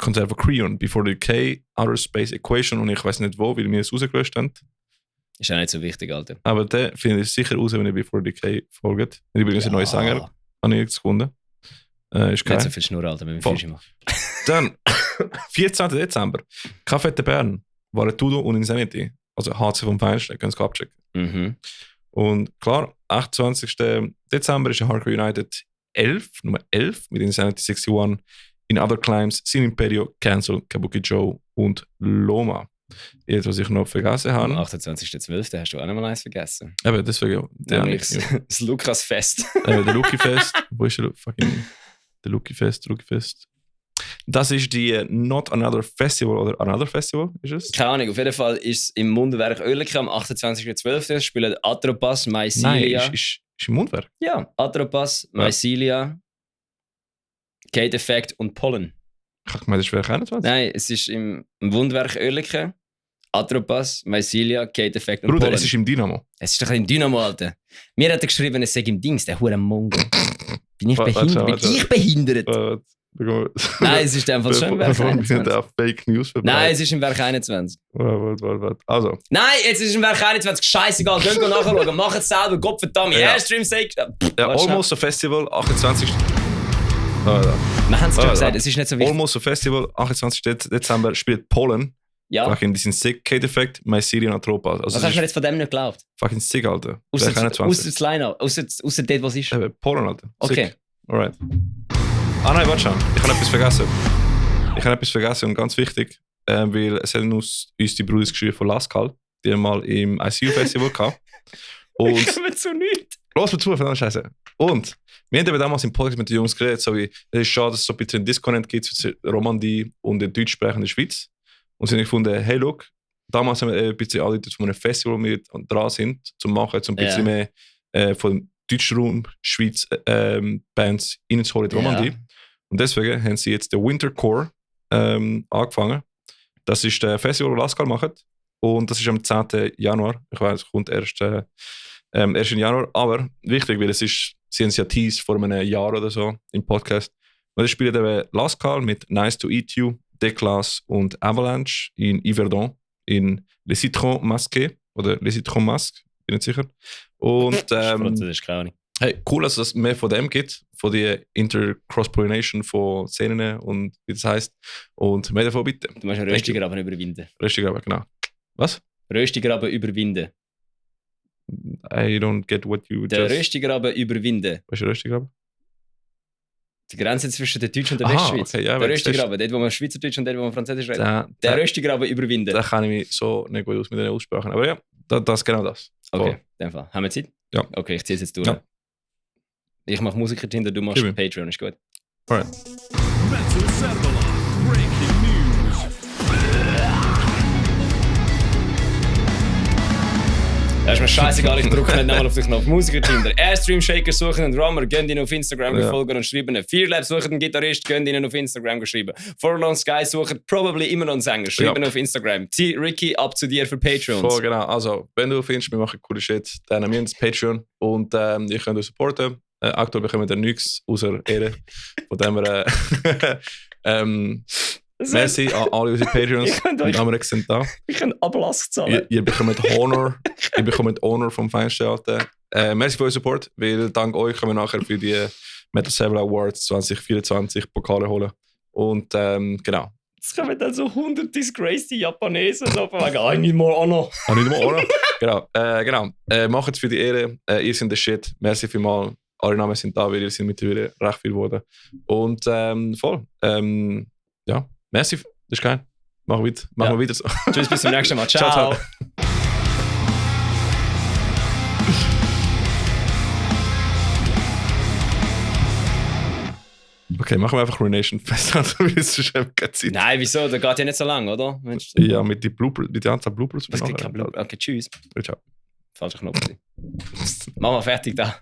Konzert von Creon, Before the Decay, Outer Space Equation und ich weiß nicht wo, weil wir es rausgelöscht haben. Ist auch nicht so wichtig, Alter. Aber der findet es sicher raus, wenn ihr Before the Decay folgt. Übrigens ein neuer Sänger, habe ich gefunden. Ist geil. Nicht so viel Schnurr, Alter, wenn wir Führerschein machen. Dann, 14. Dezember, Café de Bern, Varetudo und Insanity. Also HC vom Feinsten, können Sie abchecken. Und klar, 28. Dezember ist Hardcore United 11, Nummer 11, mit Insanity 61, In Other Climbs, Sin Imperio, Cancel, Kabuki Joe und Loma. Jetzt, was ich noch vergessen habe. Am 28.12. hast du auch noch mal eins vergessen. Eben, deswegen. Das Lukas-Fest. Der Luki-Fest. Wo ist der fucking... Der Luki-Fest. Das ist die Not Another Festival oder Another Festival, ist es? Keine Ahnung, auf jeden Fall ist es im Mundwerk Oerlikon am 28.12. spielen Atropas, Mycelia. Nein, ist im Mundwerk? Ja, Atropas, Mycelia, Gate Effect und Pollen. Ich habe gemeint, das ist vielleicht 21. Nein, es ist im Mundwerk Oerlikon. Atropas, Mycelia, Gate Effect und Bruder, Pollen. es ist im Dynamo. Es ist doch im Dynamo, Alter. Mir hat er geschrieben, es sei im Dings, der hure Mongo. Bin ich behindert? Bin ich behindert? Nein, es ist einfach schon im Werk 21. Fake News Nein, es ist im Werk 21. Warte. Also. Nein, jetzt ist es im Werk 21. Scheißegal, gehen wir nachschauen. Mach es selber, Gottverdammt. Airstream sagt. Ja, Almost a Festival, 28. Wir haben es schon gesagt, es ist nicht so wichtig. Almost a Festival, 28. Dezember spielt Pollen. Ja. Fucking, die sind sick. Kate Effect, Mycelia und Atropas. Also was hast du mir jetzt von dem nicht geglaubt? Fucking sick, Alter. Ausser das Line-Up, ausser dort, was ist. Pollen, Alter. Okay. Sick. Alright. Nein, warte schon. Ich habe etwas vergessen. Und ganz wichtig, weil es haben uns die Brüder geschrieben von Lascal, die mal im ICU-Festival gehabt. Und ich komme zu nichts. Los mir zu, verdammt Scheiße. Und wir haben eben damals im Podcast mit den Jungs geredet, so wie, es ist schade, dass es so ein bisschen einen Disconnect gibt zwischen Romandie und der deutschsprechenden Schweiz. Und sie haben gefunden, hey, look, damals haben wir ein bisschen angeleitet von einem Festival, wo wir dran sind, zu machen, um ein bisschen mehr von deutschen Raum, Schweiz Bands reinzuholen in die Romandie. Und deswegen haben sie jetzt den Wintercore angefangen. Das ist der Festival, das Lascal macht. Und das ist am 10. Januar. Ich weiß, es kommt erst im Januar. Aber wichtig, weil sie haben es ja teased vor einem Jahr oder so im Podcast. Und das spielt eben Lascal mit Nice to Eat You, D-Class und Avalanche in Yverdon, in Les Citrons Masqués oder Les Citrons Masques, bin nicht sicher. Und Französisch, keine Ahnung. Hey, cool, dass es mehr von dem gibt, von der Inter-Cross-Pollination von Szenen und wie das heisst. Und mehr davon bitte. Du musst einen Röstigraben überwinden. Röstigraben, genau. Was? Röstigraben überwinden. I don't get what you Der Röstigraben überwinden. Was ist der Röstigraben? Die Grenze zwischen der Deutschen und der Westschweiz. Okay, ja, der Röstigraben, dort wo man Schweizerdeutsch und dort wo man Französisch redet. Der Röstigraben überwinden. Da kann ich mich so nicht gut aus mit den Aussprachen. Aber ja, das ist genau das. Okay, in dem Fall. Haben wir Zeit? Ja. Okay, ich ziehe es jetzt durch. Ja. Ich mache Musiker-Tinder, du machst Patreon, ist gut. Metal Servola, breaking news. Das ist mir scheißegal, ich drücke nicht nochmal auf den Knopf. Musiker-Tinder. Airstream-Shaker suchen einen Drummer, gehen ihn auf Instagram folgen und schreiben. Fearlab suchen einen Gitarrist, gehen ihn auf Instagram geschrieben. Forlorn Sky suchen probably immer noch einen Sänger, schreiben auf Instagram. Ricky, ab zu dir für Patreons. So, genau. Also, wenn du findest, wir machen coole Shit, dann haben wir das Patreon und ihr könnt uns supporten. Aktuell bekommen wir nichts außer Ehre. Von dem wir merci an alle unsere Patreons. Die Amerika sind da. Ich kann Ablass zahlen. Ihr bekommt Honor. Ihr bekommt Honor vom Feinsten, Alter. Merci für euren Support, weil dank euch können wir nachher für die Metal Saber Awards 2024 Pokale holen. Und genau. Jetzt kommen dann so 100 disgraced Japanesen und wegen I need more honor. Nicht mal Honor. Genau. Macht es für die Ehre. Ihr seid der Shit. Merci vielmals. Eure Namen sind da, weil ihr sind mittlerweile recht viel geworden. Und voll. Ja, merci. Das ist geil. Machen wir wieder so. Tschüss, bis zum nächsten Mal. Ciao. Ciao. Okay, machen wir einfach Ruination fest, also wie es schon keine Zeit. Nein, wieso? Der geht ja nicht so lang, oder? Ja, mit der Anzahl Bloopers. Das gibt kein Blooper. Okay, tschüss. Ciao. Falscher Knopf. Machen wir fertig da.